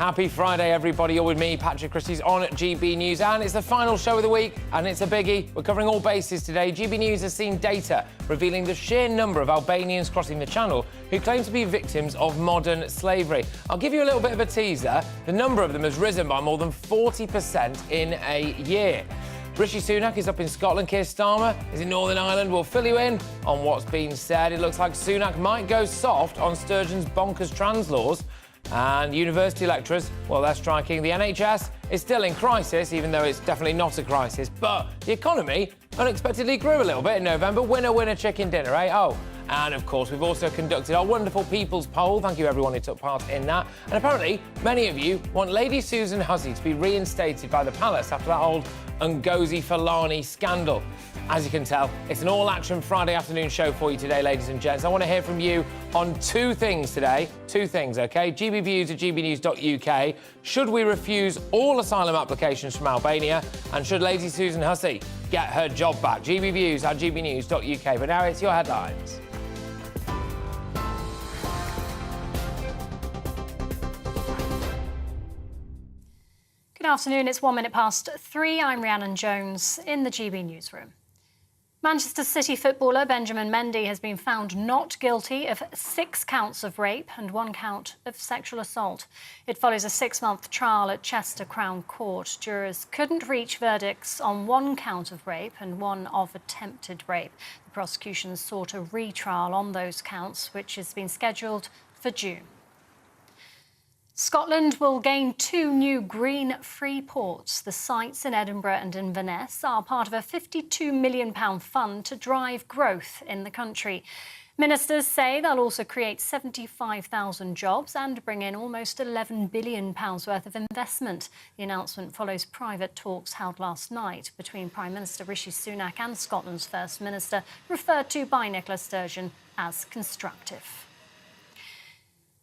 Happy Friday, everybody. You're with me, Patrick Christys, on GB News. And it's the final show of the week, and it's a biggie. We're covering all bases today. GB News has seen data revealing the sheer number of Albanians crossing the Channel who claim to be victims of modern slavery. I'll give you a little bit of a teaser. The number of them has risen by more than 40% in a year. Rishi Sunak is up in Scotland. Keir Starmer is in Northern Ireland. We'll fill you in on what's been said. It looks like Sunak might go soft on Sturgeon's bonkers trans laws. And university lecturers, well, they're striking. The NHS is still in crisis, even though it's definitely not a crisis. But the economy unexpectedly grew a little bit in November. Winner, winner, chicken dinner, eh? Oh, and of course, we've also conducted our wonderful People's Poll. Thank you, everyone who took part in that. And apparently, many of you want Lady Susan Hussey to be reinstated by the palace after that old Ngozi Fulani scandal. As you can tell, it's an all-action Friday afternoon show for you today, ladies and gents. I want to hear from you on two things today. Two things, OK? GBViews at gbnews.uk. Should we refuse all asylum applications from Albania? And should Lady Susan Hussey get her job back? GBViews at gbnews.uk. But now it's your headlines. Good afternoon, it's 1 minute past 3. I'm Rhiannon Jones in the GB newsroom. Manchester City footballer Benjamin Mendy has been found not guilty of 6 counts of rape and 1 count of sexual assault. It follows a 6-month trial at Chester Crown Court. Jurors couldn't reach verdicts on 1 count of rape and 1 of attempted rape. The prosecution sought a retrial on those counts, which has been scheduled for June. Scotland will gain 2 new green free ports. The sites in Edinburgh and Inverness are part of a £52 million fund to drive growth in the country. Ministers say they'll also create 75,000 jobs and bring in almost £11 billion worth of investment. The announcement follows private talks held last night between Prime Minister Rishi Sunak and Scotland's First Minister, referred to by Nicola Sturgeon as constructive.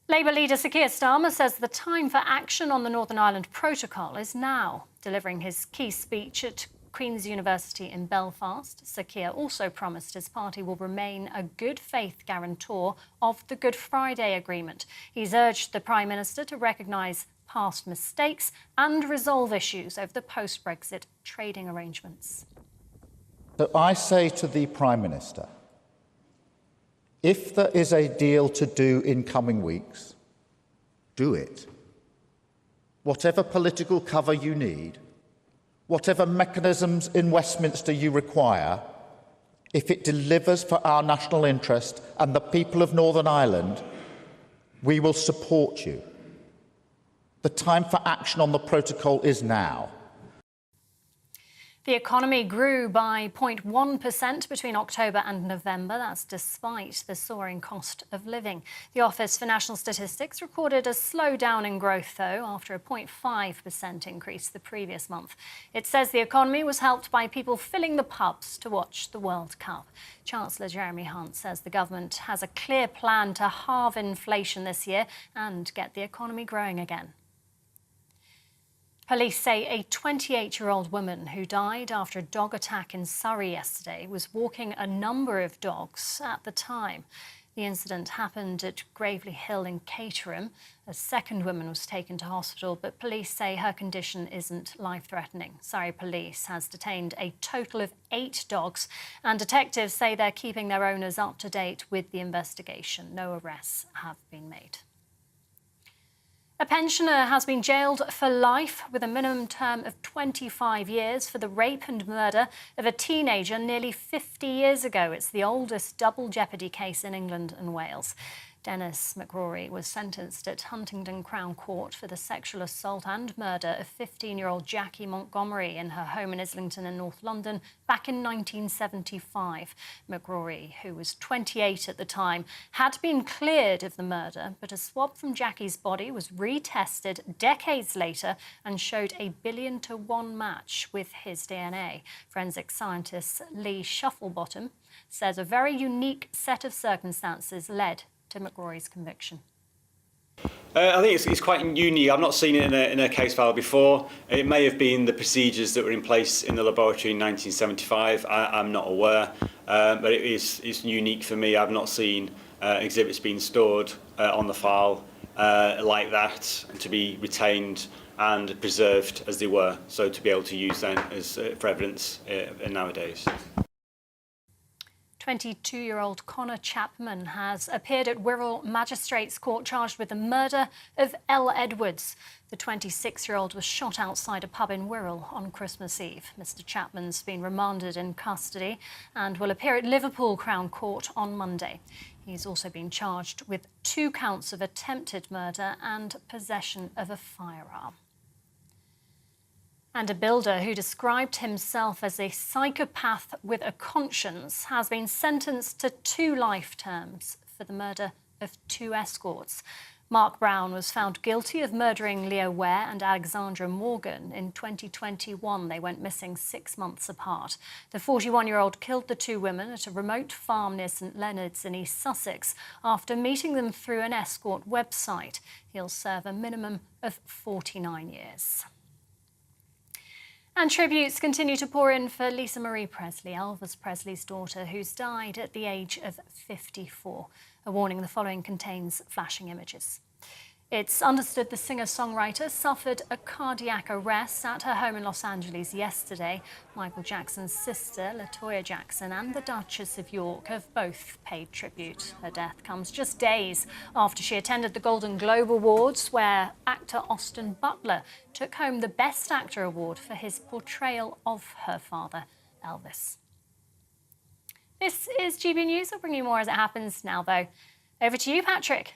Labour leader Sir Keir Starmer says the time for action on the Northern Ireland Protocol is now. Delivering his key speech at Queen's University in Belfast, Sir Keir also promised his party will remain a good faith guarantor of the Good Friday Agreement. He's urged the Prime Minister to recognise past mistakes and resolve issues over the post-Brexit trading arrangements. So I say to the Prime Minister, if there is a deal to do in coming weeks, do it. Whatever political cover you need, whatever mechanisms in Westminster you require, if it delivers for our national interest and the people of Northern Ireland, we will support you. The time for action on the protocol is now. The economy grew by 0.1% between October and November. That's despite the soaring cost of living. The Office for National Statistics recorded a slowdown in growth, though, after a 0.5% increase the previous month. It says the economy was helped by people filling the pubs to watch the World Cup. Chancellor Jeremy Hunt says the government has a clear plan to halve inflation this year and get the economy growing again. Police say a 28-year-old woman who died after a dog attack in Surrey yesterday was walking a number of dogs at the time. The incident happened at Gravely Hill in Caterham. A second woman was taken to hospital, but police say her condition isn't life-threatening. Surrey Police has detained a total of 8 dogs, and detectives say they're keeping their owners up to date with the investigation. No arrests have been made. A pensioner has been jailed for life with a minimum term of 25 years for the rape and murder of a teenager nearly 50 years ago. It's the oldest double jeopardy case in England and Wales. Dennis McCrory was sentenced at Huntingdon Crown Court for the sexual assault and murder of 15-year-old Jackie Montgomery in her home in Islington in North London back in 1975. McCrory, who was 28 at the time, had been cleared of the murder, but a swab from Jackie's body was retested decades later and showed a 1,000,000,000-to-1 match with his DNA. Forensic scientist Lee Shufflebottom says a very unique set of circumstances led to McCrory's conviction. I think it's quite unique. I've not seen it in a case file before. It may have been the procedures that were in place in the laboratory in 1975. I'm not aware, but it's unique for me. I've not seen exhibits being stored on the file like that, and to be retained and preserved as they were, so to be able to use them as for evidence nowadays. 22-year-old Connor Chapman has appeared at Wirral Magistrates Court charged with the murder of Elle Edwards. The 26-year-old was shot outside a pub in Wirral on Christmas Eve. Mr Chapman's been remanded in custody and will appear at Liverpool Crown Court on Monday. He's also been charged with 2 counts of attempted murder and possession of a firearm. And a builder who described himself as a psychopath with a conscience has been sentenced to 2 life terms for the murder of 2 escorts. Mark Brown was found guilty of murdering Leo Ware and Alexandra Morgan. In 2021, they went missing 6 months apart. The 41-year-old killed the 2 women at a remote farm near St Leonard's in East Sussex after meeting them through an escort website. He'll serve a minimum of 49 years. And tributes continue to pour in for Lisa Marie Presley, Elvis Presley's daughter, who's died at the age of 54. A warning: the following contains flashing images. It's understood the singer-songwriter suffered a cardiac arrest at her home in Los Angeles yesterday. Michael Jackson's sister, LaToya Jackson, and the Duchess of York have both paid tribute. Her death comes just days after she attended the Golden Globe Awards, where actor Austin Butler took home the Best Actor award for his portrayal of her father, Elvis. This is GB News. I'll bring you more as it happens now, though. Over to you, Patrick.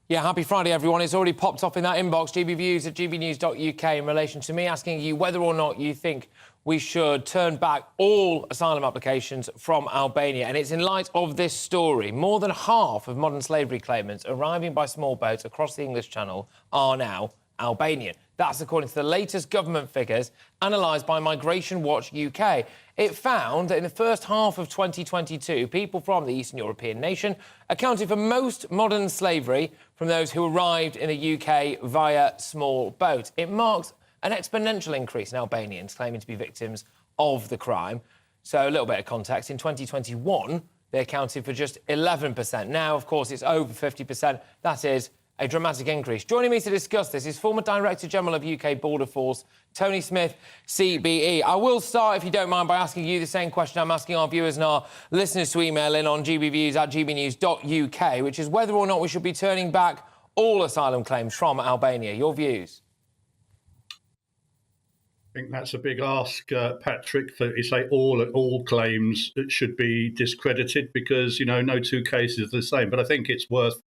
Yeah, happy Friday, everyone. It's already popped up in that inbox, gbviews at gbnews.uk, in relation to me asking you whether or not you think we should turn back all asylum applications from Albania. And it's in light of this story. More than half of modern slavery claimants arriving by small boats across the English Channel are now Albanian. That's according to the latest government figures analysed by Migration Watch UK. It found that in the first half of 2022, people from the Eastern European nation accounted for most modern slavery from those who arrived in the UK via small boats. It marks an exponential increase in Albanians claiming to be victims of the crime. So a little bit of context. In 2021, they accounted for just 11%. Now, of course, it's over 50%. That is a dramatic increase. Joining me to discuss this is former Director General of UK Border Force, Tony Smith, CBE. I will start, if you don't mind, by asking you the same question I'm asking our viewers and our listeners to email in on gbviews at gbnews.uk, which is whether or not we should be turning back all asylum claims from Albania. Your views? I think that's a big ask, Patrick, that you say all claims that should be discredited because, you know, no 2 cases are the same. But I think it's worth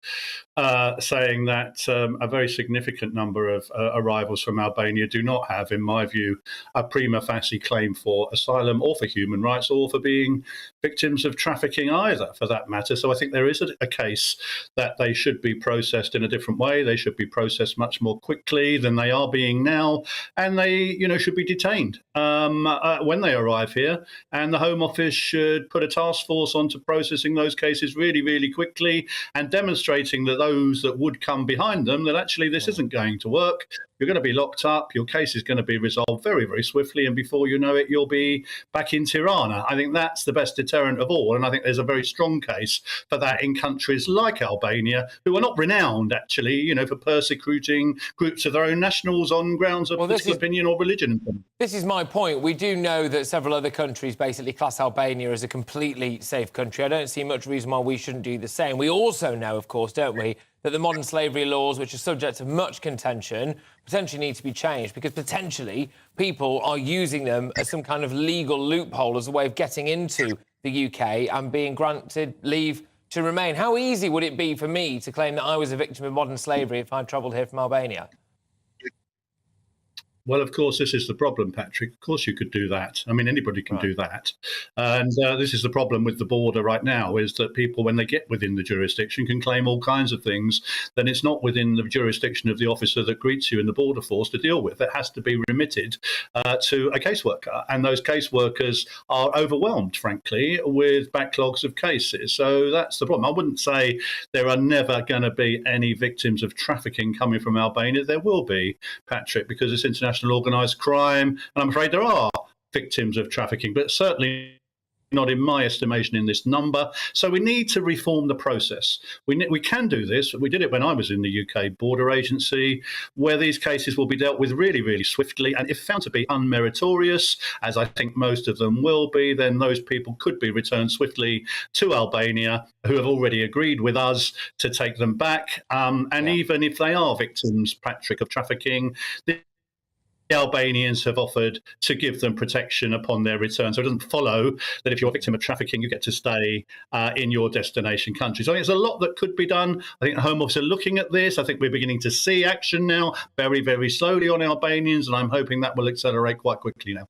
saying that a very significant number of arrivals from Albania do not have, in my view, a prima facie claim for asylum or for human rights or for being victims of trafficking either, for that matter. So I think there is a case that they should be processed in a different way. They should be processed much more quickly than they are being now. And they, you know, should be detained when they arrive here, and the Home Office should put a task force onto processing those cases really, really quickly and demonstrating that those that would come behind them that actually this isn't going to work. You're going to be locked up. Your case is going to be resolved very, very swiftly, and before you know it, you'll be back in Tirana. I think that's the best deterrent of all, and I think there's a very strong case for that in countries like Albania, who are not renowned, actually, you know, for persecuting groups of their own nationals on grounds of political opinion or religion. This is my point. We do know that several other countries basically class Albania as a completely safe country. I don't see much reason why we shouldn't do the same. We also know, of course, don't we, that the modern slavery laws, which are subject to much contention, potentially need to be changed because potentially people are using them as some kind of legal loophole as a way of getting into the UK and being granted leave to remain. How easy would it be for me to claim that I was a victim of modern slavery if I travelled here from Albania? Well, of course, this is the problem, Patrick. Of course you could do that. I mean, anybody can do that. And this is the problem with the border right now, is that people, when they get within the jurisdiction, can claim all kinds of things. Then it's not within the jurisdiction of the officer that greets you in the border force to deal with. It has to be remitted to a caseworker. And those caseworkers are overwhelmed, frankly, with backlogs of cases. So that's the problem. I wouldn't say there are never going to be any victims of trafficking coming from Albania. There will be, Patrick, because it's international organised crime, and I'm afraid there are victims of trafficking, but certainly not in my estimation in this number. So we need to reform the process. We can do this. We did it when I was in the UK Border Agency, where these cases will be dealt with really, really swiftly. And if found to be unmeritorious, as I think most of them will be, then those people could be returned swiftly to Albania, who have already agreed with us to take them back. Even if they are victims, Patrick, of trafficking, the Albanians have offered to give them protection upon their return. So it doesn't follow that if you're a victim of trafficking, you get to stay in your destination country. So I think there's a lot that could be done. I think the Home Office are looking at this. I think we're beginning to see action now, very, very slowly on Albanians, and I'm hoping that will accelerate quite quickly now.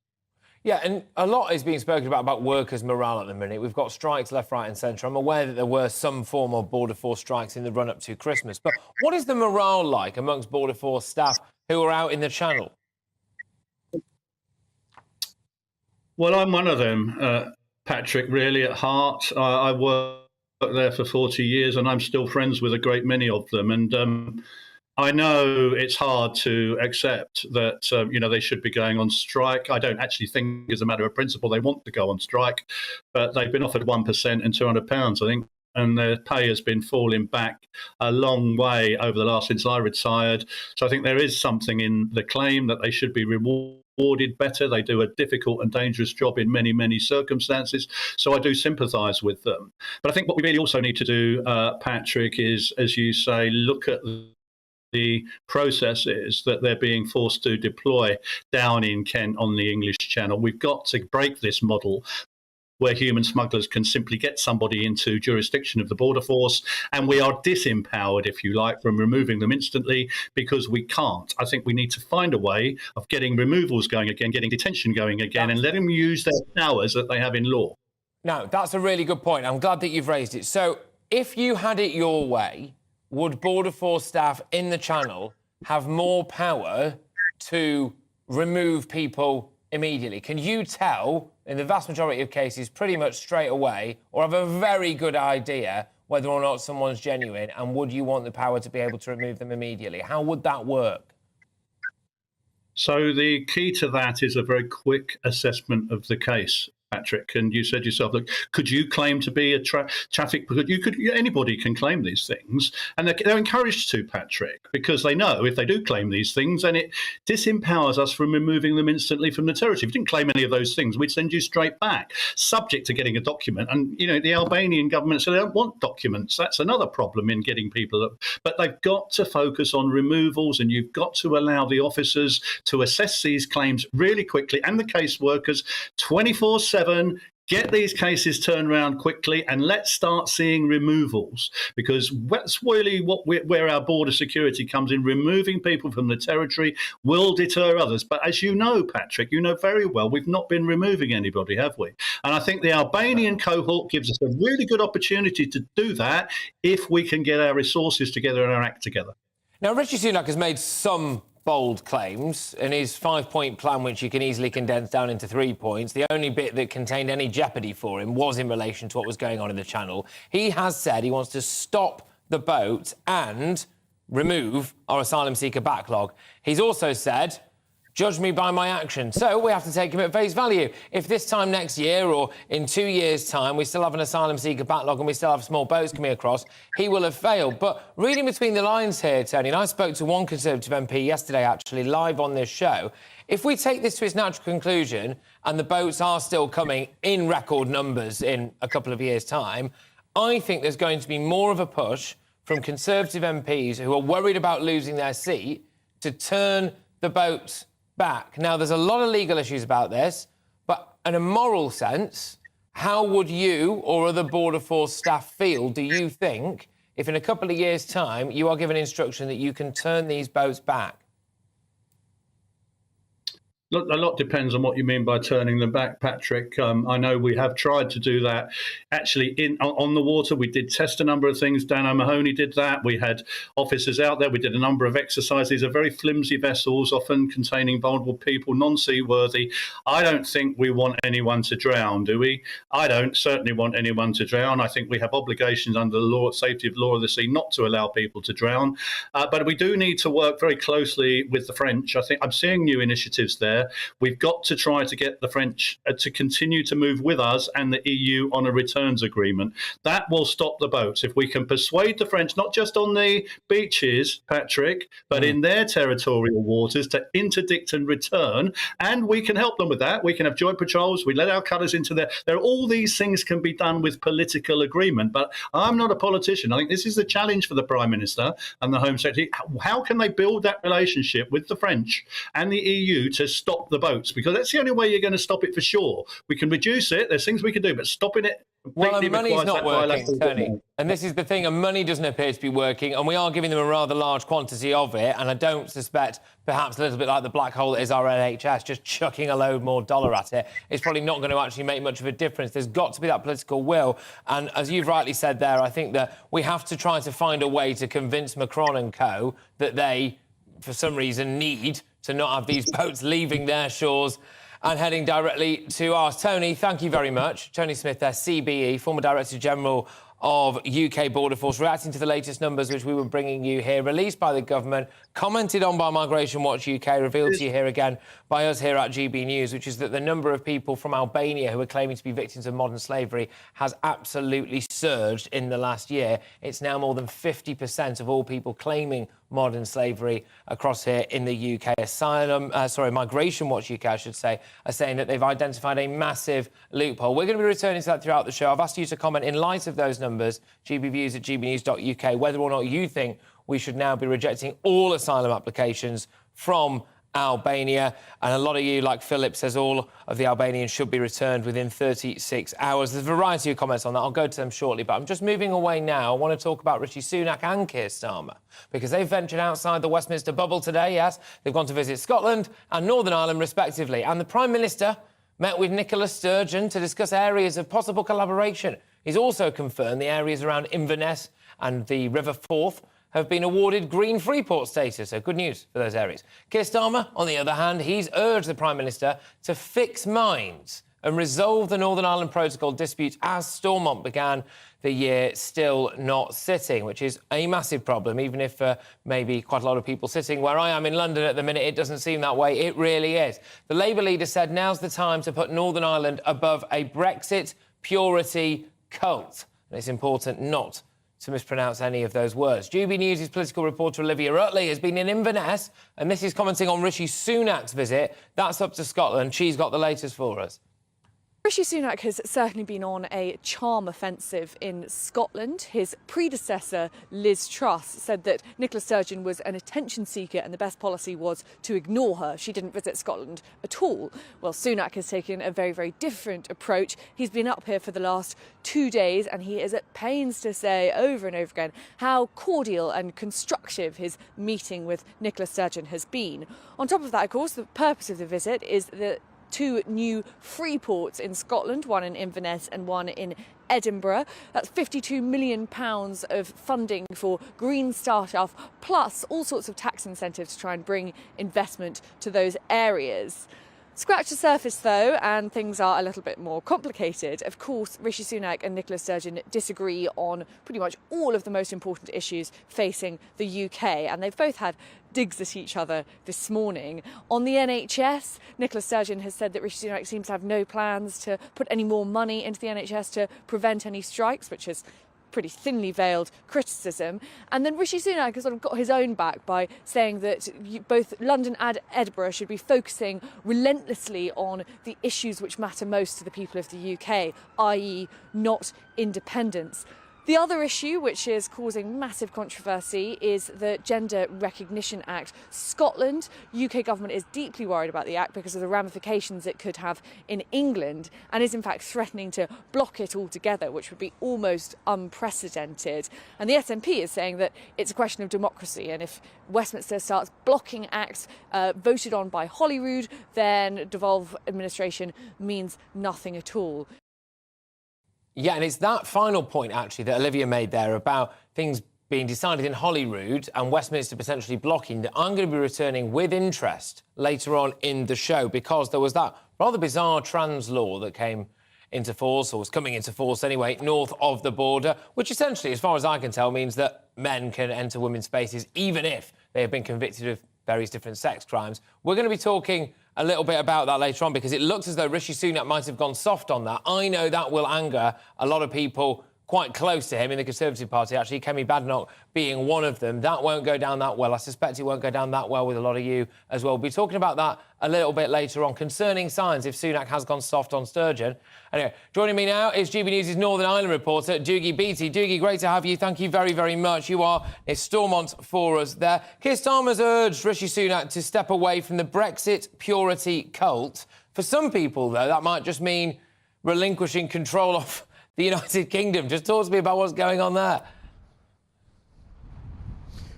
Yeah, and a lot is being spoken about workers' morale at the minute. We've got strikes left, right and centre. I'm aware that there were some form of Border Force strikes in the run-up to Christmas. But what is the morale like amongst Border Force staff who are out in the Channel? Well, I'm one of them, Patrick, really, at heart. I worked there for 40 years and I'm still friends with a great many of them. And I know it's hard to accept that, they should be going on strike. I don't actually think, as a matter of principle, they want to go on strike, but they've been offered 1% and £200, I think. And their pay has been falling back a long way over the last since I retired. So I think there is something in the claim that they should be rewarded better. They do a difficult and dangerous job in many, many circumstances. So I do sympathise with them. But I think what we really also need to do, Patrick, is, as you say, look at the processes that they're being forced to deploy down in Kent on the English Channel. We've got to break this model where human smugglers can simply get somebody into jurisdiction of the border force, and we are disempowered, if you like, from removing them instantly because we can't. I think we need to find a way of getting removals going again, getting detention going again, and let them use their powers that they have in law. Now, that's a really good point. I'm glad that you've raised it. So if you had it your way, would Border Force staff in the Channel have more power to remove people immediately? Can you tell, in the vast majority of cases, pretty much straight away, or have a very good idea whether or not someone's genuine, and would you want the power to be able to remove them immediately? How would that work? So the key to that is a very quick assessment of the case, Patrick. And you said yourself, look, could you claim to be a traffic? Anybody can claim these things, and they're encouraged to, Patrick, because they know if they do claim these things, then it disempowers us from removing them instantly from the territory. If you didn't claim any of those things, we'd send you straight back, subject to getting a document. And the Albanian government said they don't want documents. That's another problem in getting people up. But they've got to focus on removals, and you've got to allow the officers to assess these claims really quickly, and the caseworkers 24/7. Get these cases turned around quickly, and let's start seeing removals, because that's really where our border security comes in. Removing people from the territory will deter others. But as you know, Patrick, you know very well, we've not been removing anybody, have we? And I think the Albanian cohort gives us a really good opportunity to do that if we can get our resources together and our act together. Now, Rishi Sunak has made some bold claims in his 5-point plan, which you can easily condense down into 3 points. The only bit that contained any jeopardy for him was in relation to what was going on in the Channel. He has said he wants to stop the boat and remove our asylum seeker backlog. He's also said, judge me by my action. So we have to take him at face value. If this time next year or in 2 years' time we still have an asylum seeker backlog and we still have small boats coming across, he will have failed. But reading between the lines here, Tony, and I spoke to one Conservative MP yesterday, actually, live on this show, if we take this to its natural conclusion and the boats are still coming in record numbers in a couple of years' time, I think there's going to be more of a push from Conservative MPs who are worried about losing their seat to turn the boats back. Now, there's a lot of legal issues about this, but in a moral sense, how would you or other Border Force staff feel, do you think, if in a couple of years' time you are given instruction that you can turn these boats back? Look, a lot depends on what you mean by turning them back, Patrick. I know we have tried to do that. Actually, on the water, we did test a number of things. Dan O'Mahony did that. We had officers out there. We did a number of exercises. These are very flimsy vessels, often containing vulnerable people, non-seaworthy. I don't think we want anyone to drown, do we? I don't certainly want anyone to drown. I think we have obligations under the law, safety of law of the sea, not to allow people to drown. But we do need to work very closely with the French. I think I'm seeing new initiatives there. We've got to try to get the French to continue to move with us and the EU on a returns agreement. That will stop the boats. If we can persuade the French, not just on the beaches, Patrick, but in their territorial waters, to interdict and return, and we can help them with that. We can have joint patrols. We let our cutters into there. All these things can be done with political agreement. But I'm not a politician. I think this is the challenge for the Prime Minister and the Home Secretary. How can they build that relationship with the French and the EU to stop the boats? Because that's the only way you're going to stop it for sure. We can reduce it. There's things we can do, but stopping it. Well, and money's not working, Tony. And this is the thing, and money doesn't appear to be working, and we are giving them a rather large quantity of it, and I don't suspect, perhaps a little bit like the black hole that is our NHS, just chucking a load more dollar at it, it's probably not going to actually make much of a difference. There's got to be that political will, and as you've rightly said there, I think that we have to try to find a way to convince Macron and co that they, for some reason, need to not have these boats leaving their shores and heading directly to ours. Tony, thank you very much. Tony Smith there, CBE, former Director General of UK Border Force, reacting to the latest numbers which we were bringing you here, released by the government, commented on by Migration Watch UK, revealed to you here again by us here at GB News, which is that the number of people from Albania who are claiming to be victims of modern slavery has absolutely surged in the last year. It's now more than 50% of all people claiming modern slavery across here in the UK. Migration Watch UK, I should say, are saying that they've identified a massive loophole. We're going to be returning to that throughout the show. I've asked you to comment in light of those numbers, gbviews@gbnews.uk, whether or not you think we should now be rejecting all asylum applications from Albania. And a lot of you, like Philip, says all of the Albanians should be returned within 36 hours. There's a variety of comments on that. I'll go to them shortly. But I'm just moving away now. I want to talk about Rishi Sunak and Keir Starmer, because they've ventured outside the Westminster bubble today, yes. They've gone to visit Scotland and Northern Ireland, respectively. And the Prime Minister met with Sturgeon to discuss areas of possible collaboration. He's also confirmed the areas around Inverness and the River Forth have been awarded green freeport status, so good news for those areas. Keir Starmer, on the other hand, he's urged the Prime Minister to fix minds and resolve the Northern Ireland Protocol disputes as Stormont began the year still not sitting, which is a massive problem, even if maybe quite a lot of people sitting where I am in London at the minute, it doesn't seem that way. It really is. The Labour leader said now's the time to put Northern Ireland above a Brexit purity cult. And it's important not to mispronounce any of those words. GB News' political reporter Olivia Rutley has been in Inverness, and this is commenting on Rishi Sunak's visit. That's up to Scotland. She's got the latest for us. Rishi Sunak has certainly been on a charm offensive in Scotland. His predecessor, Liz Truss, said that Sturgeon was an attention seeker and the best policy was to ignore her. She didn't visit Scotland at all. Well, Sunak has taken a very, very different approach. He's been up here for the last 2 days and he is at pains to say over and over again how cordial and constructive his meeting with Sturgeon has been. On top of that, of course, the purpose of the visit is that 2 new free ports in Scotland, one in Inverness and one in Edinburgh. That's £52 million of funding for green start-up, plus all sorts of tax incentives to try and bring investment to those areas. Scratch the surface, though, and things are a little bit more complicated. Of course, Rishi Sunak and Sturgeon disagree on pretty much all of the most important issues facing the UK, and they've both had digs at each other this morning. On the NHS, Sturgeon has said that Rishi Sunak seems to have no plans to put any more money into the NHS to prevent any strikes, which is pretty thinly veiled criticism. And then Rishi Sunak has sort of got his own back by saying that both London and Edinburgh should be focusing relentlessly on the issues which matter most to the people of the UK, i.e. not independence. The other issue, which is causing massive controversy, is the Gender Recognition Act. Scotland, UK government is deeply worried about the act because of the ramifications it could have in England, and is in fact threatening to block it altogether, which would be almost unprecedented. And the SNP is saying that it's a question of democracy, and if Westminster starts blocking acts voted on by Holyrood, then devolved administration means nothing at all. Yeah, and it's that final point, actually, that Olivia made there about things being decided in Holyrood and Westminster potentially blocking, that I'm going to be returning with interest later on in the show, because there was that rather bizarre trans law that came into force, or was coming into force anyway, north of the border, which essentially, as far as I can tell, means that men can enter women's spaces even if they have been convicted of various different sex crimes. We're going to be talking a little bit about that later on, because it looks as though Rishi Sunak might have gone soft on that. I know that will anger a lot of people quite close to him in the Conservative Party, actually, Kemi Badenoch being one of them. That won't go down that well. I suspect it won't go down that well with a lot of you as well. We'll be talking about that a little bit later on. Concerning signs if Sunak has gone soft on Sturgeon. Anyway, joining me now is GBNews' Northern Ireland reporter, Doogie Beattie. Doogie, great to have you. Thank you very, very much. You are a Stormont for us there. Keir Starmer's urged Rishi Sunak to step away from the Brexit purity cult. For some people, though, that might just mean relinquishing control of the United Kingdom. Just talk to me about what's going on there.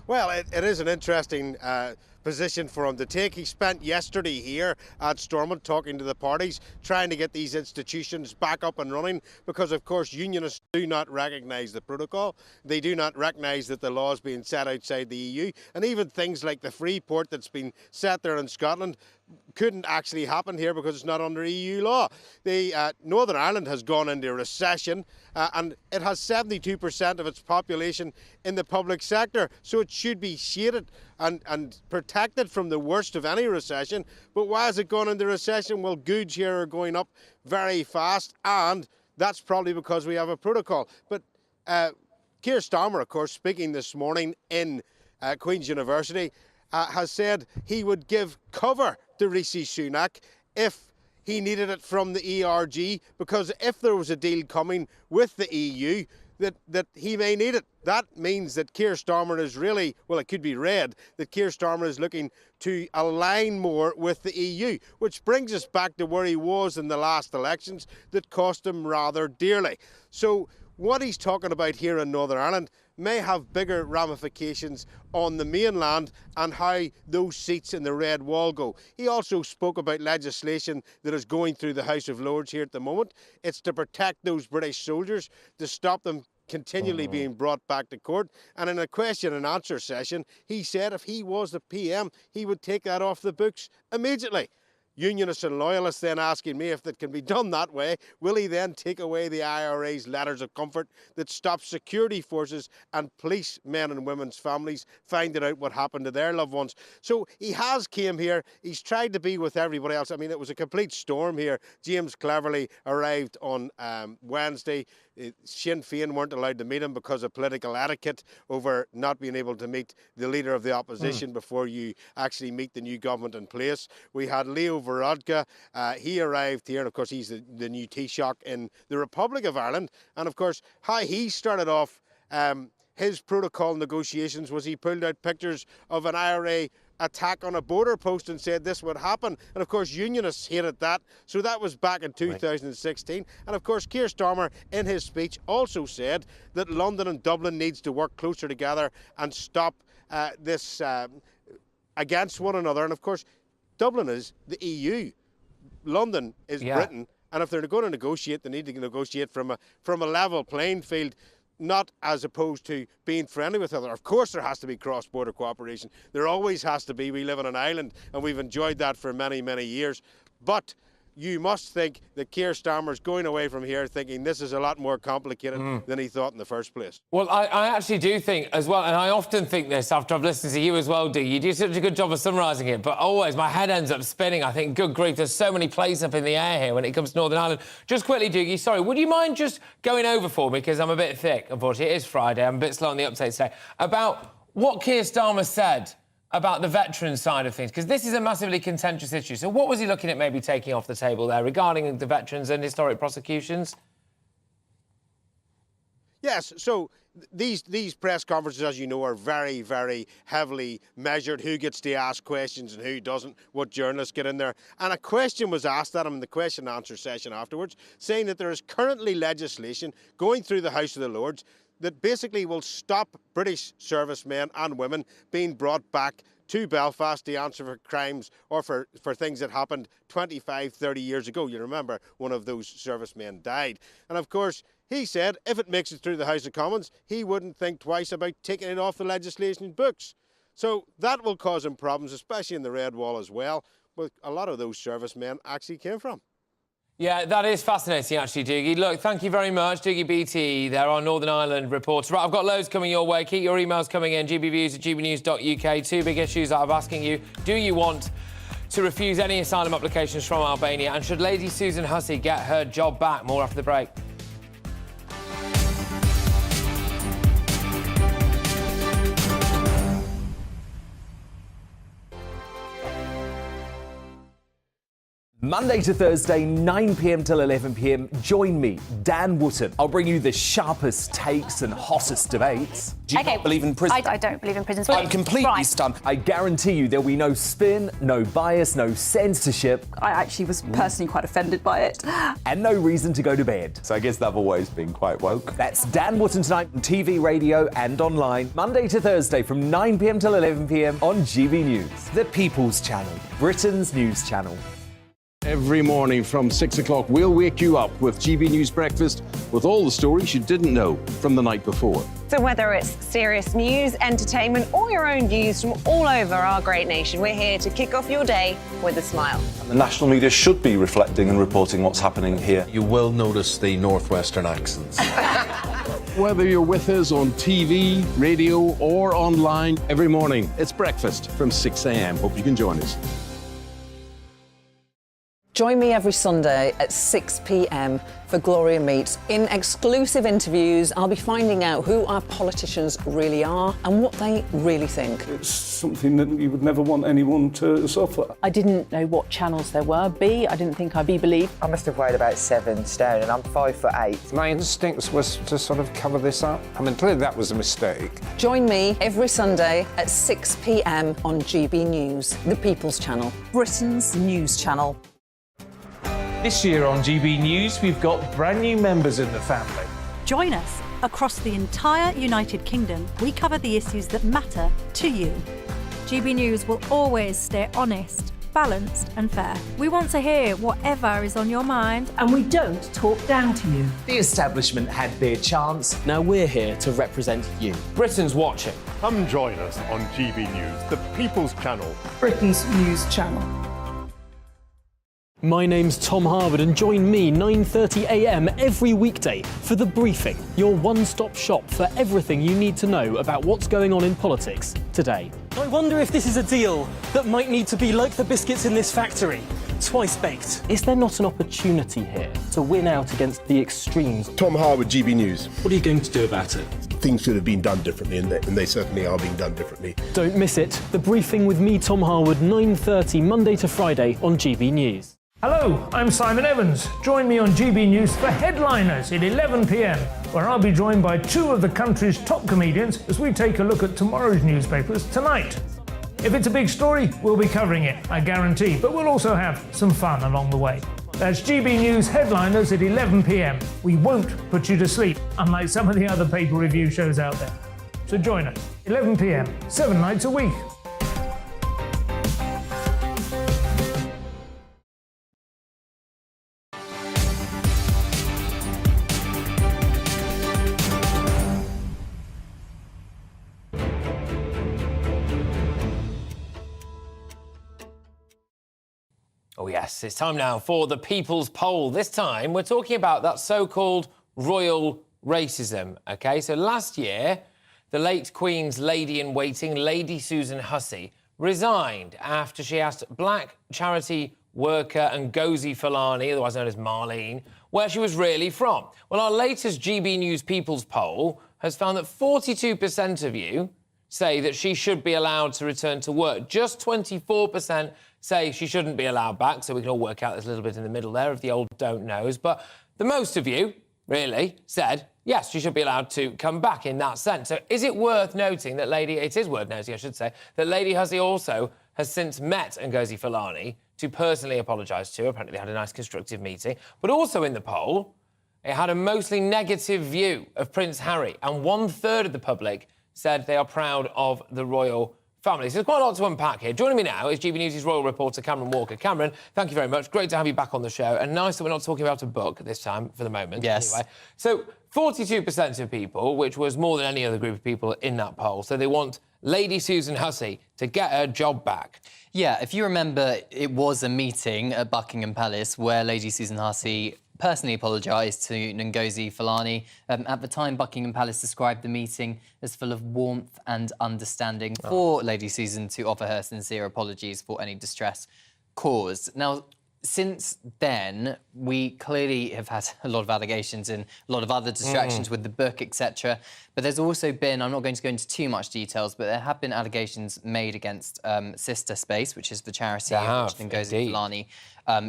Well, it is an interesting position for him to take. He spent yesterday here at Stormont talking to the parties, trying to get these institutions back up and running, because of course unionists do not recognise the protocol. They do not recognise that the law is being set outside the EU, and even things like the free port that's been set there in Scotland couldn't actually happen here because it's not under EU law. The Northern Ireland has gone into recession and it has 72% of its population in the public sector, so it should be shaded and protected from the worst of any recession. But why has it gone into recession? Well, goods here are going up very fast, and that's probably because we have a protocol. But Keir Starmer, of course, speaking this morning in Queen's University, has said he would give cover to Rishi Sunak if he needed it from the ERG, because if there was a deal coming with the EU, that he may need it. That means that Keir Starmer is really, well, it could be read, that Keir Starmer is looking to align more with the EU, which brings us back to where he was in the last elections that cost him rather dearly. So what he's talking about here in Northern Ireland may have bigger ramifications on the mainland and how those seats in the red wall go. He also spoke about legislation that is going through the House of Lords here at the moment. It's to protect those British soldiers, to stop them continually being brought back to court. And in a question and answer session, he said if he was the PM, he would take that off the books immediately. Unionists and loyalists then asking me if that can be done that way. Will he then take away the IRA's letters of comfort that stop security forces and police men and women's families finding out what happened to their loved ones? So he has came here. He's tried to be with everybody else. I mean, it was a complete storm here. James Cleverly arrived on Wednesday. Sinn Féin weren't allowed to meet him because of political etiquette over not being able to meet the leader of the opposition before you actually meet the new government in place. We had Leo Varadkar. He arrived here, and of course he's the new Taoiseach in the Republic of Ireland. And of course how he started off his protocol negotiations was he pulled out pictures of an IRA attack on a border post and said this would happen. And of course unionists hated that. So that was back in 2016. And of course Keir Starmer in his speech also said that London and Dublin needs to work closer together and stop this against one another. And of course Dublin is the EU. London is Britain. And if they're going to negotiate, they need to negotiate from a level playing field, not as opposed to being friendly with other. Of course there has to be cross-border cooperation. There always has to be. We live on an island and we've enjoyed that for many, many years. But you must think that Keir Starmer's going away from here thinking this is a lot more complicated than he thought in the first place. Well, I actually do think as well, and I often think this after I've listened to you as well, Dee. You do such a good job of summarising it, but always my head ends up spinning. I think, good grief, there's so many plays up in the air here when it comes to Northern Ireland. Just quickly, Doogie, sorry, would you mind just going over for me, because I'm a bit thick, unfortunately. It is Friday, I'm a bit slow on the updates today, about what Keir Starmer said about the veteran side of things, because this is a massively contentious issue. So what was he looking at maybe taking off the table there regarding the veterans and historic prosecutions? Yes, so these press conferences, as you know, are very, very heavily measured. Who gets to ask questions and who doesn't, what journalists get in there. And a question was asked at him in the question and answer session afterwards, saying that there is currently legislation going through the House of the Lords that basically will stop British servicemen and women being brought back to Belfast to answer for crimes or for things that happened 25, 30 years ago. You remember one of those servicemen died. And of course, he said if it makes it through the House of Commons, he wouldn't think twice about taking it off the legislation books. So that will cause him problems, especially in the Red Wall as well, where a lot of those servicemen actually came from. Yeah, that is fascinating, actually, Dougie. Look, thank you very much, Dougie BT. There are Northern Ireland reporter. Right, I've got loads coming your way. Keep your emails coming in, gbviews@gbnews.uk. Two big issues that I'm asking you. Do you want to refuse any asylum applications from Albania? And should Lady Susan Hussey get her job back? More after the break. Monday to Thursday, 9 p.m. till 11 p.m. Join me, Dan Wootton. I'll bring you the sharpest takes and hottest debates. Do you not believe in prison? I don't believe in prisons. I'm completely stunned. I guarantee you there'll be no spin, no bias, no censorship. I actually was personally quite offended by it. And no reason to go to bed. So I guess they've always been quite woke. That's Dan Wootton tonight on TV, radio and online. Monday to Thursday from 9 p.m. till 11 p.m. on GB News. The People's Channel, Britain's news channel. Every morning from 6 o'clock, we'll wake you up with GB News Breakfast with all the stories you didn't know from the night before. So whether it's serious news, entertainment or your own views from all over our great nation, we're here to kick off your day with a smile. The national media should be reflecting and reporting what's happening here. You will notice the northwestern accents. Whether you're with us on TV, radio or online, every morning it's breakfast from 6 a.m. Hope you can join us. Join me every Sunday at 6 p.m. for Gloria Meets. In exclusive interviews, I'll be finding out who our politicians really are and what they really think. It's something that you would never want anyone to suffer. I didn't know what channels there were. B, I didn't think I'd be believed. I must have weighed about 7 stone and I'm 5'8". My instincts was to sort of cover this up. I mean, clearly that was a mistake. Join me every Sunday at 6 p.m. on GB News, the People's Channel, Britain's news channel. This year on GB News, we've got brand new members in the family. Join us. Across the entire United Kingdom, we cover the issues that matter to you. GB News will always stay honest, balanced and fair. We want to hear whatever is on your mind. And we don't talk down to you. The establishment had their chance. Now we're here to represent you. Britain's watching. Come join us on GB News, the People's Channel, Britain's news channel. My name's Tom Harwood and join me 9:30 a.m. every weekday for The Briefing, your one-stop shop for everything you need to know about what's going on in politics today. I wonder if this is a deal that might need to be like the biscuits in this factory, twice baked. Is there not an opportunity here to win out against the extremes? Tom Harwood, GB News. What are you going to do about it? Things should have been done differently, and they certainly are being done differently. Don't miss it. The Briefing with me, Tom Harwood, 9:30 Monday to Friday on GB News. Hello, I'm Simon Evans. Join me on GB News for Headliners at 11 p.m, where I'll be joined by two of the country's top comedians as we take a look at tomorrow's newspapers tonight. If it's a big story, we'll be covering it, I guarantee, but we'll also have some fun along the way. That's GB News Headliners at 11 p.m. We won't put you to sleep, unlike some of the other pay-per-review shows out there. So join us, 11 p.m, 7 nights a week. Oh yes, it's time now for the People's Poll. This time we're talking about that so-called royal racism, OK? So last year, the late Queen's lady-in-waiting, Lady Susan Hussey, resigned after she asked black charity worker Ngozi Fulani, otherwise known as Marlene, where she was really from. Well, our latest GB News People's Poll has found that 42% of you say that she should be allowed to return to work. Just 24% say she shouldn't be allowed back, so we can all work out this little bit in the middle there of the old don't knows. But the most of you, really, said, yes, she should be allowed to come back in that sense. So is it worth noting that it is worth noting, I should say, that Lady Hussey also has since met Ngozi Fulani to personally apologise to her. Apparently they had a nice constructive meeting. But also in the poll, it had a mostly negative view of Prince Harry, and 1/3 of the public said they are proud of the royal family. So there's quite a lot to unpack here. Joining me now is GB News' royal reporter Cameron Walker. Cameron, thank you very much. Great to have you back on the show, and nice that we're not talking about a book this time, for the moment. Yes. Anyway. So 42% of people, which was more than any other group of people in that poll, so they want Lady Susan Hussey to get her job back. Yeah, if you remember, it was a meeting at Buckingham Palace where Lady Susan Hussey personally apologised to Ngozi Fulani. At the time, Buckingham Palace described the meeting as full of warmth and understanding for Lady Susan to offer her sincere apologies for any distress caused. Now, since then, we clearly have had a lot of allegations and a lot of other distractions with the book, etc. But there's also been, I'm not going to go into too much details, but there have been allegations made against Sister Space, which is the charity which Ngozi Fulani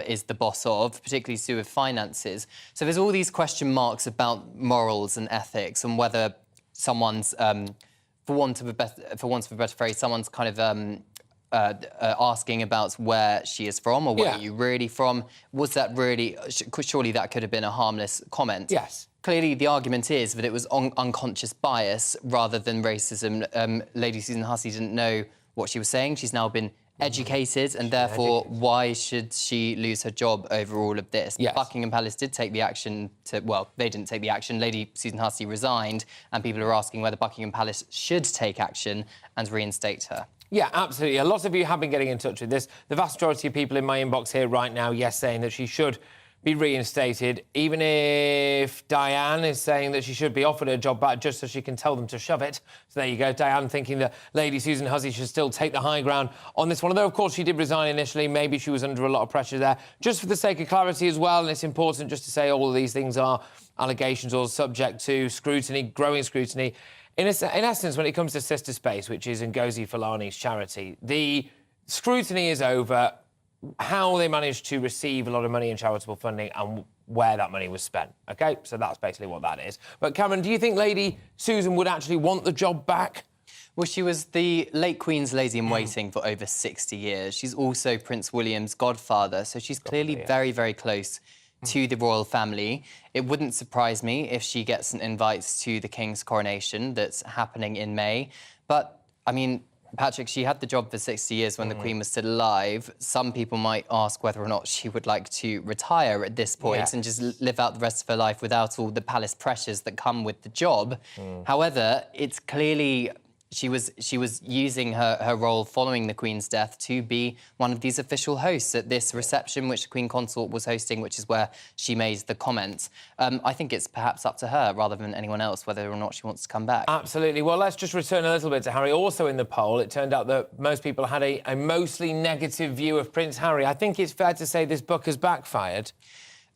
is the boss of, particularly to do with finances. So there's all these question marks about morals and ethics and whether someone's, for want of a better phrase, someone's kind of asking about where she is from or where are you really from. Was that really... Surely that could have been a harmless comment. Yes. Clearly, the argument is that it was unconscious bias rather than racism. Lady Susan Hussey didn't know what she was saying. She's now been educated, and therefore, why should she lose her job over all of this? Yes. Buckingham Palace did take the action to... Well, they didn't take the action. Lady Susan Hussey resigned, and people are asking whether Buckingham Palace should take action and reinstate her. Yeah, absolutely. A lot of you have been getting in touch with this. The vast majority of people in my inbox here right now, yes, saying that she should be reinstated, even if Diane is saying that she should be offered her job back just so she can tell them to shove it. So there you go, Diane thinking that Lady Susan Hussey should still take the high ground on this one. Although, of course, she did resign initially. Maybe she was under a lot of pressure there. Just for the sake of clarity as well, and it's important just to say all of these things are allegations or subject to scrutiny, growing scrutiny. In essence, when it comes to Sister Space, which is Ngozi Fulani's charity, the scrutiny is over how they managed to receive a lot of money in charitable funding and where that money was spent, OK? So that's basically what that is. But, Cameron, do you think Lady Susan would actually want the job back? Well, she was the late Queen's lady-in-waiting for over 60 years. She's also Prince William's godfather, so she's clearly very, very close to the royal family. It wouldn't surprise me if she gets an invite to the King's coronation that's happening in May. But, I mean, Patrick, she had the job for 60 years when the Queen was still alive. Some people might ask whether or not she would like to retire at this point and just live out the rest of her life without all the palace pressures that come with the job. However, it's clearly... She was using her role following the Queen's death to be one of these official hosts at this reception which the Queen Consort was hosting, which is where she made the comments. I think it's perhaps up to her rather than anyone else whether or not she wants to come back. Absolutely. Well, let's just return a little bit to Harry. Also in the poll, it turned out that most people had a mostly negative view of Prince Harry. I think it's fair to say this book has backfired.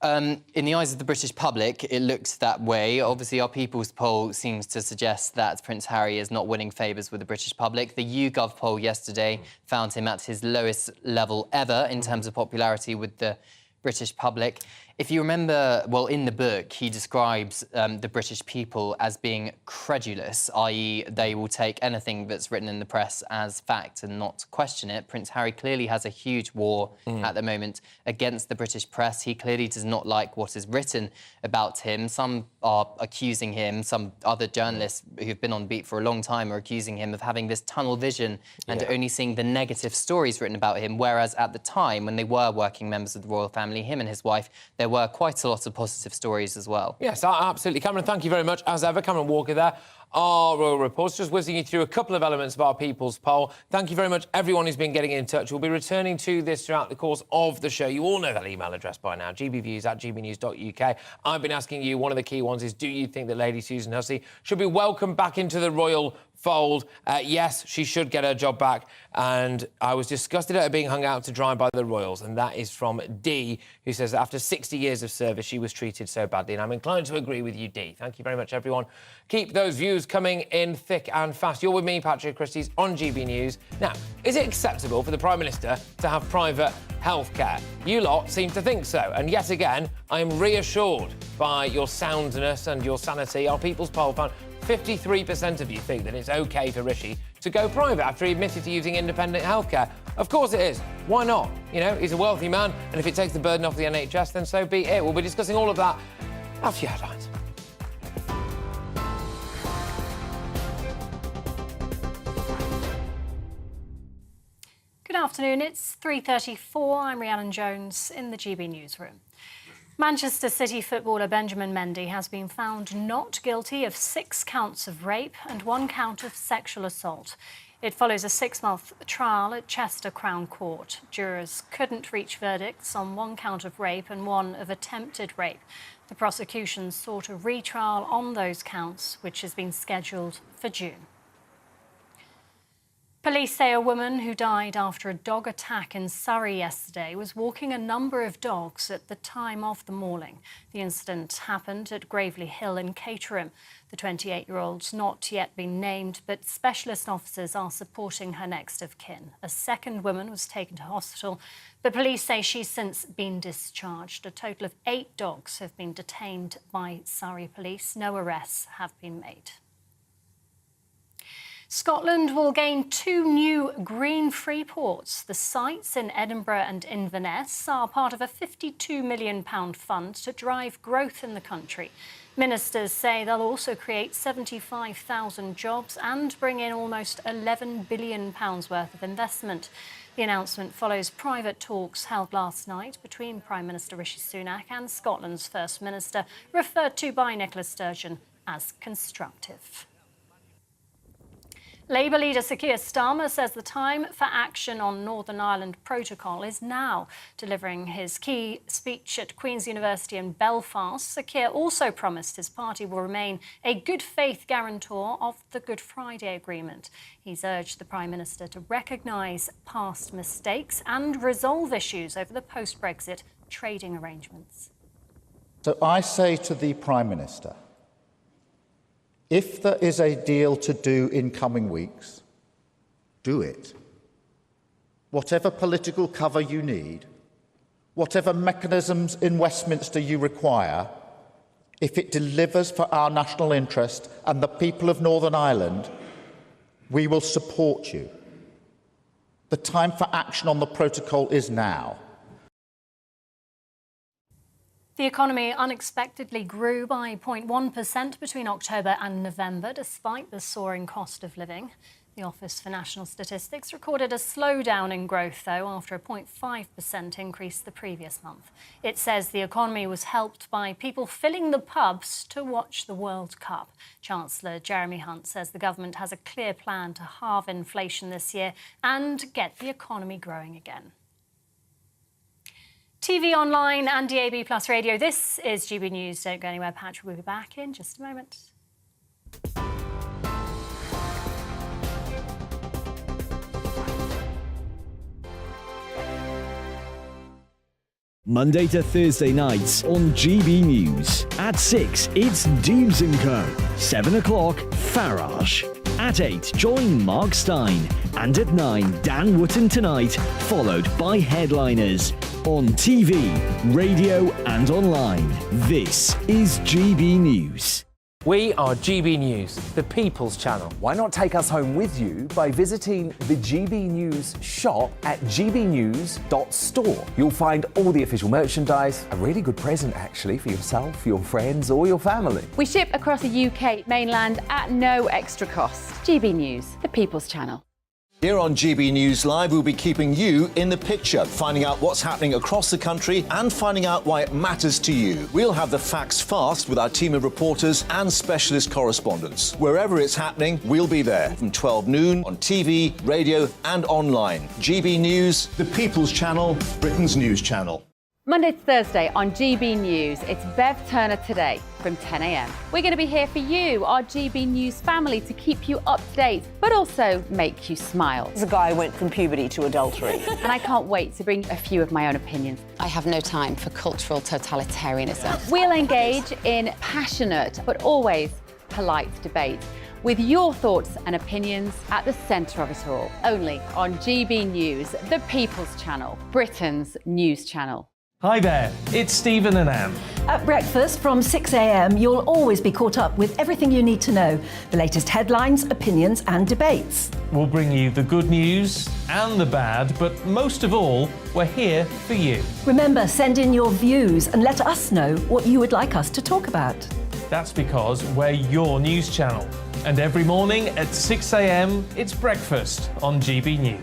In the eyes of the British public, it looks that way. Obviously, our People's poll seems to suggest that Prince Harry is not winning favours with the British public. The YouGov poll yesterday found him at his lowest level ever in terms of popularity with the British public. If you remember, well, in the book, he describes the British people as being credulous, i.e. they will take anything that's written in the press as fact and not question it. Prince Harry clearly has a huge war at the moment against the British press. He clearly does not like what is written about him. Some are accusing him, some other journalists who've been on beat for a long time are accusing him of having this tunnel vision and only seeing the negative stories written about him, whereas at the time, when they were working members of the royal family, him and his wife, there were quite a lot of positive stories as well. Yes, absolutely. Cameron, thank you very much. As ever, Cameron Walker there, our royal reporter, just whizzing you through a couple of elements of our People's poll. Thank you very much, everyone who's been getting in touch. We'll be returning to this throughout the course of the show. You all know that email address by now, gbviews@gbnews.uk. I've been asking you, one of the key ones is, do you think that Lady Susan Hussey should be welcomed back into the royal fold? Yes, she should get her job back, and I was disgusted at her being hung out to dry by the royals, and that is from Dee, who says that after 60 years of service, she was treated so badly, and I'm inclined to agree with you, Dee. Thank you very much, everyone. Keep those views news coming in thick and fast. You're with me, Patrick Christys, on GB News. Now, is it acceptable for the Prime Minister to have private healthcare? You lot seem to think so. And yet again, I am reassured by your soundness and your sanity. Our People's Poll found 53% of you think that it's OK for Rishi to go private after he admitted to using independent healthcare. Of course it is. Why not? You know, he's a wealthy man, and if it takes the burden off the NHS, then so be it. We'll be discussing all of that after your headlines. Good afternoon, it's 3:34. I'm Rhiannon Jones in the GB newsroom. Manchester City footballer Benjamin Mendy has been found not guilty of 6 counts of rape and 1 count of sexual assault. It follows a 6-month trial at Chester Crown Court. Jurors couldn't reach verdicts on 1 count of rape and 1 of attempted rape. The prosecution sought a retrial on those counts, which has been scheduled for June. Police say a woman who died after a dog attack in Surrey yesterday was walking a number of dogs at the time of the mauling. The incident happened at Gravely Hill in Caterham. The 28-year-old's not yet been named, but specialist officers are supporting her next of kin. A second woman was taken to hospital, but police say she's since been discharged. A total of 8 dogs have been detained by Surrey police. No arrests have been made. Scotland will gain 2 new green free ports. The sites in Edinburgh and Inverness are part of a £52 million fund to drive growth in the country. Ministers say they'll also create 75,000 jobs and bring in almost £11 billion worth of investment. The announcement follows private talks held last night between Prime Minister Rishi Sunak and Scotland's First Minister, referred to by Sunak-Sturgeon as constructive. Labour leader Sir Keir Starmer says the time for action on Northern Ireland Protocol is now. Delivering his key speech at Queen's University in Belfast, Sir Keir also promised his party will remain a good faith guarantor of the Good Friday Agreement. He's urged the Prime Minister to recognise past mistakes and resolve issues over the post-Brexit trading arrangements. So I say to the Prime Minister, if there is a deal to do in coming weeks, do it. Whatever political cover you need, whatever mechanisms in Westminster you require, if it delivers for our national interest and the people of Northern Ireland, we will support you. The time for action on the protocol is now. The economy unexpectedly grew by 0.1% between October and November, despite the soaring cost of living. The Office for National Statistics recorded a slowdown in growth, though, after a 0.5% increase the previous month. It says the economy was helped by people filling the pubs to watch the World Cup. Chancellor Jeremy Hunt says the government has a clear plan to halve inflation this year and get the economy growing again. TV, online and DAB Plus radio, this is GB News. Don't go anywhere. Patrick will be back in just a moment. Monday to Thursday nights on GB News. At 6, it's Dubes & Co. 7 o'clock, Farage. At 8, join Mark Stein. And at 9, Dan Wootton Tonight, followed by Headliners. On TV, radio and online. This is GB News. We are GB News, the People's Channel. Why not take us home with you by visiting the GB News shop at gbnews.store. You'll find all the official merchandise, a really good present actually for yourself, your friends or your family. We ship across the UK mainland at no extra cost. GB News, the People's Channel. Here on GB News Live, we'll be keeping you in the picture, finding out what's happening across the country and finding out why it matters to you. We'll have the facts fast with our team of reporters and specialist correspondents. Wherever it's happening, we'll be there from 12 noon on TV, radio and online. GB News, the People's Channel, Britain's news channel. Monday to Thursday on GB News, it's Bev Turner Today from 10 a.m. We're going to be here for you, our GB News family, to keep you up to date, but also make you smile. The guy went from puberty to adultery. And I can't wait to bring a few of my own opinions. I have no time for cultural totalitarianism. We'll engage in passionate, but always polite debate. with your thoughts and opinions at the centre of it all. Only on GB News, the People's Channel, Britain's news channel. Hi there, it's Stephen and Anne. At breakfast from 6 a.m, you'll always be caught up with everything you need to know, the latest headlines, opinions and debates. We'll bring you the good news and the bad, but most of all, we're here for you. Remember, send in your views and let us know what you would like us to talk about. That's because we're your news channel. And every morning at 6 a.m, it's breakfast on GB News.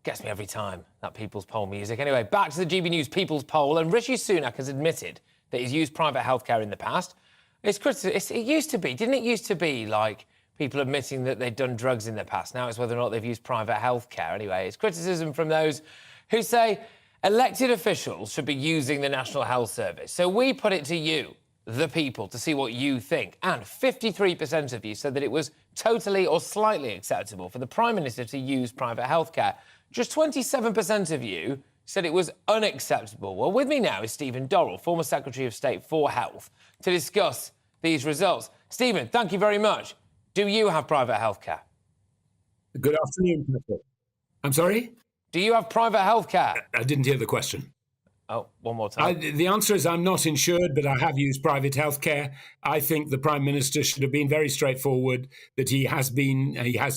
Gets me every time, that People's Poll music. Anyway, back to the GB News People's Poll, and Rishi Sunak has admitted that he's used private healthcare in the past. It used to be, didn't it used to be, like, people admitting that they'd done drugs in the past? Now it's whether or not they've used private healthcare. Anyway, it's criticism from those who say elected officials should be using the National Health Service. So we put it to you, the people, to see what you think. And 53% of you said that it was totally or slightly acceptable for the Prime Minister to use private healthcare. Just 27% of you said it was unacceptable. Well, with me now is Stephen Dorrell, former Secretary of State for Health, to discuss these results. Stephen, thank you very much. Do you have private healthcare? Good afternoon, Presley. I'm sorry? Do you have private healthcare? I didn't hear the question. Oh, one more time. The answer is I'm not insured, but I have used private healthcare. I think the Prime Minister should have been very straightforward that he has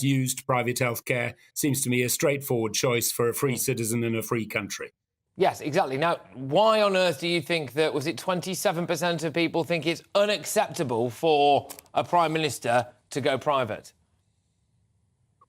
used private healthcare. Seems to me a straightforward choice for a free citizen in a free country. Yes, exactly. Now, why on earth do you think that, was it 27% of people think it's unacceptable for a Prime Minister to go private?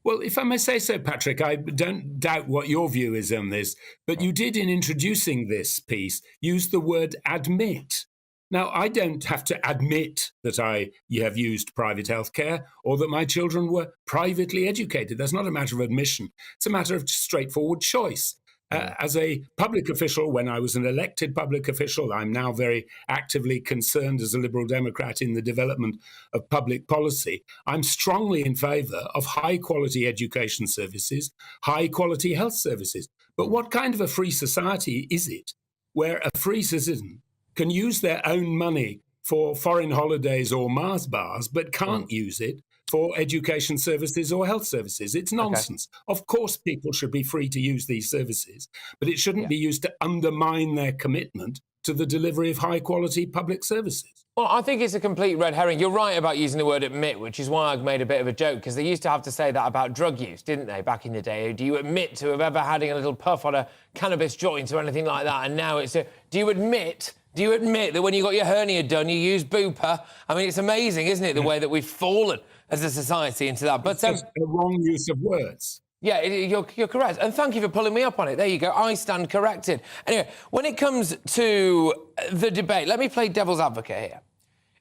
Well, if I may say so, Patrick, I don't doubt what your view is on this, but you did, in introducing this piece, use the word admit. Now, I don't have to admit that you have used private healthcare or that my children were privately educated. That's not a matter of admission. It's a matter of straightforward choice. As a public official, when I was an elected public official, I'm now very actively concerned as a Liberal Democrat in the development of public policy. I'm strongly in favour of high-quality education services, high-quality health services. But what kind of a free society is it where a free citizen can use their own money for foreign holidays or Mars bars, but can't use it for education services or health services? It's nonsense. Okay. Of course, people should be free to use these services, but it shouldn't be used to undermine their commitment to the delivery of high-quality public services. Well, I think it's a complete red herring. You're right about using the word admit, which is why I've made a bit of a joke, because they used to have to say that about drug use, didn't they, back in the day? Do you admit to have ever having a little puff on a cannabis joint or anything like that? And now it's do you admit that when you got your hernia done, you used Bupa? I mean, it's amazing, isn't it, the way that we've fallen as a society into that. But it's just the wrong use of words. Yeah, you're correct. And thank you for pulling me up on it. There you go. I stand corrected. Anyway, when it comes to the debate, let me play devil's advocate here.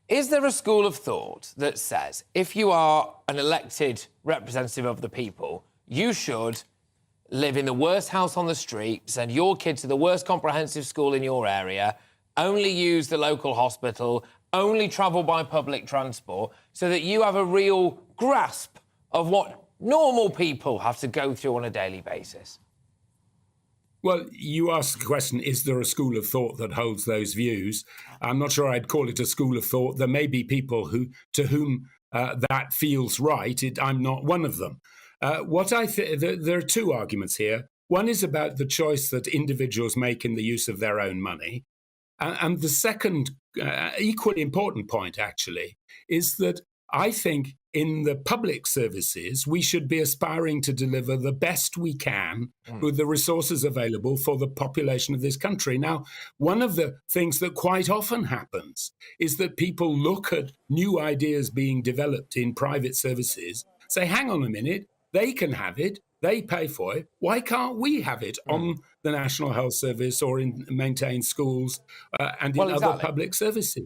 Is there a school of thought that says if you are an elected representative of the people, you should live in the worst house on the street, send your kid to the worst comprehensive school in your area, only use the local hospital, only travel by public transport, so that you have a real grasp of what normal people have to go through on a daily basis? Well, you asked the question, is there a school of thought that holds those views? I'm not sure I'd call it a school of thought. There may be people to whom that feels right. I'm not one of them. There are two arguments here. One is about the choice that individuals make in the use of their own money. And the second, equally important point, actually, is that I think in the public services, we should be aspiring to deliver the best we can with the resources available for the population of this country. Now, one of the things that quite often happens is that people look at new ideas being developed in private services, say, hang on a minute, they can have it, they pay for it. Why can't we have it on the National Health Service or in maintained schools and in other public services?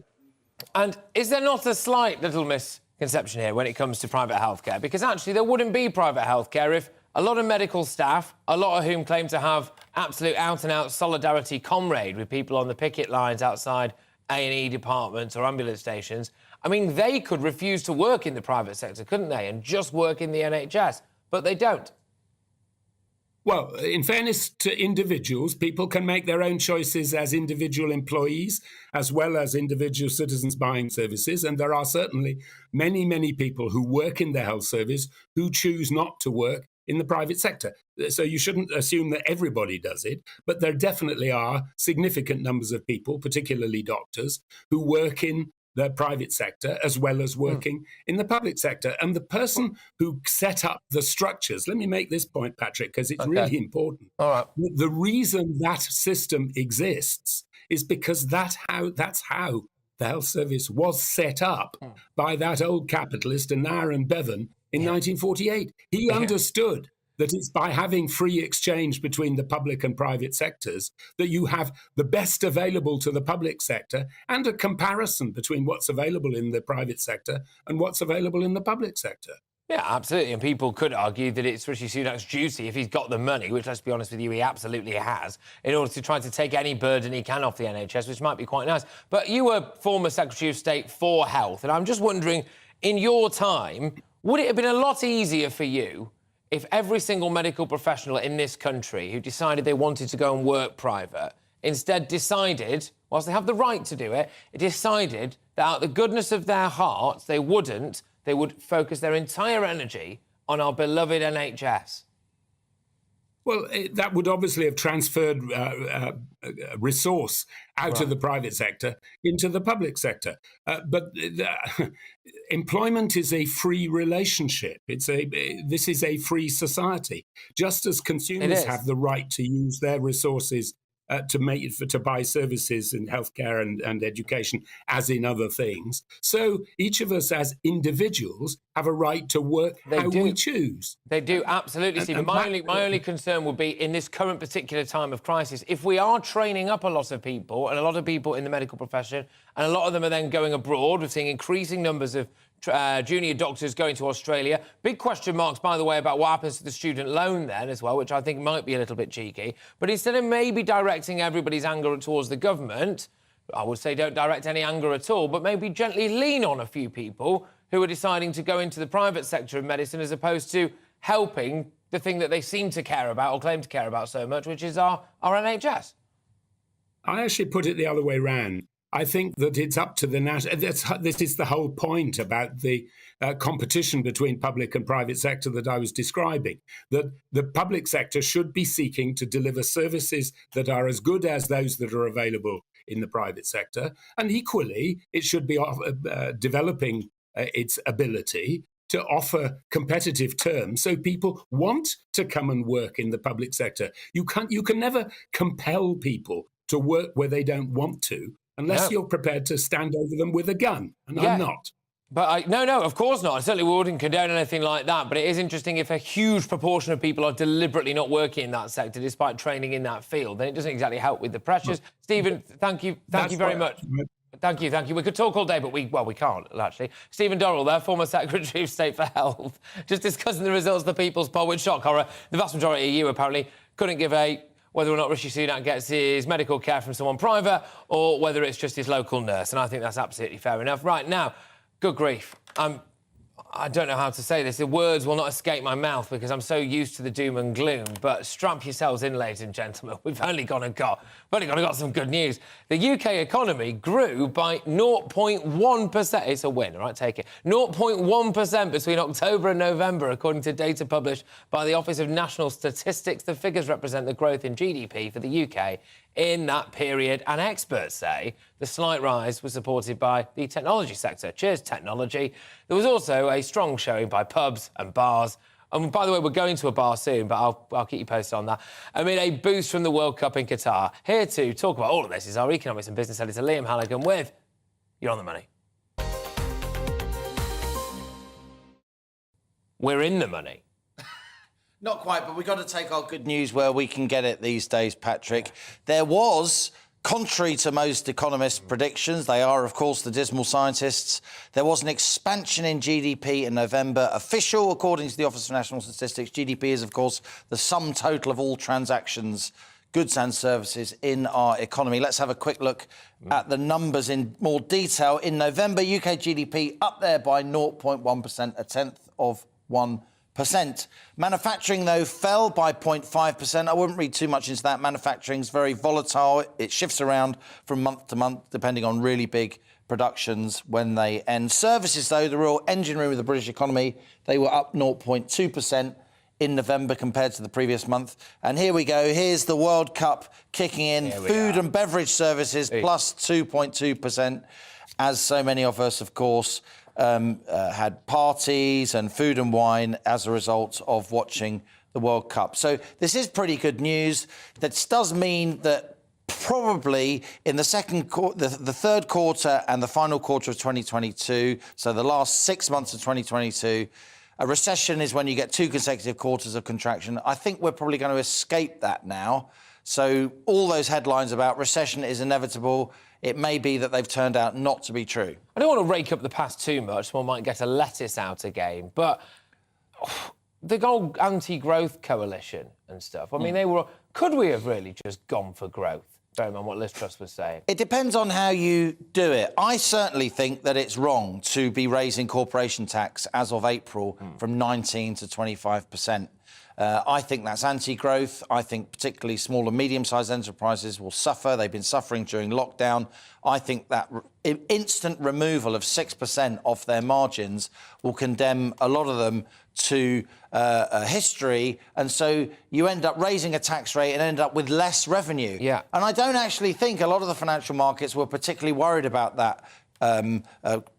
And is there not a slight little misconception here when it comes to private healthcare? Because actually there wouldn't be private healthcare if a lot of medical staff, a lot of whom claim to have absolute out-and-out solidarity comrade with people on the picket lines outside A&E departments or ambulance stations, I mean, they could refuse to work in the private sector, couldn't they, and just work in the NHS, but they don't. Well, in fairness to individuals, people can make their own choices as individual employees, as well as individual citizens buying services. And there are certainly many, many people who work in the health service who choose not to work in the private sector. So you shouldn't assume that everybody does it, but there definitely are significant numbers of people, particularly doctors, who work in the private sector as well as working in the public sector. And the person who set up the structures, let me make this point, Patrick, because it's really important. All right. The reason that system exists is because that's how the health service was set up by that old capitalist, Anar and Bevan, in 1948. He understood that it's by having free exchange between the public and private sectors that you have the best available to the public sector and a comparison between what's available in the private sector and what's available in the public sector. Yeah, absolutely. And people could argue that it's Rishi Sunak's duty, if he's got the money, which, let's be honest with you, he absolutely has, in order to try to take any burden he can off the NHS, which might be quite nice. But you were former Secretary of State for Health, and I'm just wondering, in your time, would it have been a lot easier for you if every single medical professional in this country who decided they wanted to go and work private instead decided, whilst they have the right to do it, decided that out of the goodness of their hearts, they would focus their entire energy on our beloved NHS? Well, that would obviously have transferred resource out of the private sector into the public sector. But employment is a free relationship. This is a free society. Just as consumers have the right to use their resources to buy services in healthcare and education, as in other things, so each of us as individuals have a right to work we choose. They do, absolutely, Stephen. My only concern would be, in this current particular time of crisis, if we are training up a lot of people, and a lot of people in the medical profession, and a lot of them are then going abroad, we're seeing increasing numbers of junior doctors going to Australia. Big question marks, by the way, about what happens to the student loan then as well, which I think might be a little bit cheeky. But instead of maybe directing everybody's anger towards the government, I would say don't direct any anger at all, but maybe gently lean on a few people who are deciding to go into the private sector of medicine as opposed to helping the thing that they seem to care about or claim to care about so much, which is our NHS. I actually put it the other way round. I think that it's up to the national... This is the whole point about the competition between public and private sector that I was describing, that the public sector should be seeking to deliver services that are as good as those that are available in the private sector. And equally, it should be developing its ability to offer competitive terms so people want to come and work in the public sector. You can never compel people to work where they don't want to, unless you're prepared to stand over them with a gun, and I'm not. But no, of course not. I certainly wouldn't condone anything like that. But it is interesting if a huge proportion of people are deliberately not working in that sector despite training in that field, then it doesn't exactly help with the pressures. Stephen, thank you very much. Thank you. We could talk all day, but we can't, actually. Stephen Dorrell there, former Secretary of State for Health, just discussing the results of the People's Poll with shock horror. The vast majority of you apparently couldn't give a whether or not Rishi Sunak gets his medical care from someone private or whether it's just his local nurse. And I think that's absolutely fair enough. Right, now, good grief. I don't know how to say this. The words will not escape my mouth because I'm so used to the doom and gloom. But strap yourselves in, ladies and gentlemen. We've only got some good news. The UK economy grew by 0.1%. It's a win, all right? Take it. 0.1% between October and November, according to data published by the Office of National Statistics. The figures represent the growth in GDP for the UK in that period, and experts say the slight rise was supported by the technology sector. Cheers, technology. There was also a strong showing by pubs and bars. And by the way, we're going to a bar soon, but I'll keep you posted on that. Amid a boost from the World Cup in Qatar. Here to talk about all of this is our economics and business editor, Liam Halligan, with You're on the Money. We're in the money. Not quite, but we've got to take our good news where we can get it these days, Patrick. There was, contrary to most economists' predictions, they are, of course, the dismal scientists, there was an expansion in GDP in November. Official, according to the Office of National Statistics, GDP is, of course, the sum total of all transactions goods and services in our economy. Let's have a quick look at the numbers in more detail. In November, UK GDP up there by 0.1%, a tenth of 1%. Manufacturing, though, fell by 0.5%. I wouldn't read too much into that. Manufacturing's very volatile. It shifts around from month to month, depending on really big productions when they end. Services, though, the real engine room of the British economy, they were up 0.2% in November compared to the previous month. And here we go. Here's the World Cup kicking in. Food and beverage services plus 2.2%, as so many of us, of course, had parties and food and wine as a result of watching the World Cup. So this is pretty good news. That does mean that probably in the third quarter and the final quarter of 2022, so the last 6 months of 2022, a recession is when you get 2 consecutive quarters of contraction. I think we're probably going to escape that now. So all those headlines about recession is inevitable, it may be that they've turned out not to be true. I don't want to rake up the past too much. One might get a lettuce out again. But the whole anti-growth coalition and stuff, I mean, could we have really just gone for growth? Bearing on what Liz Truss was saying. It depends on how you do it. I certainly think that it's wrong to be raising corporation tax as of April from 19 to 25%. I think that's anti-growth. I think particularly small and medium-sized enterprises will suffer. They've been suffering during lockdown. I think that instant removal of 6% off their margins will condemn a lot of them to history, and so you end up raising a tax rate and end up with less revenue. Yeah. And I don't actually think a lot of the financial markets were particularly worried about that.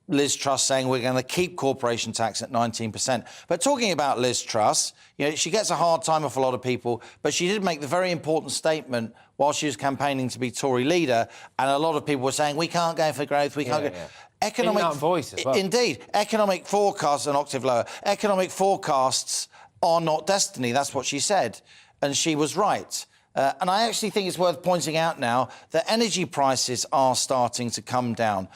Liz Truss saying we're going to keep corporation tax at 19%. But talking about Liz Truss, you know, she gets a hard time off a lot of people, but she did make the very important statement while she was campaigning to be Tory leader, and a lot of people were saying, we can't go for growth, we can't go... Economic in that voice as well. Indeed. Economic forecasts, an octave lower, economic forecasts are not destiny. That's what she said. And she was right. And I actually think it's worth pointing out now that energy prices are starting to come down.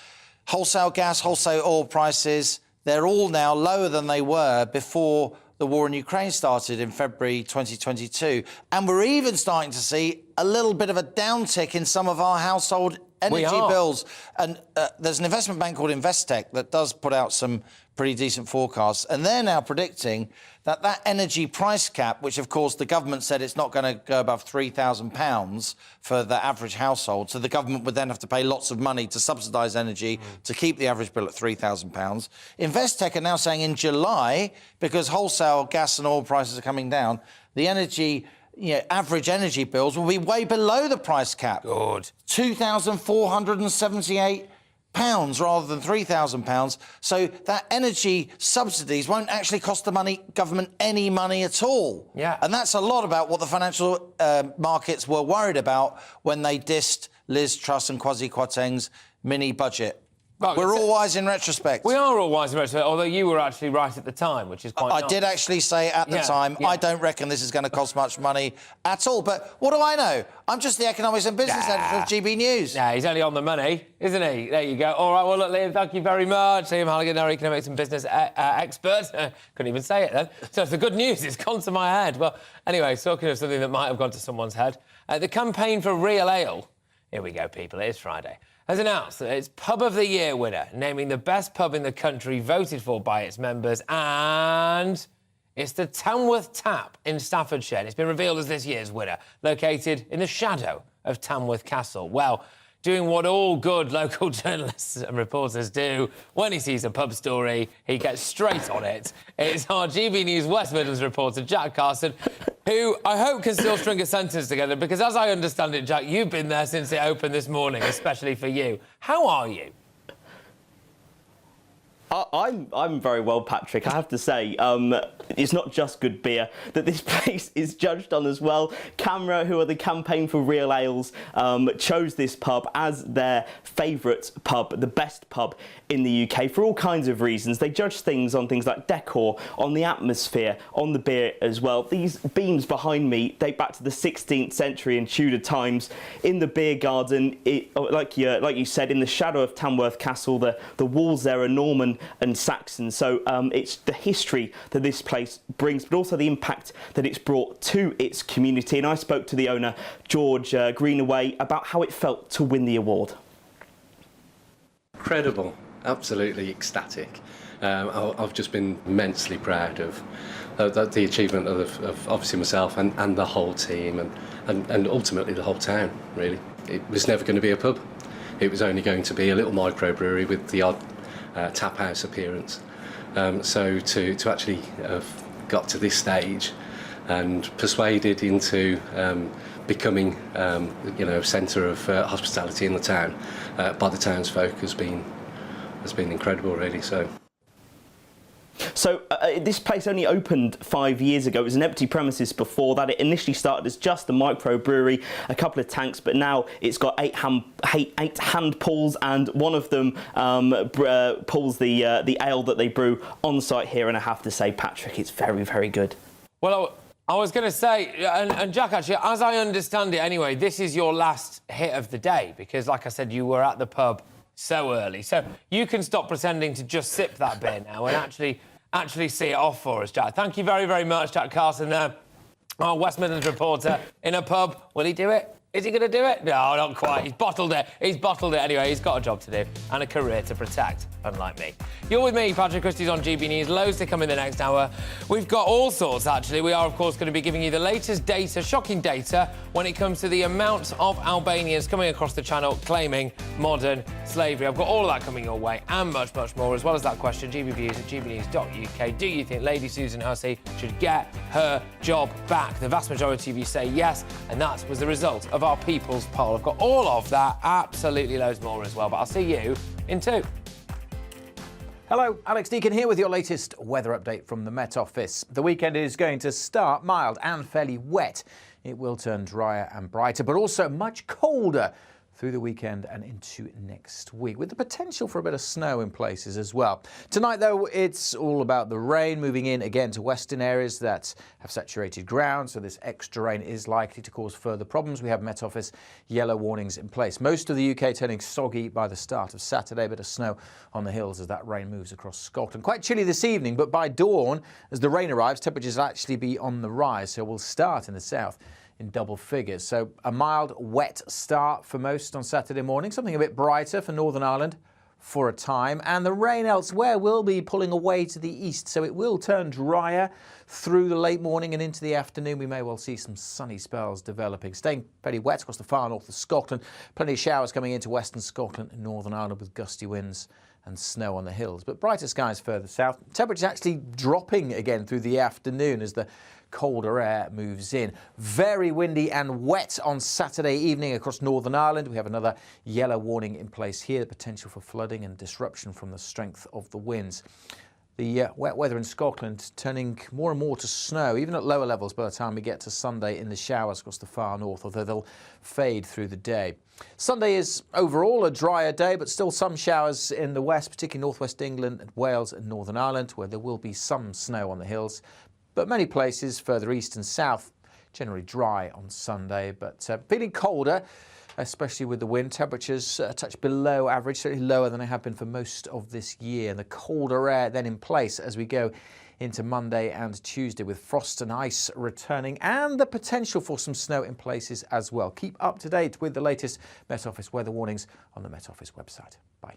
Wholesale gas, wholesale oil prices, they're all now lower than they were before the war in Ukraine started in February 2022. And we're even starting to see a little bit of a downtick in some of our household energy bills. And there's an investment bank called Investec that does put out some pretty decent forecasts. And they're now predicting that that energy price cap, which, of course, the government said it's not going to go above £3,000 for the average household. So the government would then have to pay lots of money to subsidise energy to keep the average bill at £3,000. Investec are now saying in July, because wholesale gas and oil prices are coming down, the energy... You know, average energy bills will be way below the price cap. Good. £2,478 rather than £3,000. So that energy subsidies won't actually cost the government any money at all. Yeah. And that's a lot about what the financial markets were worried about when they dissed Liz Truss and Kwasi Kwarteng's mini budget. Well, we're all wise in retrospect. We are all wise in retrospect, although you were actually right at the time, which is quite nice. I did actually say at the time, I don't reckon this is going to cost much money at all. But what do I know? I'm just the economics and business editor of GB News. Yeah, he's only on the money, isn't he? There you go. All right, well, look, Liam, thank you very much. Liam Halligan, our economics and business expert. Couldn't even say it then. So it's the good news. It's gone to my head. Well, anyway, talking of something that might have gone to someone's head, the campaign for Real Ale, here we go, people, it is Friday, has announced that its Pub of the Year winner, naming the best pub in the country voted for by its members, and it's the Tamworth Tap in Staffordshire. And it's been revealed as this year's winner, located in the shadow of Tamworth Castle. Well, doing what all good local journalists and reporters do when he sees a pub story, he gets straight on it. It's our GB News West Midlands reporter, Jack Carson, who I hope can still string a sentence together, because as I understand it, Jack, you've been there since it opened this morning, especially for you. How are you? I'm very well, Patrick. I have to say, it's not just good beer that this place is judged on as well. CAMRA, who are the campaign for Real Ales, chose this pub as their favourite pub, the best pub in the UK, for all kinds of reasons. They judge things on things like decor, on the atmosphere, on the beer as well. These beams behind me date back to the 16th century in Tudor times. In the beer garden, like you said, in the shadow of Tamworth Castle, the walls there are Norman and Saxon. So it's the history that this place brings, but also the impact that it's brought to its community. And I spoke to the owner, George Greenaway, about how it felt to win the award. Incredible, absolutely ecstatic. I've just been immensely proud of the achievement of obviously myself and the whole team and ultimately the whole town, really. It was never going to be a pub. It was only going to be a little microbrewery with the odd tap house appearance. So to actually have got to this stage and persuaded into becoming centre of hospitality in the town by the townsfolk has been incredible, really. So this place only opened 5 years ago. It was an empty premises before that. It initially started as just a microbrewery, a couple of tanks, but now it's got eight hand pulls, and one of them pulls the ale that they brew on site here. And I have to say, Patrick, it's very, very good. Well, I was going to say, and Jack, actually, as I understand it anyway, this is your last hit of the day because, like I said, you were at the pub so early. So you can stop pretending to just sip that beer now and actually see it off for us, Jack. Thank you very, very much, Jack Carson there, our West Midlands reporter in a pub. Will he do it? Is he going to do it? No, not quite. He's bottled it. Anyway. He's got a job to do and a career to protect, unlike me. You're with me, Patrick Christys, on GB News. Loads to come in the next hour. We've got all sorts, actually. We are, of course, going to be giving you the latest data, shocking data, when it comes to the amount of Albanians coming across the channel claiming modern slavery. I've got all of that coming your way and much, much more, as well as that question, gbviews@gbnews.uk. Do you think Lady Susan Hussey should get her job back? The vast majority of you say yes, and that was the result of our People's Poll. I've got all of that, absolutely loads more as well, but I'll see you in 2. Hello, Alex Deakin here with your latest weather update from the Met Office. The weekend is going to start mild and fairly wet. It will turn drier and brighter, but also much colder through the weekend and into next week, with the potential for a bit of snow in places as well. Tonight, though, it's all about the rain moving in again to western areas that have saturated ground, so this extra rain is likely to cause further problems. We have Met Office yellow warnings in place. Most of the UK turning soggy by the start of Saturday, bit of snow on the hills as that rain moves across Scotland. Quite chilly this evening, but by dawn, as the rain arrives, temperatures will actually be on the rise, so we'll start in the south in double figures. So a mild, wet start for most on Saturday morning, something a bit brighter for Northern Ireland for a time, and the rain elsewhere will be pulling away to the east, so it will turn drier through the late morning and into the afternoon. We may well see some sunny spells developing, staying fairly wet across the far north of Scotland. Plenty of showers coming into western Scotland and Northern Ireland with gusty winds and snow on the hills, but brighter skies further south. Temperatures actually dropping again through the afternoon as the colder air moves in. Very windy and wet on Saturday evening across Northern Ireland. We have another yellow warning in place here, the potential for flooding and disruption from the strength of the winds. The wet weather in Scotland turning more and more to snow, even at lower levels by the time we get to Sunday in the showers across the far north, although they'll fade through the day. Sunday is overall a drier day, but still some showers in the west, particularly northwest England and Wales and Northern Ireland, where there will be some snow on the hills. But many places further east and south, generally dry on Sunday, but feeling colder, especially with the wind. Temperatures a touch below average, certainly lower than they have been for most of this year. And the colder air then in place as we go into Monday and Tuesday, with frost and ice returning and the potential for some snow in places as well. Keep up to date with the latest Met Office weather warnings on the Met Office website. Bye.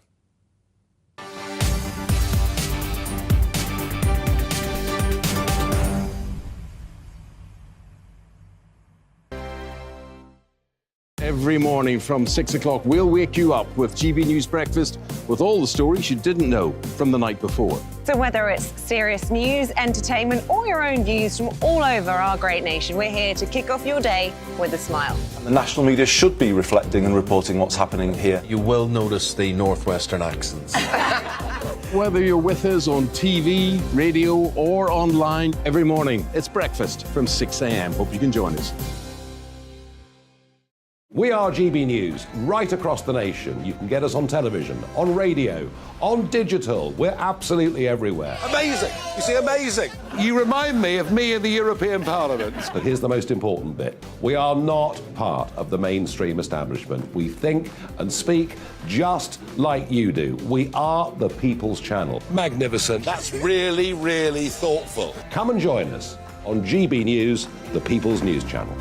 Every morning from 6 o'clock, we'll wake you up with GB News Breakfast with all the stories you didn't know from the night before. So whether it's serious news, entertainment, or your own views from all over our great nation, we're here to kick off your day with a smile. And the national media should be reflecting and reporting what's happening here. You will notice the northwestern accents. Whether you're with us on TV, radio, or online, every morning it's breakfast from 6 a.m. Hope you can join us. We are GB News, right across the nation. You can get us on television, on radio, on digital. We're absolutely everywhere. Amazing! You see, amazing! You remind me of me in the European Parliament. But here's the most important bit. We are not part of the mainstream establishment. We think and speak just like you do. We are the People's Channel. Magnificent. That's really, really thoughtful. Come and join us on GB News, the People's News Channel.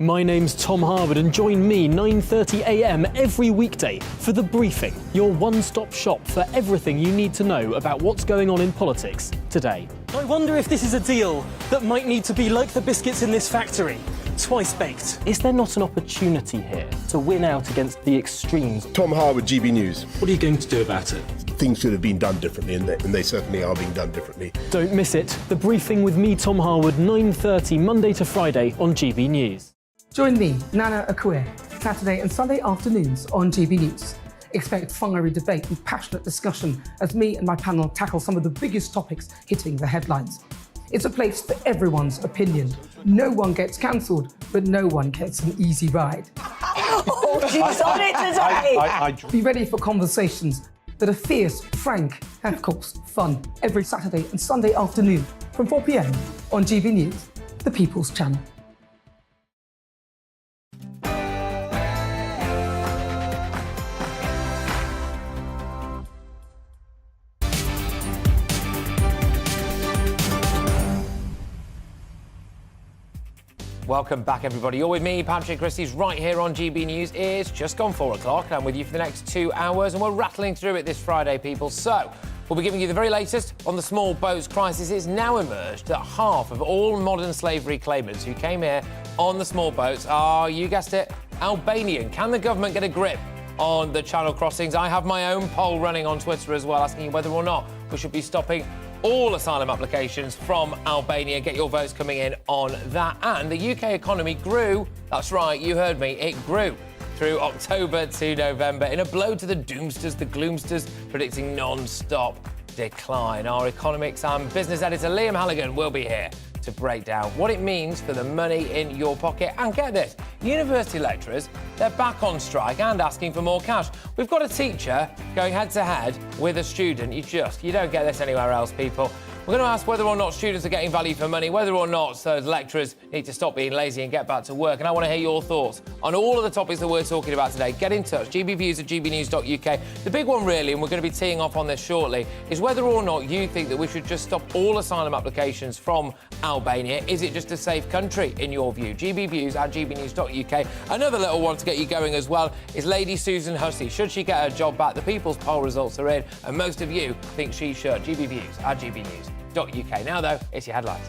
My name's Tom Harwood and join me 9:30 a.m. every weekday for The Briefing, your one-stop shop for everything you need to know about what's going on in politics today. I wonder if this is a deal that might need to be like the biscuits in this factory, twice baked. Is there not an opportunity here to win out against the extremes? Tom Harwood, GB News. What are you going to do about it? Things should have been done differently, and they certainly are being done differently. Don't miss it. The Briefing with me, Tom Harwood, 9:30 Monday to Friday on GB News. Join me, Nana Akue, Saturday and Sunday afternoons on GB News. Expect fiery debate and passionate discussion as me and my panel tackle some of the biggest topics hitting the headlines. It's a place for everyone's opinion. No one gets cancelled, but no one gets an easy ride. Oh, she's on it today! Be ready for conversations that are fierce, frank, and of course, fun. Every Saturday and Sunday afternoon from 4 p.m. on GB News, the People's Channel. Welcome back, everybody. You're with me, Patrick Christys, right here on GB News. It's just gone 4 o'clock. I'm with you for the next 2 hours, and we're rattling through it this Friday, people. So, we'll be giving you the very latest on the small boats crisis. It's now emerged that half of all modern slavery claimants who came here on the small boats are, you guessed it, Albanian. Can the government get a grip on the Channel crossings? I have my own poll running on Twitter as well, asking you whether or not we should be stopping all asylum applications from Albania. Get your votes coming in on that. And the UK economy grew. That's right, you heard me. It grew through October to November in a blow to the doomsters, the gloomsters, predicting non-stop decline. Our economics and business editor, Liam Halligan, will be here to break down what it means for the money in your pocket. And get this, university lecturers, they're back on strike and asking for more cash. We've got a teacher going head-to-head with a student. You don't get this anywhere else, people. We're going to ask whether or not students are getting value for money, whether or not those lecturers need to stop being lazy and get back to work. And I want to hear your thoughts on all of the topics that we're talking about today. Get in touch, gbviews@gbnews.uk. The big one, really, and we're going to be teeing off on this shortly, is whether or not you think that we should just stop all asylum applications from Albania. Is it just a safe country, in your view? gbviews@gbnews.uk. Another little one to get you going as well is Lady Susan Hussey. Should she get her job back? The People's poll results are in, and most of you think she should. gbviews@gbnews.uk. Now, though, it's your headlines.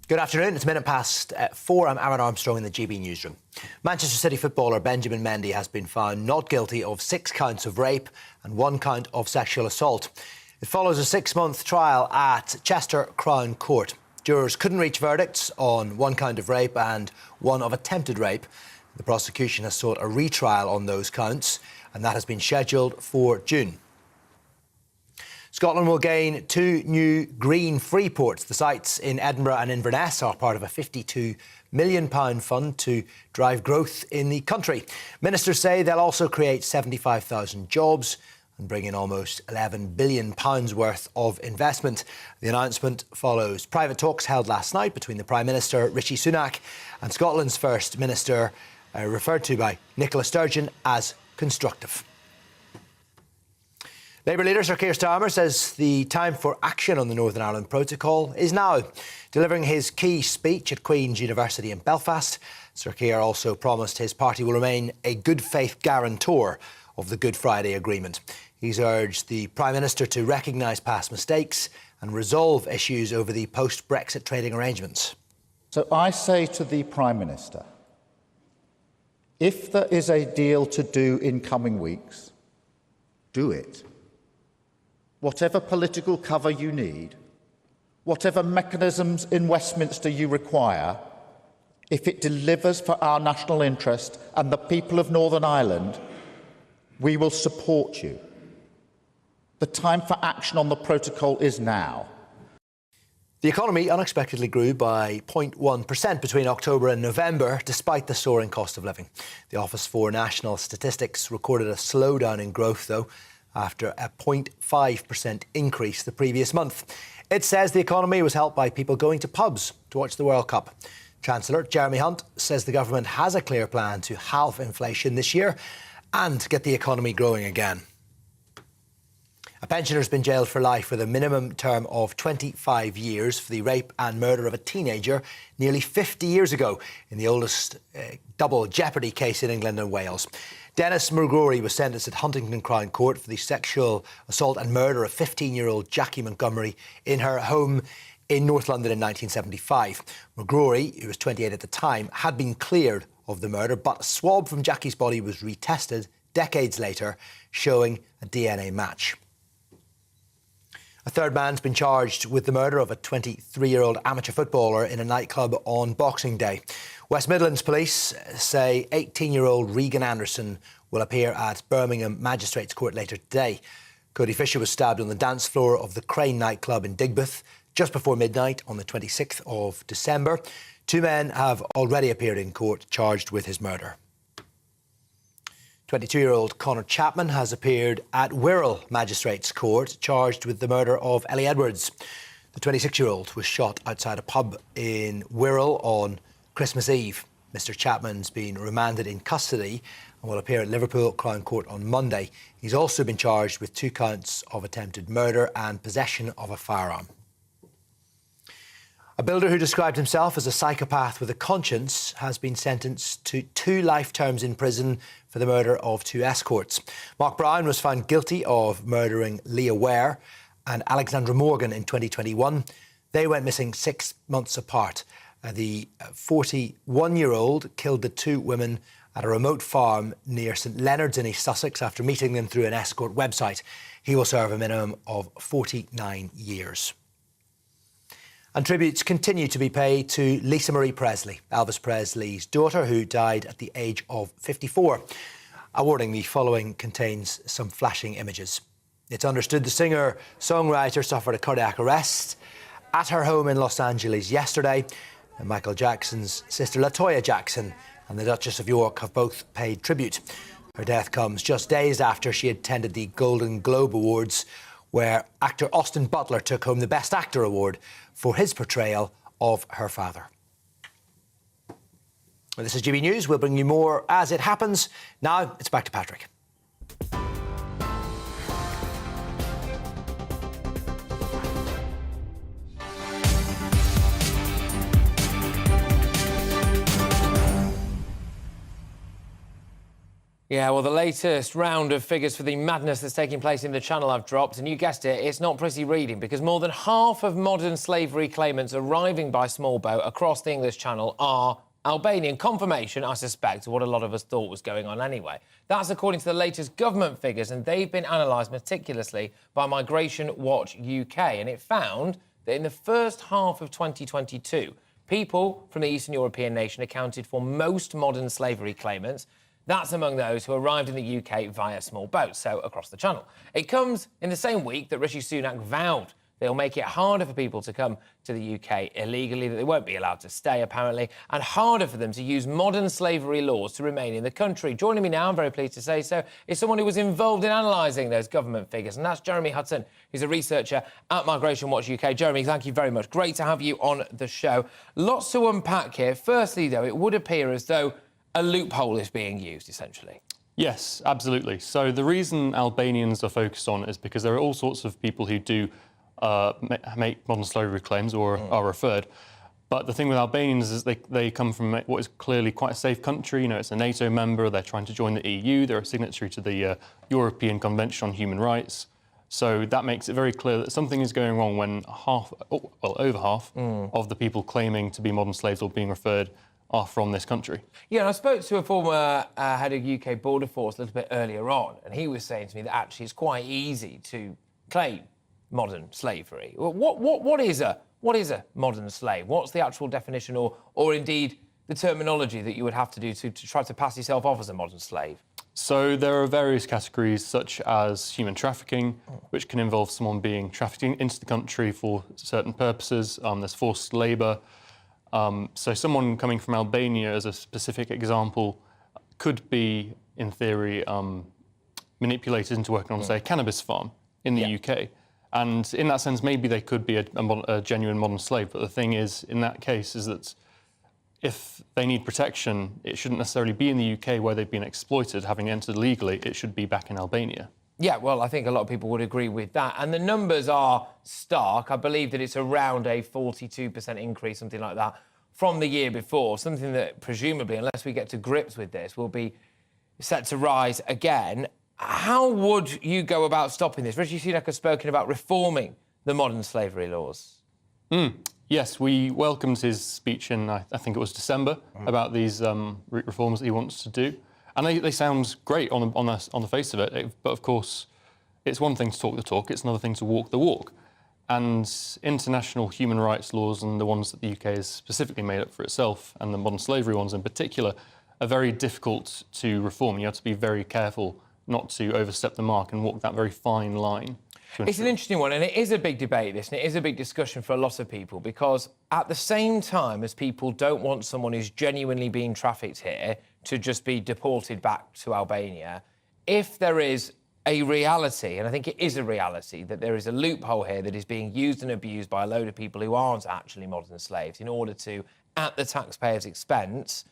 Good afternoon. It's a minute past 4. I'm Aaron Armstrong in the GB newsroom. Manchester City footballer Benjamin Mendy has been found not guilty of 6 counts of rape and 1 count of sexual assault. It follows a 6-month trial at Chester Crown Court. Jurors couldn't reach verdicts on 1 count of rape and 1 of attempted rape. The prosecution has sought a retrial on those counts, and that has been scheduled for June. Scotland will gain 2 new green free ports. The sites in Edinburgh and Inverness are part of a £52 million fund to drive growth in the country. Ministers say they'll also create 75,000 jobs and bring in almost £11 billion worth of investment. The announcement follows private talks held last night between the Prime Minister, Rishi Sunak, and Scotland's First Minister, referred to by Nicola Sturgeon as constructive. Labour leader Sir Keir Starmer says the time for action on the Northern Ireland Protocol is now. Delivering his key speech at Queen's University in Belfast, Sir Keir also promised his party will remain a good faith guarantor of the Good Friday Agreement. He's urged the Prime Minister to recognise past mistakes and resolve issues over the post-Brexit trading arrangements. So I say to the Prime Minister, if there is a deal to do in coming weeks, do it. Whatever political cover you need, whatever mechanisms in Westminster you require, if it delivers for our national interest and the people of Northern Ireland, we will support you. The time for action on the protocol is now. The economy unexpectedly grew by 0.1% between October and November, despite the soaring cost of living. The Office for National Statistics recorded a slowdown in growth, though, after a 0.5% increase the previous month. It says the economy was helped by people going to pubs to watch the World Cup. Chancellor Jeremy Hunt says the government has a clear plan to halve inflation this year and get the economy growing again. A pensioner has been jailed for life with a minimum term of 25 years for the rape and murder of a teenager nearly 50 years ago in the oldest double jeopardy case in England and Wales. Dennis McGrory was sentenced at Huntingdon Crown Court for the sexual assault and murder of 15-year-old Jackie Montgomery in her home in North London in 1975. McGrory, who was 28 at the time, had been cleared of the murder, but a swab from Jackie's body was retested decades later, showing a DNA match. A third man's been charged with the murder of a 23-year-old amateur footballer in a nightclub on Boxing Day. West Midlands Police say 18-year-old Regan Anderson will appear at Birmingham Magistrates Court later today. Cody Fisher was stabbed on the dance floor of the Crane nightclub in Digbeth just before midnight on the 26th of December. Two men have already appeared in court charged with his murder. 22-year-old Connor Chapman has appeared at Wirral Magistrates Court charged with the murder of Ellie Edwards. The 26-year-old was shot outside a pub in Wirral on Christmas Eve. Mr Chapman's been remanded in custody and will appear at Liverpool Crown Court on Monday. He's also been charged with 2 counts of attempted murder and possession of a firearm. A builder who described himself as a psychopath with a conscience has been sentenced to 2 life terms in prison for the murder of 2 escorts. Mark Brown was found guilty of murdering Leah Ware and Alexandra Morgan in 2021. They went missing 6 months apart. The 41-year-old killed the 2 women at a remote farm near St Leonards in East Sussex after meeting them through an escort website. He will serve a minimum of 49 years. And tributes continue to be paid to Lisa Marie Presley, Elvis Presley's daughter, who died at the age of 54. A warning, the following contains some flashing images. It's understood the singer-songwriter suffered a cardiac arrest at her home in Los Angeles yesterday. And Michael Jackson's sister LaToya Jackson and the Duchess of York have both paid tribute. Her death comes just days after she attended the Golden Globe Awards, where actor Austin Butler took home the Best Actor award for his portrayal of her father. Well, this is GB News. We'll bring you more as it happens. Now, it's back to Patrick. Yeah, well, the latest round of figures for the madness that's taking place in the Channel I've dropped, and you guessed it, it's not pretty reading, because more than half of modern slavery claimants arriving by small boat across the English Channel are Albanian. Confirmation, I suspect, of what a lot of us thought was going on anyway. That's according to the latest government figures, and they've been analysed meticulously by Migration Watch UK, and it found that in the first half of 2022, people from the Eastern European nation accounted for most modern slavery claimants. That's among those who arrived in the UK via small boats, so across the Channel. It comes in the same week that Rishi Sunak vowed they'll make it harder for people to come to the UK illegally, that they won't be allowed to stay, apparently, and harder for them to use modern slavery laws to remain in the country. Joining me now, I'm very pleased to say so, is someone who was involved in analysing those government figures, and that's Jeremy Hudson, who's a researcher at Migration Watch UK. Jeremy, thank you very much. Great to have you on the show. Lots to unpack here. Firstly, though, it would appear as though a loophole is being used, essentially. Yes, absolutely. So the reason Albanians are focused on is because there are all sorts of people who do make modern slavery claims or are referred. But the thing with Albanians is they come from what is clearly quite a safe country. You know, it's a NATO member, they're trying to join the EU, they're a signatory to the European Convention on Human Rights. So that makes it very clear that something is going wrong when over half of the people claiming to be modern slaves or being referred are from this country. Yeah, and I spoke to a former head of UK Border Force a little bit earlier on, and he was saying to me that actually it's quite easy to claim modern slavery. What is a modern slave? What's the actual definition or indeed the terminology that you would have to do to try to pass yourself off as a modern slave? So there are various categories such as human trafficking, which can involve someone being trafficked into the country for certain purposes. There's forced labour. So someone coming from Albania, as a specific example, could be, in theory, manipulated into working on, say, a cannabis farm in the UK. And in that sense, maybe they could be a genuine modern slave. But the thing is, in that case, is that if they need protection, it shouldn't necessarily be in the UK where they've been exploited, having entered legally. It should be back in Albania. Yeah, well, I think a lot of people would agree with that. And the numbers are stark. I believe that it's around a 42% increase, something like that, from the year before, something that presumably, unless we get to grips with this, will be set to rise again. How would you go about stopping this? Rishi Sunak has spoken about reforming the modern slavery laws. Yes, we welcomed his speech in, I think it was December, about these reforms that he wants to do. And they sound great on the face of it. But of course, it's one thing to talk the talk, it's another thing to walk the walk. And international human rights laws, and the ones that the UK has specifically made up for itself, and the modern slavery ones in particular, are very difficult to reform. You have to be very careful not to overstep the mark and walk that very fine line. It's an interesting one, and it is a big debate, this, and it is a big discussion for a lot of people, because at the same time as people don't want someone who's genuinely being trafficked here to just be deported back to Albania, if there is a reality, and I think it is a reality, that there is a loophole here that is being used and abused by a load of people who aren't actually modern slaves in order to, at the taxpayer's expense,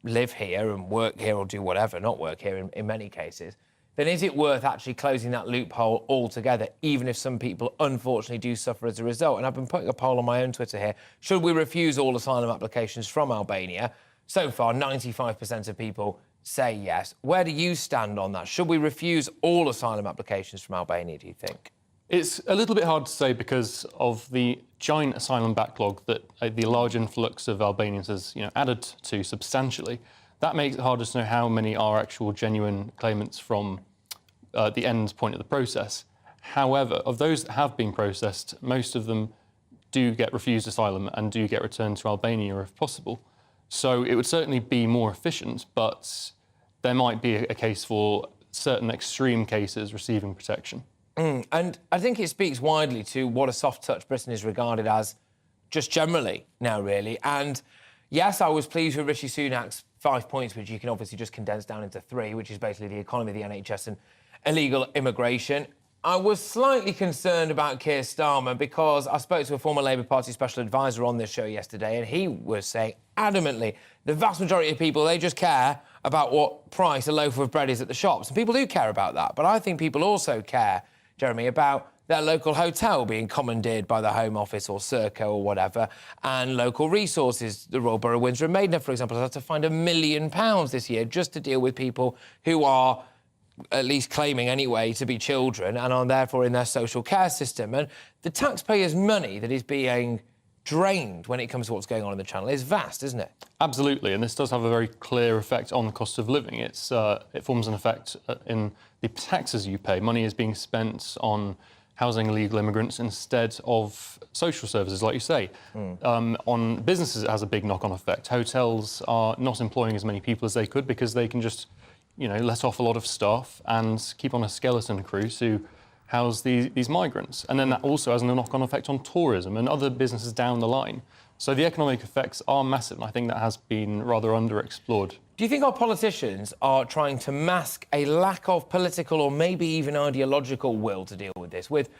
live here and work here or do whatever, not work here in many cases, then is it worth actually closing that loophole altogether, even if some people unfortunately do suffer as a result? And I've been putting a poll on my own Twitter here. Should we refuse all asylum applications from Albania? So far, 95% of people say yes. Where do you stand on that? Should we refuse all asylum applications from Albania, do you think? It's a little bit hard to say because of the giant asylum backlog that the large influx of Albanians has added to substantially. That makes it harder to know how many are actual genuine claimants from the end point of the process. However, of those that have been processed, most of them do get refused asylum and do get returned to Albania if possible. So it would certainly be more efficient, but there might be a case for certain extreme cases receiving protection. And I think it speaks widely to what a soft-touch Britain is regarded as just generally now, really. And yes, I was pleased with Rishi Sunak's 5 points, which you can obviously just condense down into 3, which is basically the economy, the NHS and illegal immigration. I was slightly concerned about Keir Starmer because I spoke to a former Labour Party special advisor on this show yesterday, and he was saying adamantly the vast majority of people, they just care about what price a loaf of bread is at the shops. And people do care about that. But I think people also care, Jeremy, about their local hotel being commandeered by the Home Office or Serco or whatever, and local resources. The Royal Borough of Windsor and Maidenhead, for example, has had to find £1 million this year just to deal with people who are at least claiming anyway to be children and are therefore in their social care system. And the taxpayers' money that is being drained when it comes to what's going on in the Channel is vast, isn't it? Absolutely, and this does have a very clear effect on the cost of living. It forms an effect in the taxes you pay. Money is being spent on housing illegal immigrants instead of social services, like you say. On businesses, it has a big knock-on effect. Hotels are not employing as many people as they could because they can just let off a lot of staff and keep on a skeleton crew to house these migrants. And then that also has a knock-on effect on tourism and other businesses down the line. So the economic effects are massive, and I think that has been rather underexplored. Do you think our politicians are trying to mask a lack of political or maybe even ideological will to deal with this with,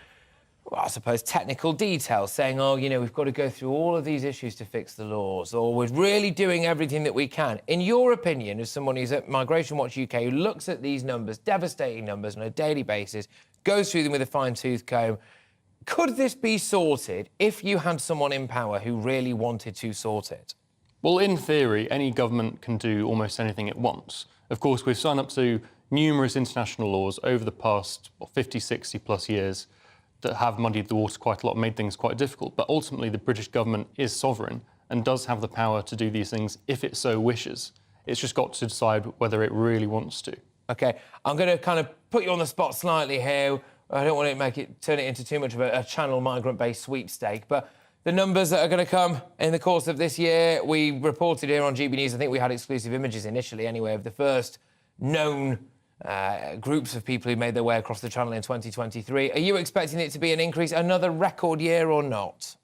well, I suppose, technical details, saying, oh, we've got to go through all of these issues to fix the laws, or we're really doing everything that we can? In your opinion, as someone who's at Migration Watch UK, who looks at these numbers, devastating numbers, on a daily basis, goes through them with a fine-tooth comb, could this be sorted if you had someone in power who really wanted to sort it? Well, in theory, any government can do almost anything it wants. Of course, we've signed up to numerous international laws over the past 50, 60 plus years that have muddied the water quite a lot, made things quite difficult. But ultimately, the British government is sovereign and does have the power to do these things if it so wishes. It's just got to decide whether it really wants to. OK, I'm going to kind of put you on the spot slightly here. I don't want to turn it into too much of a Channel migrant-based sweepstake, but the numbers that are going to come in the course of this year, we reported here on GB News, I think we had exclusive images initially anyway, of the first known groups of people who made their way across the Channel in 2023. Are you expecting it to be an increase, another record year or not?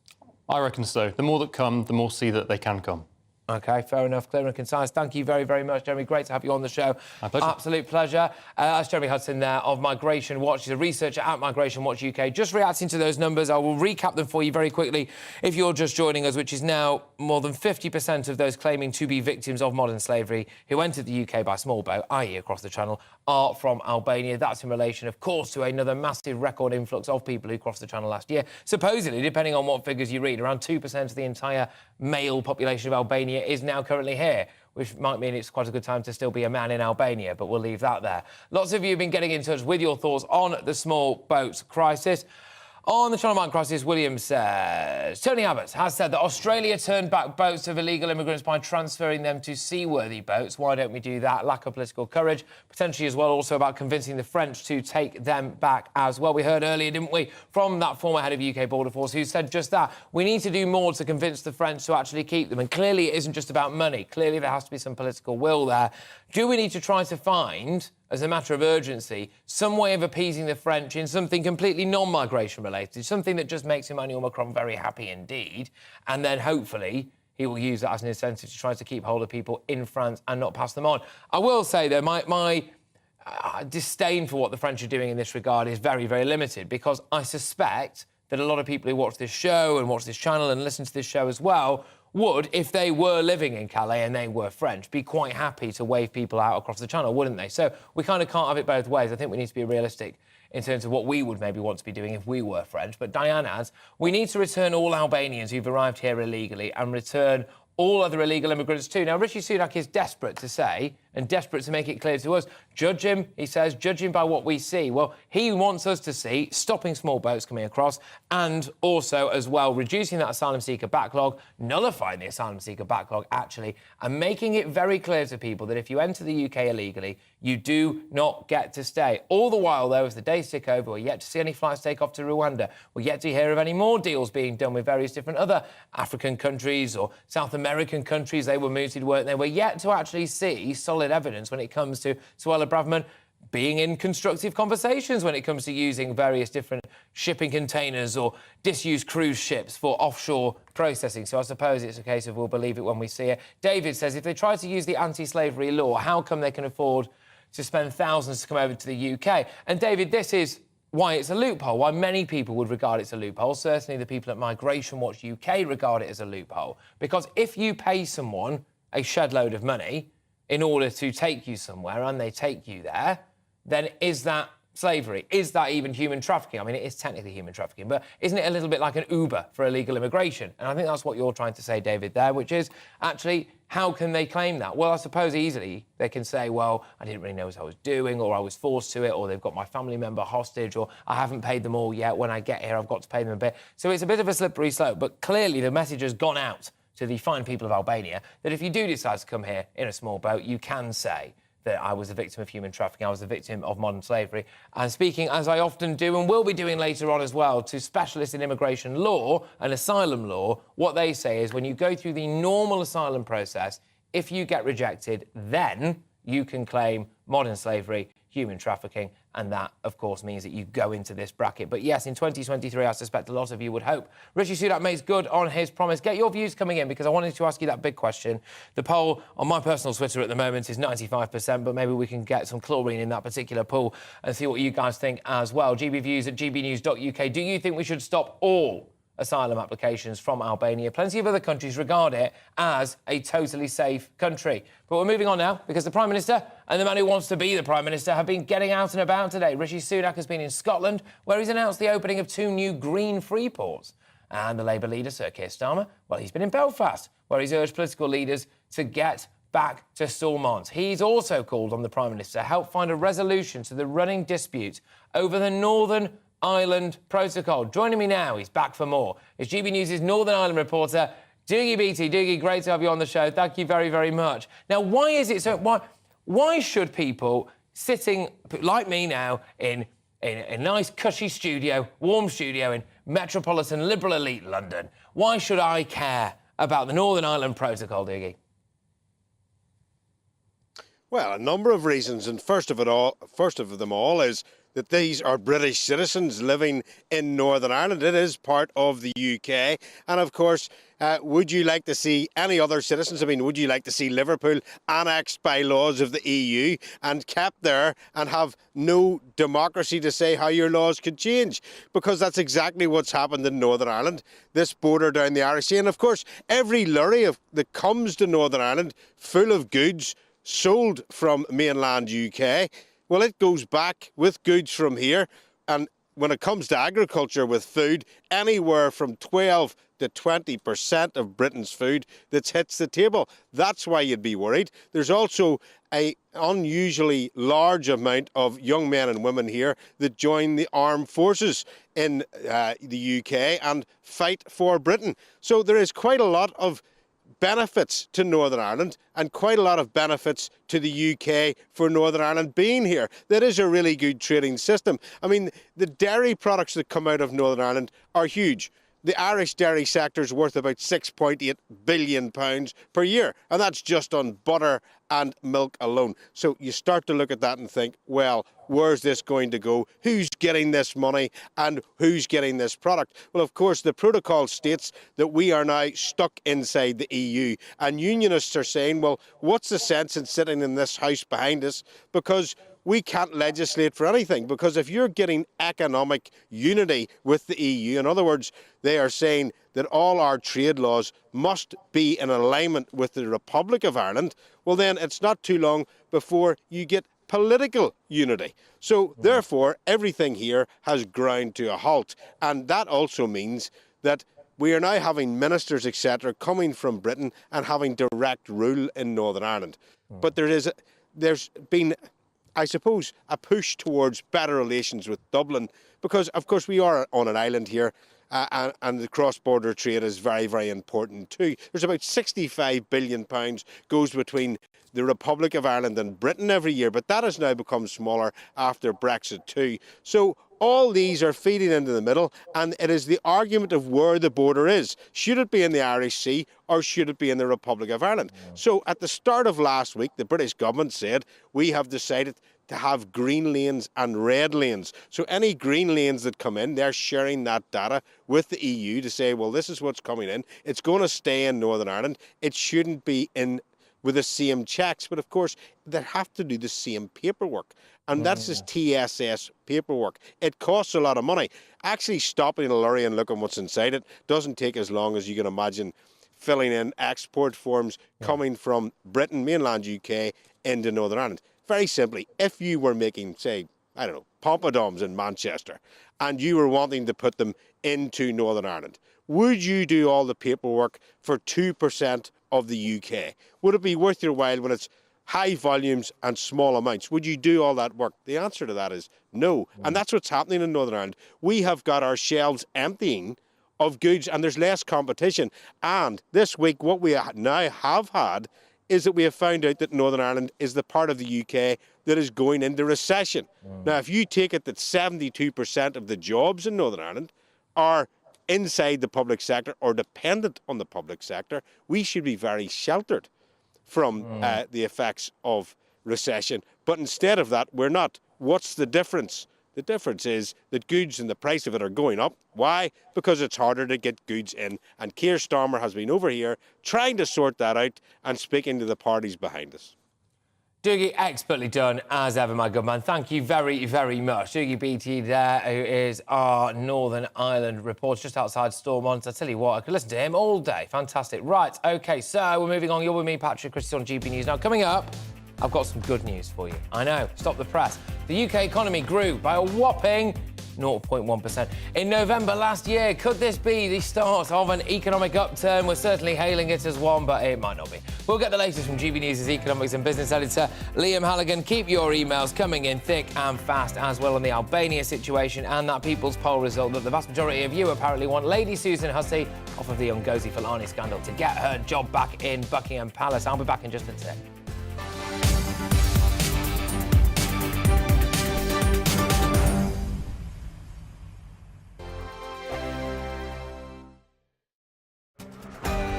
I reckon so. The more that come, the more see that they can come. OK, fair enough. Clear and concise. Thank you very, very much, Jeremy. Great to have you on the show. My pleasure. Absolute pleasure. That's Jeremy Hudson there of Migration Watch. He's a researcher at Migration Watch UK. Just reacting to those numbers, I will recap them for you very quickly if you're just joining us, which is now more than 50% of those claiming to be victims of modern slavery who entered the UK by small boat, i.e. across the Channel, are from Albania. That's in relation, of course, to another massive record influx of people who crossed the Channel last year. Supposedly, depending on what figures you read, around 2% of the entire male population of Albania is now currently here, which might mean it's quite a good time to still be a man in Albania, but we'll leave that there. Lots of you have been getting in touch with your thoughts on the small boats crisis. On the Channel Mine crisis, William says, Tony Abbott has said that Australia turned back boats of illegal immigrants by transferring them to seaworthy boats. Why don't we do that? Lack of political courage. Potentially as well also about convincing the French to take them back as well. We heard earlier, didn't we, from that former head of UK Border Force who said just that. We need to do more to convince the French to actually keep them. And clearly it isn't just about money. Clearly there has to be some political will there. Do we need to try to find, as a matter of urgency, some way of appeasing the French in something completely non-migration related, something that just makes Emmanuel Macron very happy indeed, and then hopefully he will use that as an incentive to try to keep hold of people in France and not pass them on. I will say, though, my disdain for what the French are doing in this regard is very, very limited, because I suspect that a lot of people who watch this show and watch this channel and listen to this show as well would, if they were living in Calais and they were French, be quite happy to wave people out across the Channel, wouldn't they? So we kind of can't have it both ways. I think we need to be realistic in terms of what we would maybe want to be doing if we were French. But Diane adds, we need to return all Albanians who've arrived here illegally and return all other illegal immigrants too. Now, Rishi Sunak is desperate to say, and desperate to make it clear to us, judge him, he says, judge him by what we see. Well, he wants us to see stopping small boats coming across and also, as well, reducing that asylum seeker backlog, nullifying the asylum seeker backlog, actually, and making it very clear to people that if you enter the UK illegally, you do not get to stay. All the while, though, as the days tick over, we're yet to see any flights take off to Rwanda. We're yet to hear of any more deals being done with various different other African countries or South American countries. They were mooted, weren't they? We're yet to actually see solid evidence when it comes to Suella Braverman being in constructive conversations when it comes to using various different shipping containers or disused cruise ships for offshore processing. So I suppose it's a case of we'll believe it when we see it. David says if they try to use the anti-slavery law, how come they can afford to spend thousands to come over to the UK? And David, this is why it's a loophole, why many people would regard it as a loophole. Certainly the people at Migration Watch UK regard it as a loophole. Because if you pay someone a shed load of money in order to take you somewhere and they take you there, then is that slavery? Is that even human trafficking? I mean, it is technically human trafficking, but isn't it a little bit like an Uber for illegal immigration? And I think that's what you're trying to say, David, there, which is actually, how can they claim that? Well, I suppose easily they can say, well, I didn't really know what I was doing, or I was forced to it, or they've got my family member hostage, or I haven't paid them all yet. When I get here, I've got to pay them a bit. So it's a bit of a slippery slope, but clearly the message has gone out to the fine people of Albania that if you do decide to come here in a small boat, you can say that I was a victim of human trafficking, I was a victim of modern slavery. And speaking, as I often do and will be doing later on as well, to specialists in immigration law and asylum law, what they say is when you go through the normal asylum process, if you get rejected, then you can claim modern slavery, human trafficking, and that, of course, means that you go into this bracket. But yes, in 2023, I suspect a lot of you would hope Rishi Sunak makes good on his promise. Get your views coming in, because I wanted to ask you that big question. The poll on my personal Twitter at the moment is 95%, but maybe we can get some chlorine in that particular pool and see what you guys think as well. GBviews at gbnews.uk. Do you think we should stop all asylum applications from Albania? Plenty of other countries regard it as a totally safe country. But we're moving on now, because the Prime Minister and the man who wants to be the Prime Minister have been getting out and about today. Rishi Sunak has been in Scotland, where he's announced the opening of 2 new green free ports. And the Labour leader, Sir Keir Starmer, well, he's been in Belfast, where he's urged political leaders to get back to Stormont. He's also called on the Prime Minister to help find a resolution to the running dispute over the Northern Ireland Protocol. Joining me now, he's back for more, is GB News' Northern Ireland reporter, Dougie Beattie. Dougie, great to have you on the show. Thank you very, very much. Now, why is it so... Why should people sitting, like me now, in a nice, cushy studio, warm studio in metropolitan liberal elite London, why should I care about the Northern Ireland Protocol, Dougie? Well, a number of reasons, and first of them all is that these are British citizens living in Northern Ireland. It is part of the UK. And of course, would you like to see any other citizens? I mean, would you like to see Liverpool annexed by laws of the EU and kept there and have no democracy to say how your laws could change? Because that's exactly what's happened in Northern Ireland, this border down the Irish Sea. And of course, every lorry that comes to Northern Ireland full of goods sold from mainland UK, well, it goes back with goods from here. And when it comes to agriculture with food, anywhere from 12 to 20% of Britain's food that hits the table. That's why you'd be worried. There's also an unusually large amount of young men and women here that join the armed forces in the UK and fight for Britain. So there is quite a lot of benefits to Northern Ireland and quite a lot of benefits to the UK for Northern Ireland being here. That is a really good trading system. I mean, the dairy products that come out of Northern Ireland are huge. The Irish dairy sector is worth about £6.8 billion per year, and that's just on butter and milk alone. So you start to look at that and think, well, where's this going to go? Who's getting this money and who's getting this product? Well, of course, the protocol states that we are now stuck inside the EU, and unionists are saying, well, what's the sense in sitting in this house behind us? Because we can't legislate for anything, because if you're getting economic unity with the EU, in other words, they are saying that all our trade laws must be in alignment with the Republic of Ireland, well then it's not too long before you get political unity. So therefore, everything here has ground to a halt. And that also means that we are now having ministers, etc., coming from Britain and having direct rule in Northern Ireland. But there's been, I suppose, a push towards better relations with Dublin, because, of course, we are on an island here, and the cross-border trade is very, very important too. There's about £65 billion goes between the Republic of Ireland and Britain every year, but that has now become smaller after Brexit too. So all these are feeding into the middle, and it is the argument of where the border is. Should it be in the Irish Sea or should it be in the Republic of Ireland? So at the start of last week, the British government said, we have decided to have green lanes and red lanes. So any green lanes that come in, they're sharing that data with the EU to say, well, this is what's coming in. It's going to stay in Northern Ireland. It shouldn't be in with the same checks, but of course they have to do the same paperwork, and that's this TSS paperwork. It costs a lot of money. Actually stopping a lorry and looking what's inside it doesn't take as long as you can imagine filling in export forms coming from Britain, mainland UK, into Northern Ireland. Very simply, if you were making, say, I don't know, poppadoms in Manchester, and you were wanting to put them into Northern Ireland, would you do all the paperwork for 2% of the UK? Would it be worth your while when it's high volumes and small amounts? Would you do all that work? The answer to that is no. And that's what's happening in Northern Ireland. We have got our shelves emptying of goods, and there's less competition. And this week, what we now have had is that we have found out that Northern Ireland is the part of the UK that is going into recession. Now, if you take it that 72% of the jobs in Northern Ireland are inside the public sector or dependent on the public sector, we should be very sheltered from the effects of recession. But instead of that, we're not. What's the difference? The difference is that goods and the price of it are going up. Why? Because it's harder to get goods in. And Keir Starmer has been over here trying to sort that out and speaking to the parties behind us. Dougie, expertly done, as ever, my good man. Thank you very, very much. Dougie BT there, who is our Northern Ireland reporter just outside Stormont. I tell you what, I could listen to him all day. Fantastic. Right, OK, so we're moving on. You're with me, Patrick Christys, on GB News. Now, coming up, I've got some good news for you. I know, stop the press. The UK economy grew by a whopping 0.1% in November last year. Could this be the start of an economic upturn? We're certainly hailing it as one, but it might not be. We'll get the latest from GB News' economics and business editor, Liam Halligan. Keep your emails coming in thick and fast, as well on the Albania situation and that People's Poll result that the vast majority of you apparently want Lady Susan Hussey off of the Ngozi Fulani scandal to get her job back in Buckingham Palace. I'll be back in just a tick.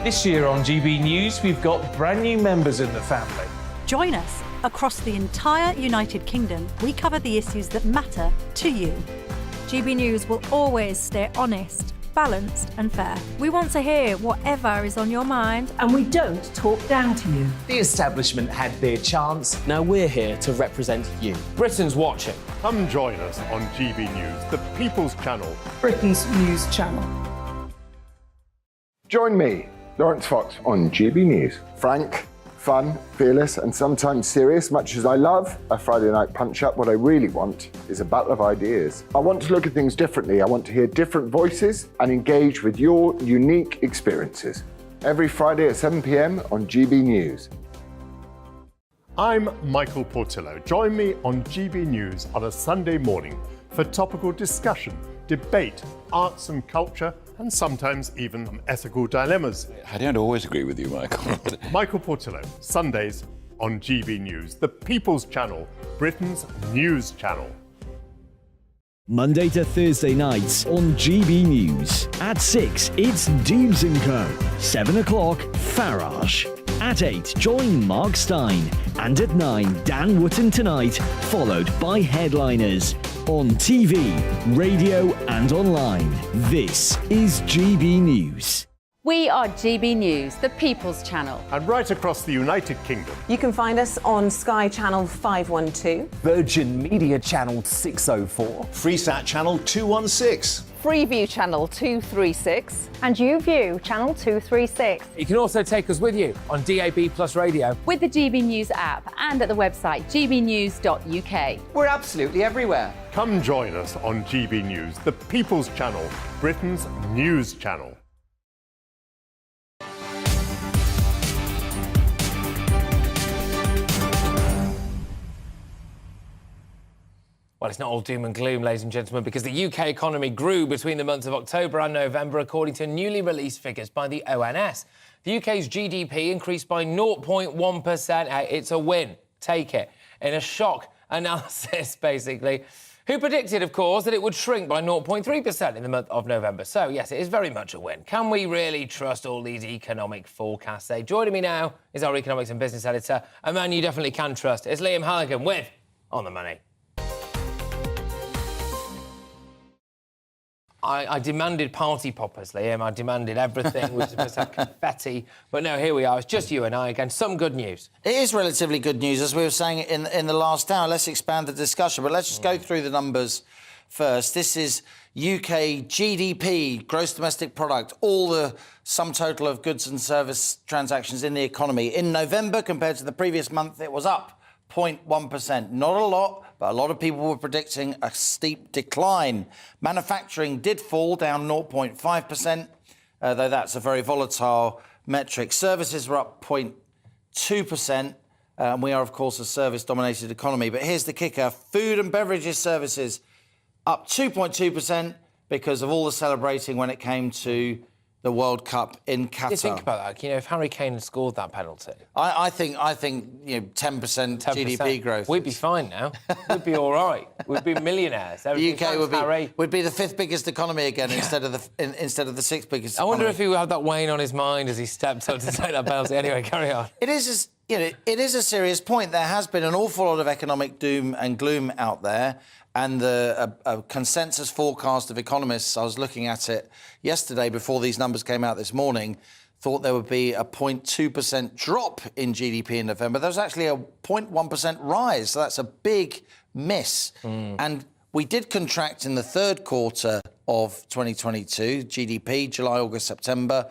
This year on GB News, we've got brand new members in the family. Join us. Across the entire United Kingdom, we cover the issues that matter to you. GB News will always stay honest, balanced and fair. We want to hear whatever is on your mind. And we don't talk down to you. The establishment had their chance. Now we're here to represent you. Britain's watching. Come join us on GB News, the People's Channel. Britain's news channel. Join me, Lawrence Fox, on GB News. Frank, fun, fearless and sometimes serious. Much as I love a Friday night punch-up, what I really want is a battle of ideas. I want to look at things differently. I want to hear different voices and engage with your unique experiences. Every Friday at 7 p.m. on GB News. I'm Michael Portillo. Join me on GB News on a Sunday morning for topical discussion, debate, arts and culture, and sometimes even ethical dilemmas. I don't always agree with you, Michael. Michael Portillo, Sundays on GB News, the People's Channel, Britain's news channel. Monday to Thursday nights on GB News. At 6, it's Dubes & Co. 7 o'clock, Farage. At 8, join Mark Stein. And at 9, Dan Wootton Tonight, followed by Headliners. On TV, radio and online. This is GB News. We are GB News, the People's Channel. And right across the United Kingdom. You can find us on Sky Channel 512. Virgin Media Channel 604. Freesat Channel 216. Freeview Channel 236. And YouView Channel 236. You can also take us with you on DAB Plus Radio. With the GB News app and at the website gbnews.uk. We're absolutely everywhere. Come join us on GB News, the People's Channel, Britain's news channel. Well, it's not all doom and gloom, ladies and gentlemen, because the UK economy grew between the months of October and November, according to newly released figures by the ONS. The UK's GDP increased by 0.1%. Hey, it's a win. Take it. In a shock analysis, basically. Who predicted, of course, that it would shrink by 0.3% in the month of November? So, yes, it is very much a win. Can we really trust all these economic forecasts? Joining me now is our economics and business editor, a man you definitely can trust. It's Liam Halligan with On the Money. I demanded party poppers, Liam. I demanded everything. We were supposed to have confetti. But no, here we are. It's just you and I again. Some good news. It is relatively good news, as we were saying in the last hour. Let's expand the discussion, but let's just go through the numbers first. This is UK GDP, gross domestic product, all the sum total of goods and service transactions in the economy. In November, compared to the previous month, it was up 0.1%. Not a lot, but a lot of people were predicting a steep decline. Manufacturing did fall, down 0.5%, though that's a very volatile metric. Services were up 0.2%. We are, of course, a service-dominated economy. But here's the kicker. Food and beverages services up 2.2% because of all the celebrating when it came to the World Cup in Qatar. You think about that. You know, if Harry Kane had scored that penalty, I think 10% GDP growth. We'd be fine now. We'd be all right. We'd be millionaires. The UK would be the fifth biggest economy again instead of the sixth biggest. I wonder if he would have that weighing on his mind as he stepped up to take that penalty. Anyway, carry on. It is a serious point. There has been an awful lot of economic doom and gloom out there. And the consensus forecast of economists, I was looking at it yesterday before these numbers came out this morning, thought there would be a 0.2% drop in GDP in November. There was actually a 0.1% rise, so that's a big miss. And we did contract in the third quarter of 2022, GDP, July, August, September.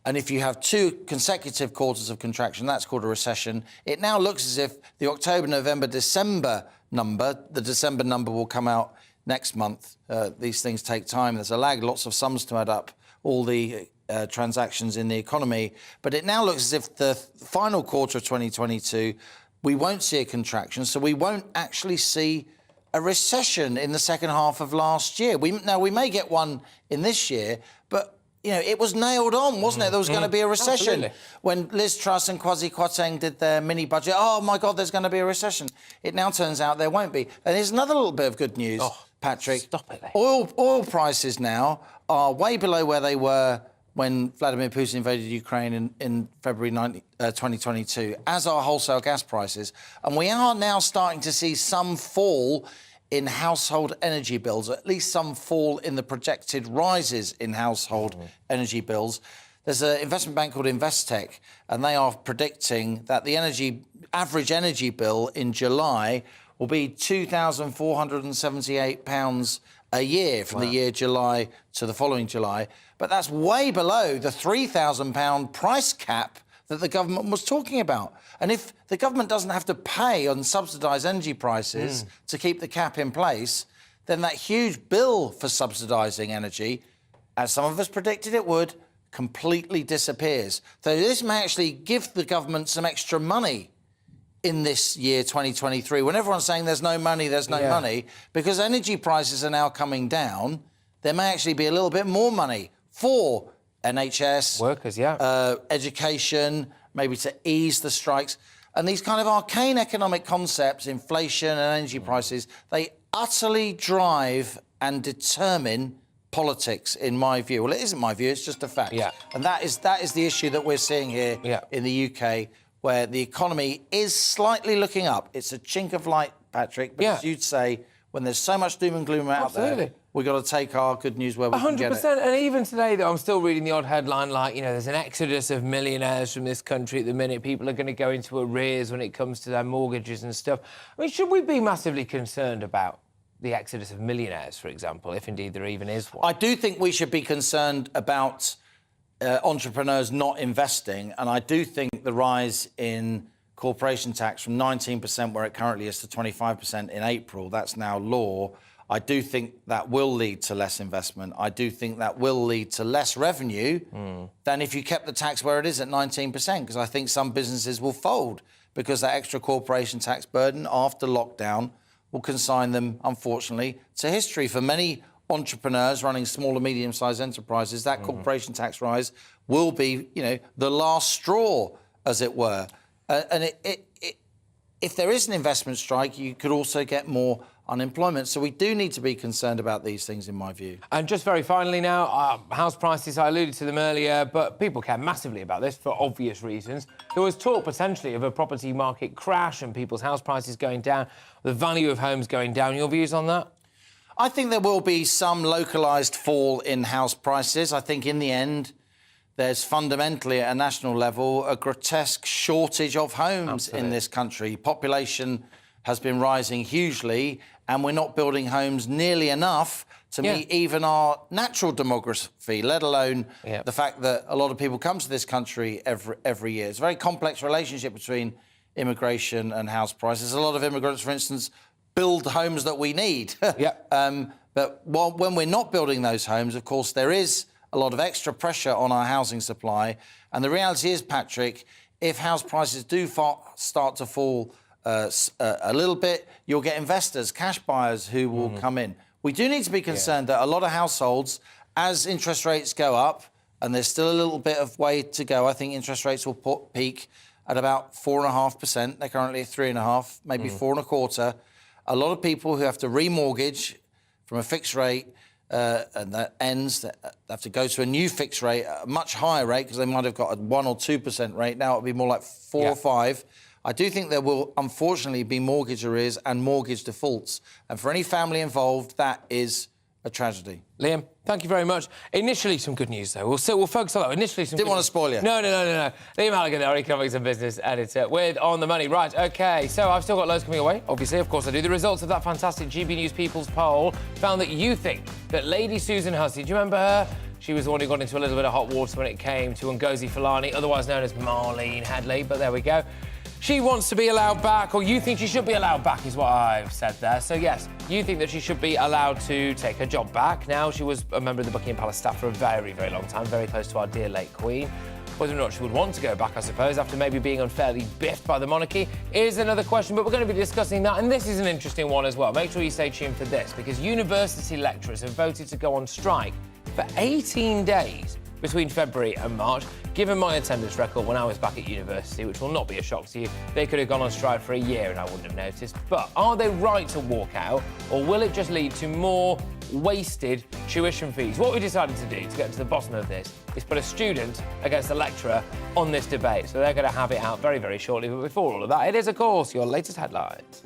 And if you have two consecutive quarters of contraction, that's called a recession. It now looks as if the October, November, December number, the December number will come out next month. These things take time. There's a lag, lots of sums to add up all the transactions in the economy. But it now looks as if the final quarter of 2022, we won't see a contraction. So we won't actually see a recession in the second half of last year. We may get one in this year, but it was nailed on, wasn't it? There was going to be a recession. Absolutely. When Liz Truss and Kwasi Kwarteng did their mini budget, oh my God, there's going to be a recession. It now turns out there won't be. And here's another little bit of good news, Patrick. Stop it. Oil prices now are way below where they were when Vladimir Putin invaded Ukraine in February 2022, as are wholesale gas prices. And we are now starting to see some fall in household energy bills, at least some fall in the projected rises in household energy bills. There's an investment bank called Investec, and they are predicting that the average energy bill in July will be £2,478 a year from the year July to the following July. But that's way below the £3,000 price cap that the government was talking about. And if the government doesn't have to pay on subsidised energy prices to keep the cap in place, then that huge bill for subsidising energy, as some of us predicted it would, completely disappears. So this may actually give the government some extra money in this year 2023. When everyone's saying there's no money, because energy prices are now coming down, there may actually be a little bit more money for NHS, workers, education, maybe to ease the strikes. And these kind of arcane economic concepts, inflation and energy prices, they utterly drive and determine politics, in my view. Well, it isn't my view, it's just a fact. And that is the issue that we're seeing here in the UK, where the economy is slightly looking up. It's a chink of light, Patrick, but as you'd say, when there's so much doom and gloom out there, we've got to take our good news where we can get it. 100%. And even today, though, I'm still reading the odd headline like, you know, there's an exodus of millionaires from this country at the minute. People are going to go into arrears when it comes to their mortgages and stuff. I mean, should we be massively concerned about the exodus of millionaires, for example, if indeed there even is one? I do think we should be concerned about entrepreneurs not investing, and I do think the rise in corporation tax from 19%, where it currently is, to 25% in April, that's now law. I do think that will lead to less investment. I do think that will lead to less revenue than if you kept the tax where it is at 19%, because I think some businesses will fold because that extra corporation tax burden after lockdown will consign them, unfortunately, to history. For many entrepreneurs running small and medium-sized enterprises, that corporation tax rise will be, you know, the last straw, as it were. And if there is an investment strike, you could also get more unemployment. So we do need to be concerned about these things, in my view. And just very finally now, house prices, I alluded to them earlier, but people care massively about this for obvious reasons. There was talk potentially of a property market crash and people's house prices going down, the value of homes going down. Your views on that? I think there will be some localised fall in house prices. I think in the end, there's fundamentally, at a national level, a grotesque shortage of homes in this country. Population has been rising hugely, and we're not building homes nearly enough to meet even our natural demography, let alone the fact that a lot of people come to this country every year. It's a very complex relationship between immigration and house prices. A lot of immigrants, for instance, build homes that we need. But when we're not building those homes, of course, there is a lot of extra pressure on our housing supply. And the reality is, Patrick, if house prices do start to fall a little bit, you'll get investors, cash buyers who will come in. We do need to be concerned that a lot of households, as interest rates go up, and there's still a little bit of way to go, I think interest rates will peak at about 4.5%. They're currently at 3.5%, maybe 4.25%. A lot of people who have to remortgage from a fixed rate and that ends, they have to go to a new fixed rate, a much higher rate, because they might have got a 1 or 2% rate. Now it'll be more like 4 or 5%. I do think there will, unfortunately, be mortgage arrears and mortgage defaults. And for any family involved, that is a tragedy. Liam, thank you very much. Initially, some good news, though. We'll focus on that. Initially, some Didn't want to spoil you. No. Liam Halligan, our economics and business editor, with On the Money. Right, OK, so I've still got loads coming away, obviously. Of course I do. The results of that fantastic GB News People's poll found that you think that Lady Susan Hussey, do you remember her? She was the one who got into a little bit of hot water when it came to Ngozi Fulani, otherwise known as Marlene Headley, but there we go. She wants to be allowed back, or you think she should be allowed back, is what I've said there. So, yes, you think that she should be allowed to take her job back. Now, she was a member of the Buckingham Palace staff for a very, very long time, very close to our dear late Queen. Whether or not she would want to go back, I suppose, after maybe being unfairly biffed by the monarchy, is another question, but we're going to be discussing that, and this is an interesting one as well. Make sure you stay tuned for this, because university lecturers have voted to go on strike for 18 days between February and March. Given my attendance record when I was back at university, which will not be a shock to you, they could have gone on strike for a year and I wouldn't have noticed. But are they right to walk out, or will it just lead to more wasted tuition fees. What we decided to do to get to the bottom of this is put a student against a lecturer on this debate. So they're going to have it out very, very shortly. But before all of that, it is, of course, your latest headlines.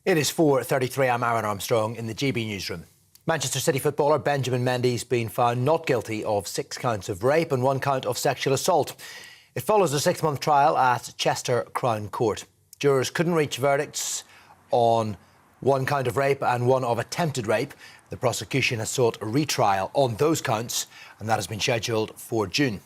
It is 4:33. I'm Aaron Armstrong in the GB newsroom. Manchester City footballer Benjamin Mendy's been found not guilty of 6 counts of rape and 1 count of sexual assault. It follows a 6-month trial at Chester Crown Court. Jurors couldn't reach verdicts on 1 count of rape and 1 of attempted rape. The prosecution has sought a retrial on those counts, and that has been scheduled for June.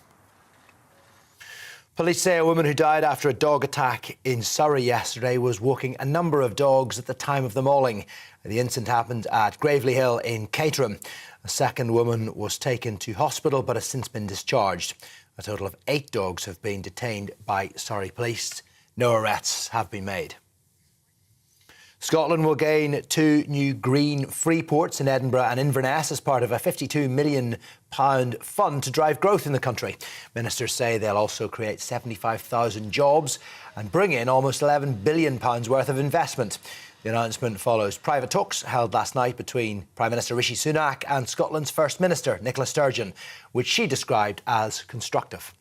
Police say a woman who died after a dog attack in Surrey yesterday was walking a number of dogs at the time of the mauling. The incident happened at Gravely Hill in Caterham. A second woman was taken to hospital but has since been discharged. A total of 8 dogs have been detained by Surrey police. No arrests have been made. Scotland will gain 2 new green free ports in Edinburgh and Inverness as part of a £52 million fund to drive growth in the country. Ministers say they'll also create 75,000 jobs and bring in almost £11 billion worth of investment. The announcement follows private talks held last night between Prime Minister Rishi Sunak and Scotland's First Minister, Nicola-Sturgeon, which she described as constructive.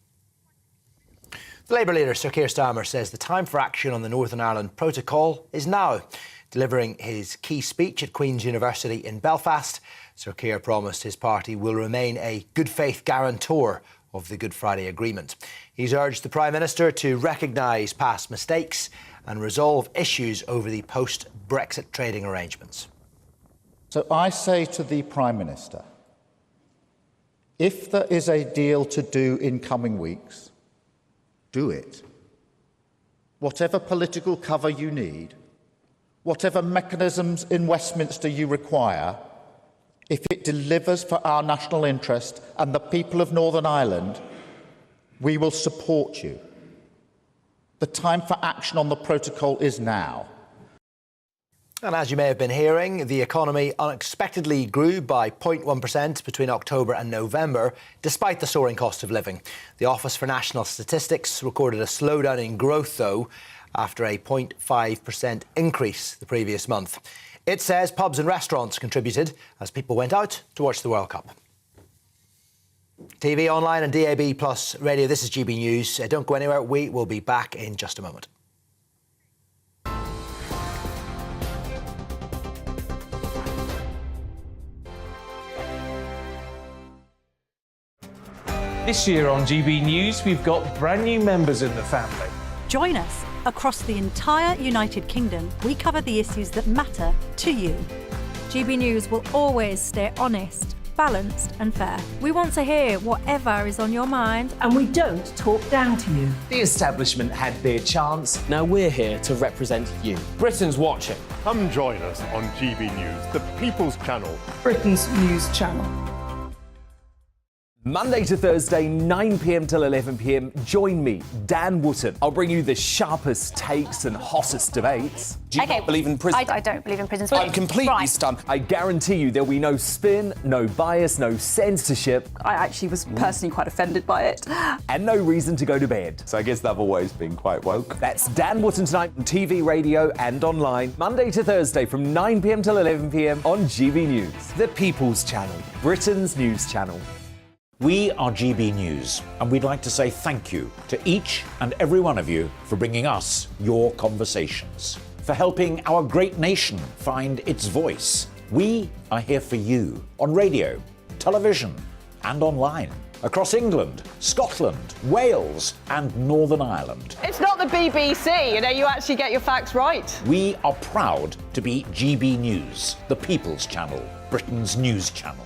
The Labour leader, Sir Keir Starmer, says the time for action on the Northern Ireland Protocol is now. Delivering his key speech at Queen's University in Belfast, Sir Keir promised his party will remain a good faith guarantor of the Good Friday Agreement. He's urged the Prime Minister to recognise past mistakes and resolve issues over the post-Brexit trading arrangements. So I say to the Prime Minister, if there is a deal to do in coming weeks, do it. Whatever political cover you need, whatever mechanisms in Westminster you require, if it delivers for our national interest and the people of Northern Ireland, we will support you. The time for action on the protocol is now. And as you may have been hearing, the economy unexpectedly grew by 0.1% between October and November, despite the soaring cost of living. The Office for National Statistics recorded a slowdown in growth, though, after a 0.5% increase the previous month. It says pubs and restaurants contributed as people went out to watch the World Cup. TV, online and DAB plus radio, this is GB News. Don't go anywhere, we will be back in just a moment. This year on GB News, we've got brand new members in the family. Join us. Across the entire United Kingdom, we cover the issues that matter to you. GB News will always stay honest, balanced and fair. We want to hear whatever is on your mind. And we don't talk down to you. The establishment had their chance. Now we're here to represent you. Britain's watching. Come join us on GB News, the People's Channel. Britain's news channel. Monday to Thursday, 9 p.m. till 11 p.m. Join me, Dan Wootton. I'll bring you the sharpest takes and hottest debates. Do you not believe in prison? I don't believe in prison. I'm completely stunned. I guarantee you there'll be no spin, no bias, no censorship. I actually was personally quite offended by it. And no reason to go to bed. So I guess they've always been quite woke. That's Dan Wootton tonight on TV, radio and online. Monday to Thursday from 9 p.m. till 11 p.m. on GB News. The People's Channel, Britain's news channel. We are GB News, and we'd like to say thank you to each and every one of you for bringing us your conversations, for helping our great nation find its voice. We are here for you on radio, television, and online, across England, Scotland, Wales, and Northern Ireland. It's not the BBC, you actually get your facts right. We are proud to be GB News, the People's Channel, Britain's news channel.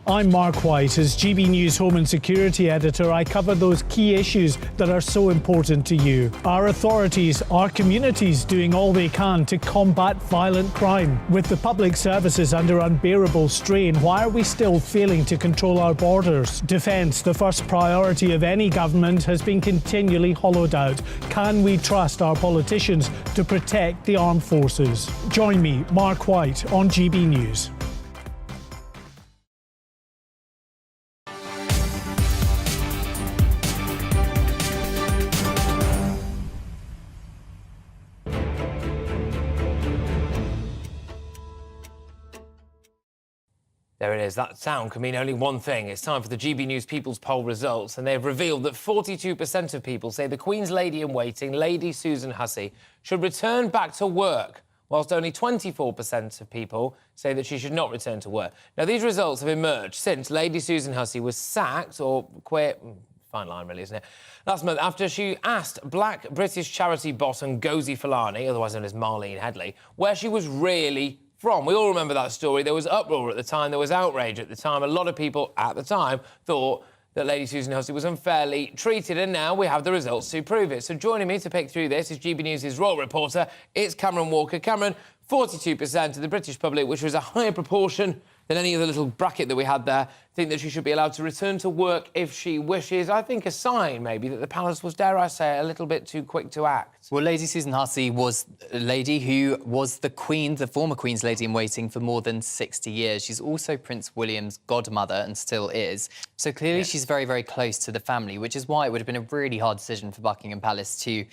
I'm Mark White. As GB News Home and Security Editor, I cover those key issues that are so important to you. Our authorities, our communities doing all they can to combat violent crime. With the public services under unbearable strain, why are we still failing to control our borders? Defence, the first priority of any government, has been continually hollowed out. Can we trust our politicians to protect the armed forces? Join me, Mark White, on GB News. There it is. That sound can mean only one thing. It's time for the GB News People's Poll results, and they've revealed that 42% of people say the Queen's Lady-in-Waiting, Lady Susan Hussey, should return back to work, whilst only 24% of people say that she should not return to work. Now, these results have emerged since Lady Susan Hussey was sacked, or quit... Fine line, really, isn't it? Last month, after she asked black British charity boss Ngozi Fulani, otherwise known as Marlene Headley, where she was really from. We all remember that story. There was uproar at the time. There was outrage at the time. A lot of people at the time thought that Lady Susan Hussey was unfairly treated, and now we have the results to prove it. So joining me to pick through this is GB News' royal reporter. It's Cameron Walker. Cameron, 42% of the British public, which was a higher proportion than any other little bracket that we had there, think that she should be allowed to return to work if she wishes. I think a sign, maybe, that the palace was, dare I say, a little bit too quick to act. Well, Lady Susan Hussey was a lady who was the Queen, the former Queen's Lady-in-Waiting for more than 60 years. She's also Prince William's godmother and still is. So clearly she's very, very close to the family, which is why it would have been a really hard decision for Buckingham Palace to,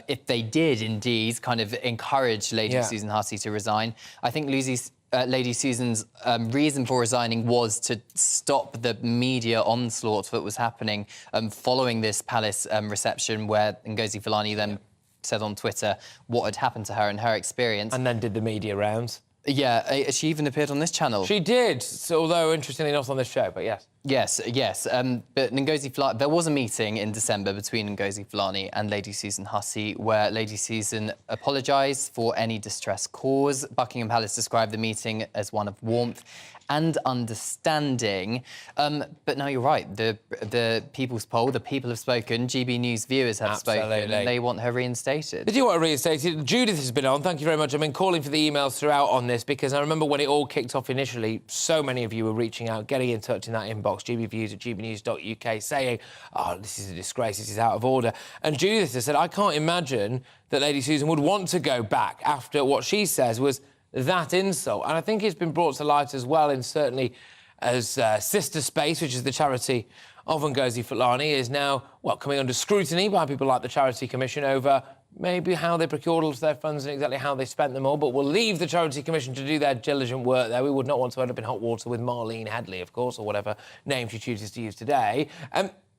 if they did indeed kind of encourage Lady Susan Hussey to resign. I think Lady Susan's reason for resigning was to stop the media onslaught that was happening following this palace reception, where Ngozi Fulani then said on Twitter what had happened to her and her experience. And then did the media rounds. Yeah, she even appeared on this channel. She did, so, although interestingly not on this show, but yes. Yes. But Ngozi Fulani, there was a meeting in December between Ngozi Fulani and Lady Susan Hussey where Lady Susan apologised for any distress caused. Buckingham Palace described the meeting as one of warmth and understanding. But now you're right, the People's Poll, the people have spoken, GB News viewers have spoken, and they want her reinstated. They do want her reinstated. Judith has been on, thank you very much. I've been calling for the emails throughout on this because I remember when it all kicked off initially, so many of you were reaching out, getting in touch in that inbox, gbviews@gbnews.uk, saying, oh, this is a disgrace, this is out of order. And Judith has said, I can't imagine that Lady Susan would want to go back after what she says was that insult. And I think it's been brought to light as well, and certainly as Sister Space, which is the charity of Ngozi Fulani, is now, well, coming under scrutiny by people like the Charity Commission over maybe how they procured all of their funds and exactly how they spent them all. But we'll leave the Charity Commission to do their diligent work there. We would not want to end up in hot water with Marlene Headley, of course, or whatever name she chooses to use today.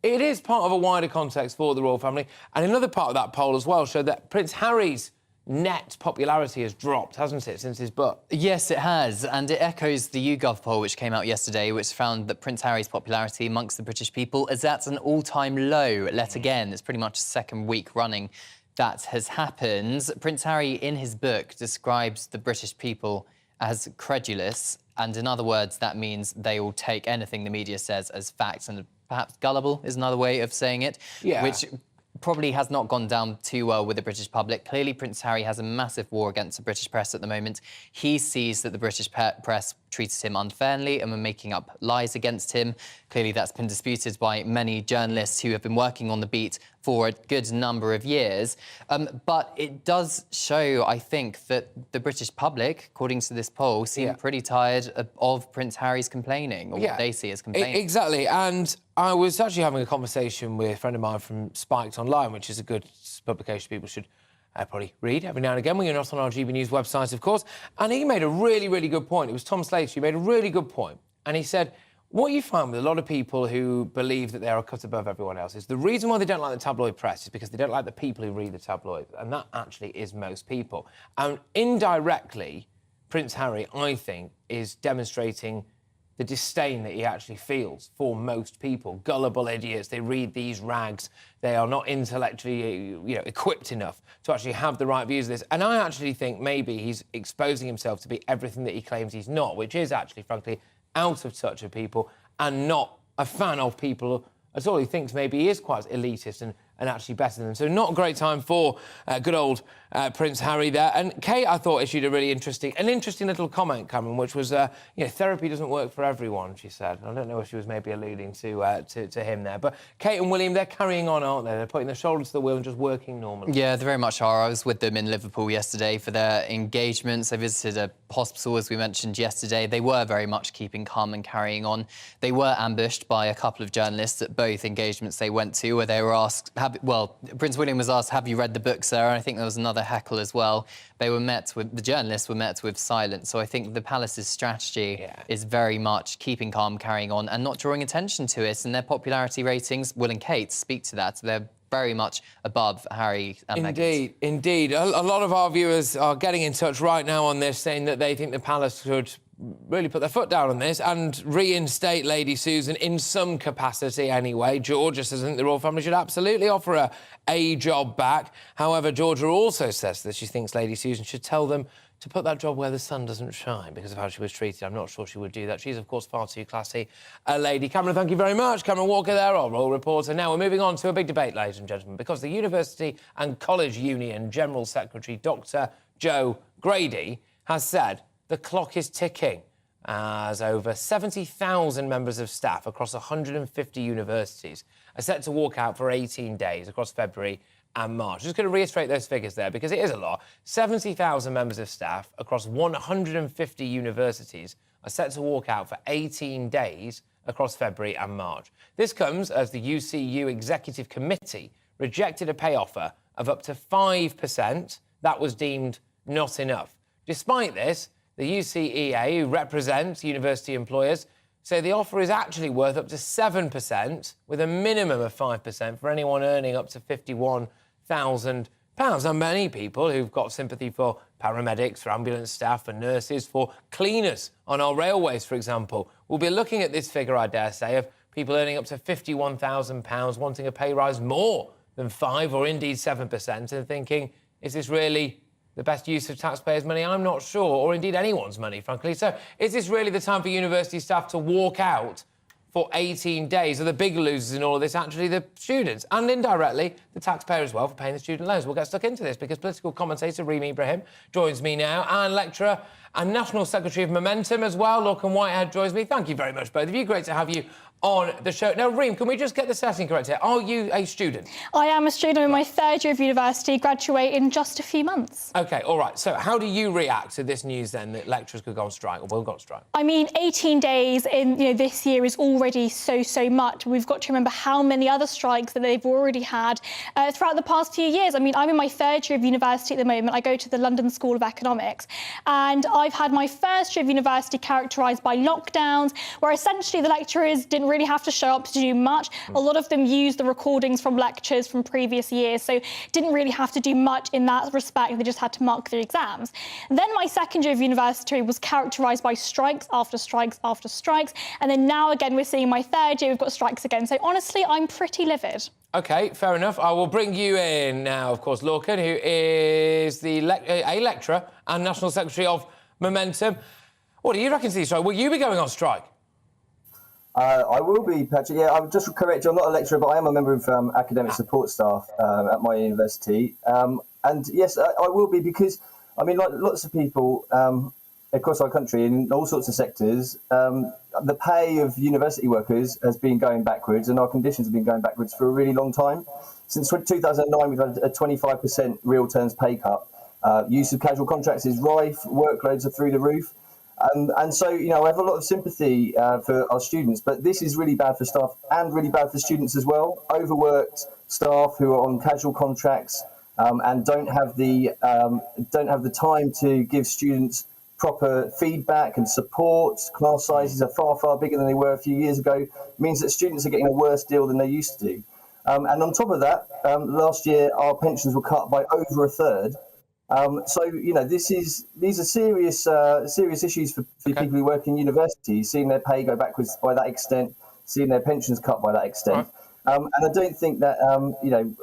It is part of a wider context for the royal family. And another part of that poll as well showed that Prince Harry's net popularity has dropped, hasn't it, since his book? Yes, it has, and it echoes the YouGov poll, which came out yesterday, which found that Prince Harry's popularity amongst the British people is at an all-time low. Yet again, it's pretty much the second week running that has happened. Prince Harry, in his book, describes the British people as credulous, and in other words, that means they will take anything the media says as facts, and perhaps gullible is another way of saying it, which probably has not gone down too well with the British public. Clearly, Prince Harry has a massive war against the British press at the moment. He sees that the British press treated him unfairly and were making up lies against him. Clearly, that's been disputed by many journalists who have been working on the beat for a good number of years. But it does show, I think, that the British public, according to this poll, seem pretty tired of Prince Harry's complaining, or what they see as complaining. Exactly, and I was actually having a conversation with a friend of mine from Spiked Online, which is a good publication people should probably read every now and again when you're not on our GB News website, of course. And he made a really, really good point. It was Tom Slater who made a really good point. And he said, what you find with a lot of people who believe that they are a cut above everyone else is the reason why they don't like the tabloid press is because they don't like the people who read the tabloids. And that actually is most people. And indirectly, Prince Harry, I think, is demonstrating the disdain that he actually feels for most people. Gullible idiots, they read these rags, they are not intellectually, equipped enough to actually have the right views of this. And I actually think maybe he's exposing himself to be everything that he claims he's not, which is actually, frankly, out of touch with people and not a fan of people at all. He thinks maybe he is quite elitist and actually better than them. So not a great time for good old Prince Harry there. And Kate, I thought, issued a really interesting little comment, Cameron, which was, therapy doesn't work for everyone, she said. I don't know if she was maybe alluding to him there. But Kate and William, they're carrying on, aren't they? They're putting their shoulders to the wheel and just working normally. Yeah, they very much are. I was with them in Liverpool yesterday for their engagements. They visited a hospital, as we mentioned yesterday. They were very much keeping calm and carrying on. They were ambushed by a couple of journalists at both engagements they went to, where they were Prince William was asked, have you read the book, sir? And I think there was another heckle as well. The journalists were met with silence. So I think the palace's strategy is very much keeping calm, carrying on, and not drawing attention to it. And their popularity ratings, Will and Kate speak to that. They're very much above Harry and Meghan. Indeed. A lot of our viewers are getting in touch right now on this, saying that they think the palace should really put their foot down on this and reinstate Lady Susan in some capacity anyway. Georgia says, I think the royal family should absolutely offer her a job back. However, Georgia also says that she thinks Lady Susan should tell them to put that job where the sun doesn't shine because of how she was treated. I'm not sure she would do that. She's, of course, far too classy a lady. Cameron, thank you very much. Cameron Walker there, our royal reporter. Now we're moving on to a big debate, ladies and gentlemen, because the University and College Union General Secretary, Dr. Joe Grady, has said the clock is ticking as over 70,000 members of staff across 150 universities are set to walk out for 18 days across February and March. Just going to reiterate those figures there because it is a lot. 70,000 members of staff across 150 universities are set to walk out for 18 days across February and March. This comes as the UCU Executive Committee rejected a pay offer of up to 5%. That was deemed not enough. Despite this, the UCEA, who represents university employers, say the offer is actually worth up to 7%, with a minimum of 5% for anyone earning up to £51,000. Now, many people who've got sympathy for paramedics, for ambulance staff, for nurses, for cleaners on our railways, for example, will be looking at this figure, I dare say, of people earning up to £51,000 wanting a pay rise more than 5 or indeed 7% and thinking, is this really the best use of taxpayers' money? I'm not sure, or indeed anyone's money, frankly. So is this really the time for university staff to walk out for 18 days? Are the big losers in all of this actually the students? And indirectly, the taxpayer as well for paying the student loans. We'll get stuck into this because political commentator Reem Ibrahim joins me now, and lecturer and National Secretary of Momentum as well, Lorcan Whitehead, joins me. Thank you very much, both of you. Great to have you on the show. Now, Reem, can we just get the setting correct here? Are you a student? I am a student in my third year of university, graduate in just a few months. OK, all right. So how do you react to this news, then, that lecturers could go on strike or will go on strike? I mean, 18 days in this year is already so much. We've got to remember how many other strikes that they've already had throughout the past few years. I mean, I'm in my third year of university at the moment. I go to the London School of Economics, and I've had my first year of university characterised by lockdowns, where essentially the lecturers didn't really have to show up to do much. A lot of them used the recordings from lectures from previous years, so didn't really have to do much in that respect. They just had to mark their exams. Then my second year of university was characterised by strikes after strikes after strikes, and then now again we're seeing my third year we've got strikes again. So honestly, I'm pretty livid. OK, fair enough. I will bring you in now, of course, Lorcan, who is a lecturer and National Secretary of Momentum. What do you reckon to these strikes? Will you be going on strike? I will be, Patrick. Yeah, I'll just correct you. I'm not a lecturer, but I am a member of academic support staff at my university. And yes, I will be because, I mean, like lots of people across our country in all sorts of sectors, the pay of university workers has been going backwards and our conditions have been going backwards for a really long time. Since 2009, we've had a 25% real terms pay cut. Use of casual contracts is rife, workloads are through the roof. And so, I have a lot of sympathy for our students, but this is really bad for staff and really bad for students as well. Overworked staff who are on casual contracts and don't have the time to give students proper feedback and support. Class sizes are far bigger than they were a few years ago. It means that students are getting a worse deal than they used to do. And on top of that, last year our pensions were cut by over a third. So, these are serious issues for people who work in universities, seeing their pay go backwards by that extent, seeing their pensions cut by that extent. Right. And I don't think that,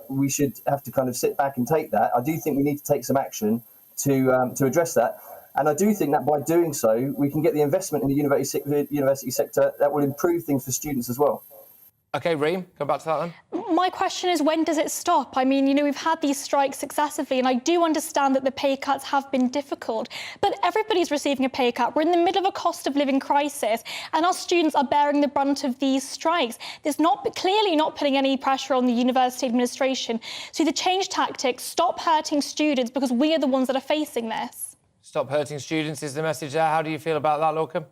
we should have to kind of sit back and take that. I do think we need to take some action to address that. And I do think that by doing so, we can get the investment in the university sector that will improve things for students as well. OK, Reem, come back to that then. My question is, when does it stop? I mean, we've had these strikes successively, and I do understand that the pay cuts have been difficult, but everybody's receiving a pay cut. We're in the middle of a cost of living crisis, and our students are bearing the brunt of these strikes. There's clearly not putting any pressure on the university administration. So the change tactics, stop hurting students, because we are the ones that are facing this. Stop hurting students is the message there. How do you feel about that, Lorcan?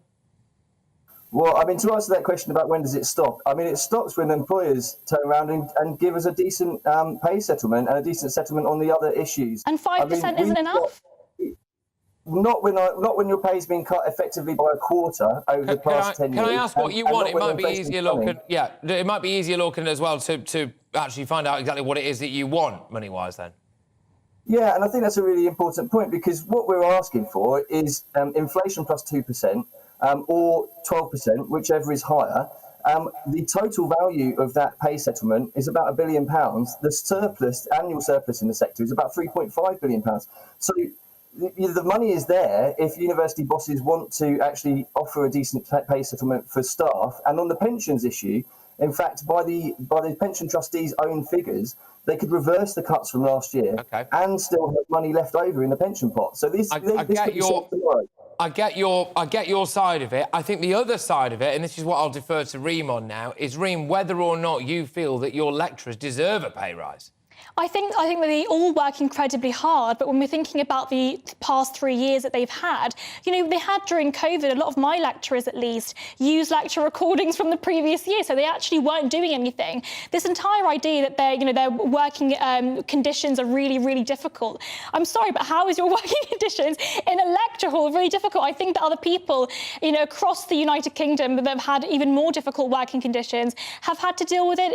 Well, I mean, to answer that question about when does it stop, I mean, it stops when employers turn around and give us a decent pay settlement and a decent settlement on the other issues. And 5% isn't enough? Not when your pay's been cut effectively by a quarter over the past 10 years. Can I ask what you want? It might be easier, Lorcan. Yeah, it might be easier, Lorcan, as well, to actually find out exactly what it is that you want, money-wise, then. Yeah, and I think that's a really important point, because what we're asking for is inflation plus 2%. Or 12%, whichever is higher. The total value of that pay settlement is about £1 billion. The annual surplus in the sector is about £3.5 billion. So the money is there if university bosses want to actually offer a decent pay settlement for staff. And on the pensions issue, in fact, by the pension trustees' own figures, they could reverse the cuts from last year and still have money left over in the pension pot. So this could be solved tomorrow. I get your side of it. I think the other side of it, and this is what I'll defer to Reem on now, is, Reem, whether or not you feel that your lecturers deserve a pay rise. I think that they all work incredibly hard, but when we're thinking about the past 3 years that they've had, they had during COVID, a lot of my lecturers at least used lecture recordings from the previous year, so they actually weren't doing anything. This entire idea that their working conditions are really, really difficult. I'm sorry, but how is your working conditions in a lecture hall really difficult? I think that other people, across the United Kingdom that have had even more difficult working conditions have had to deal with it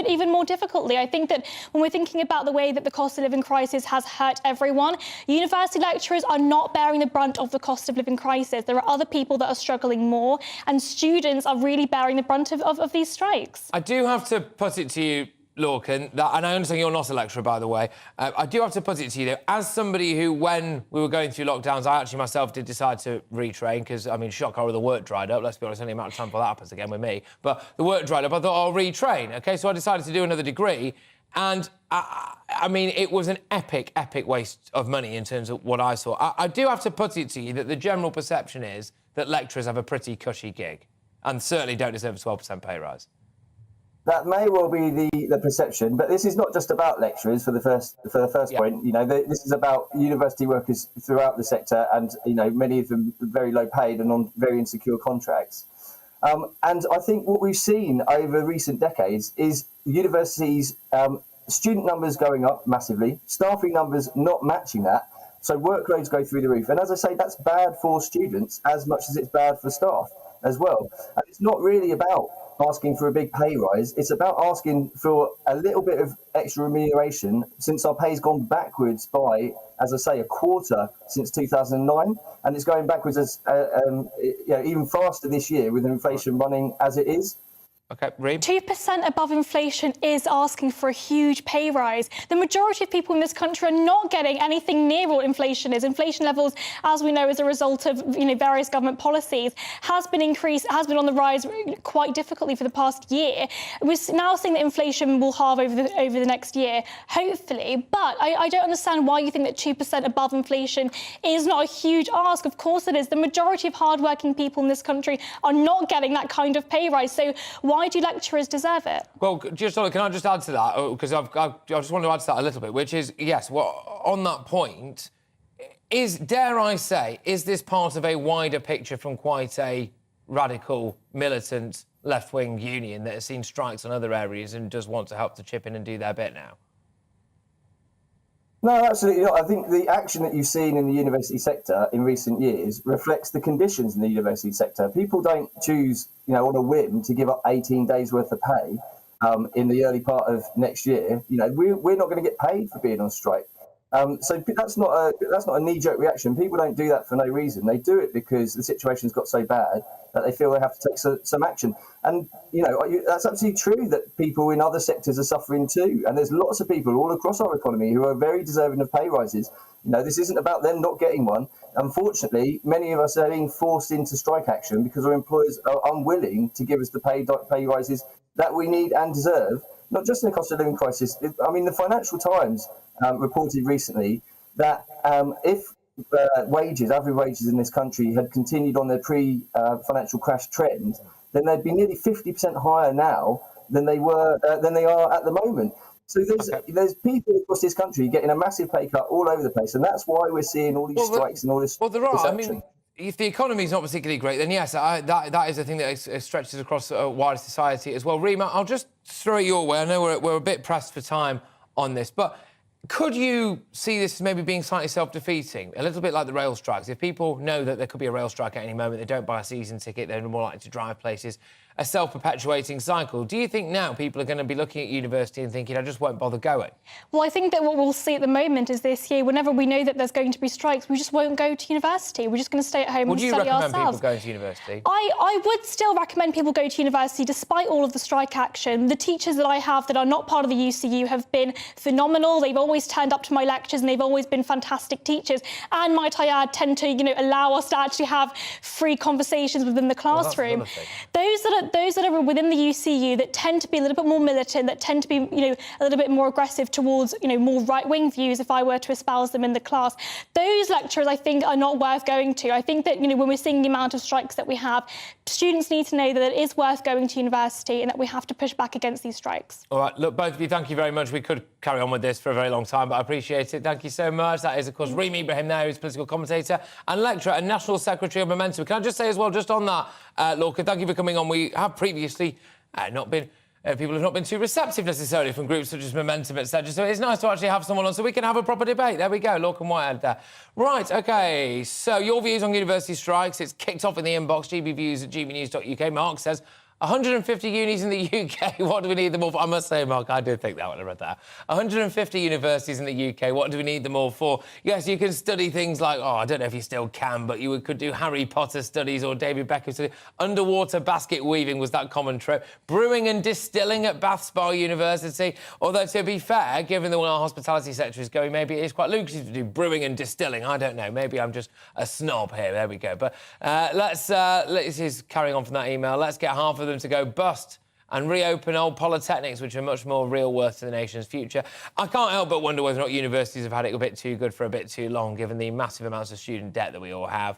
even more difficultly. I think that when we're thinking about the way that the cost of living crisis has hurt everyone, university lecturers are not bearing the brunt of the cost of living crisis. There are other people that are struggling more, and students are really bearing the brunt of these strikes. I do have to put it to you, Lorcan, and I understand you're not a lecturer, by the way. I do have to put it to you, though, as somebody who, when we were going through lockdowns, I actually myself did decide to retrain because, I mean, shock horror, the work dried up. Let's be honest, only amount of time before that happens again with me. But the work dried up. I thought I'll retrain. OK, so I decided to do another degree. And, I mean, it was an epic waste of money in terms of what I saw. I do have to put it to you that the general perception is that lecturers have a pretty cushy gig and certainly don't deserve a 12% pay rise. That may well be the perception, but this is not just about lecturers for the first point. This is about university workers throughout the sector, and many of them very low paid and on very insecure contracts. And I think what we've seen over recent decades is universities' student numbers going up massively, staffing numbers not matching that, so workloads go through the roof. And as I say, that's bad for students as much as it's bad for staff as well. And it's not really about asking for a big pay rise, it's about asking for a little bit of extra remuneration, since our pay's gone backwards by, as I say, a quarter since 2009, and it's going backwards as even faster this year with inflation running as it is. OK, Reem? 2% above inflation is asking for a huge pay rise. The majority of people in this country are not getting anything near what inflation is. Inflation levels, as we know, as a result of various government policies, has been on the rise quite difficultly for the past year. We're now seeing that inflation will halve over the next year, hopefully. But I don't understand why you think that 2% above inflation is not a huge ask. Of course it is. The majority of hardworking people in this country are not getting that kind of pay rise. So why do lecturers deserve it? Well, can I just add to that? Because I just want to add to that a little bit, which is, yes, well, on that point, dare I say, is this part of a wider picture from quite a radical, militant, left-wing union that has seen strikes in other areas and does want to help to chip in and do their bit now? No, absolutely not. I think the action that you've seen in the university sector in recent years reflects the conditions in the university sector. People don't choose, on a whim to give up 18 days worth of pay in the early part of next year. We're not going to get paid for being on strike. So that's not a knee-jerk reaction. People don't do that for no reason. They do it because the situation's got so bad that they feel they have to take some action. And, that's absolutely true that people in other sectors are suffering too. And there's lots of people all across our economy who are very deserving of pay rises. This isn't about them not getting one. Unfortunately, many of us are being forced into strike action because our employers are unwilling to give us the pay rises that we need and deserve, not just in the cost of living crisis. I mean, the Financial Times reported recently that if average wages in this country had continued on their pre-financial crash trend, then they'd be nearly 50% higher now than they are at the moment. So there's people across this country getting a massive pay cut all over the place, and that's why we're seeing all these strikes and all this. Well, there are. This I mean, if the economy is not particularly great, then yes, that is a thing that stretches across wider society as well. Rima, I'll just throw it your way. I know we're a bit pressed for time on this, but could you see this as maybe being slightly self-defeating? A little bit like the rail strikes. If people know that there could be a rail strike at any moment, they don't buy a season ticket, they're more likely to drive places. A self-perpetuating cycle. Do you think now people are going to be looking at university and thinking, I just won't bother going? Well, I think that what we'll see at the moment is this year, whenever we know that there's going to be strikes, we just won't go to university. We're just going to stay at home and study ourselves. Would you recommend people going to university? I would still recommend people go to university despite all of the strike action. The teachers that I have that are not part of the UCU have been phenomenal. They've always turned up to my lectures and they've always been fantastic teachers. And might I add, tend to, allow us to actually have free conversations within the classroom. Well, those that are within the UCU that tend to be a little bit more militant, that tend to be, a little bit more aggressive towards, more right-wing views, if I were to espouse them in the class, those lecturers, I think, are not worth going to. I think that, when we're seeing the amount of strikes that we have, students need to know that it is worth going to university and that we have to push back against these strikes. All right, look, both of you, thank you very much. We could carry on with this for a very long time, but I appreciate it. Thank you so much. That is, of course, Rima Ibrahim there, who's political commentator and lecturer and National Secretary of Momentum. Can I just say as well, just on that, Lorca, thank you for coming on. We have previously not been... people have not been too receptive necessarily from groups such as Momentum, etc. So it's nice to actually have someone on so we can have a proper debate. There we go, Lorca and Whitehead there. Right, OK, so your views on university strikes. It's kicked off in the inbox, gbviews at gbnews.uk. Mark says, 150 unis in the UK, what do we need them all for? I must say, Mark, I did think that when I read that. 150 universities in the UK, what do we need them all for? Yes, you can study things like, I don't know if you still can, but you could do Harry Potter studies or David Beckham studies. Underwater basket weaving was that common trip. Brewing and distilling at Bath Spa University. Although, to be fair, given the way our hospitality sector is going, maybe it is quite lucrative to do brewing and distilling. I don't know. Maybe I'm just a snob here. There we go. But let's just carrying on from that email. Let's get half of them to go bust and reopen old polytechnics, which are much more real worth to the nation's future. I can't help but wonder whether or not universities have had it a bit too good for a bit too long, given the massive amounts of student debt that we all have.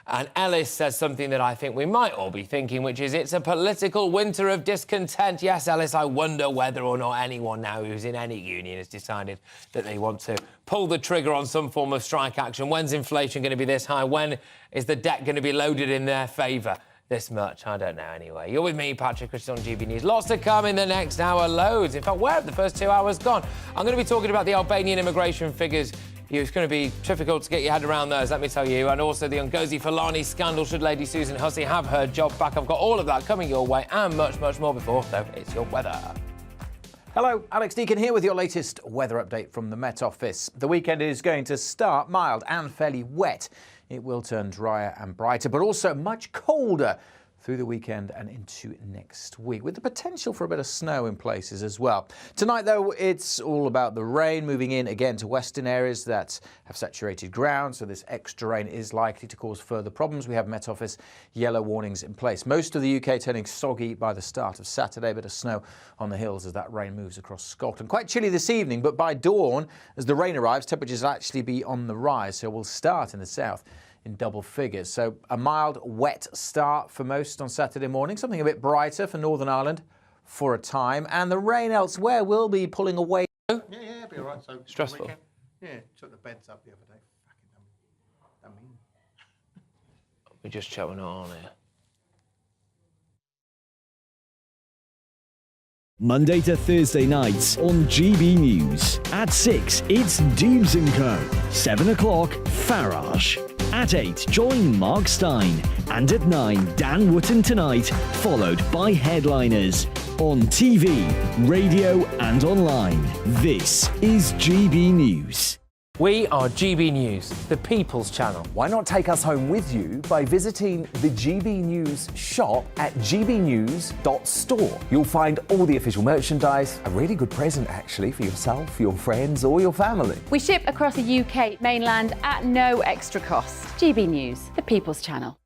And Ellis says something that I think we might all be thinking, which is it's a political winter of discontent. Yes, Ellis, I wonder whether or not anyone now who's in any union has decided that they want to pull the trigger on some form of strike action. When's inflation going to be this high? When is the debt going to be loaded in their favour? This much, I don't know anyway. You're with me, Patrick Christys, on GB News. Lots to come in the next hour, loads. In fact, where have the first 2 hours gone? I'm going to be talking about the Albanian immigration figures. It's going to be difficult to get your head around those, let me tell you. And also the Ngozi Fulani scandal, should Lady Susan Hussey have her job back. I've got all of that coming your way and much, much more before, though, it's your weather. Hello, Alex Deacon here with your latest weather update from the Met Office. The weekend is going to start mild and fairly wet. It will turn drier and brighter, but also much colder through the weekend and into next week, with the potential for a bit of snow in places as well. Tonight, though, it's all about the rain moving in again to western areas that have saturated ground, so this extra rain is likely to cause further problems. We have Met Office yellow warnings in place. Most of the UK turning soggy by the start of Saturday, bit of snow on the hills as that rain moves across Scotland. Quite chilly this evening, but by dawn, as the rain arrives, temperatures will actually be on the rise, so we'll start in the south in double figures. So a mild, wet start for most on Saturday morning, something a bit brighter for Northern Ireland for a time, and the rain elsewhere will be pulling away. Yeah, it'll be all right. So stressful. Yeah, took the beds up the other day. Fucking dummy. We just check we're not on here. Monday to Thursday nights on GB News. At 6, it's Dubes & Co. 7 o'clock, Farage. At 8, join Mark Stein. And at 9, Dan Wootton Tonight, followed by Headliners. On TV, radio and online. This is GB News. We are GB News, the People's Channel. Why not take us home with you by visiting the GB News shop at gbnews.store. You'll find all the official merchandise, a really good present actually for yourself, your friends or your family. We ship across the UK mainland at no extra cost. GB News, the People's Channel.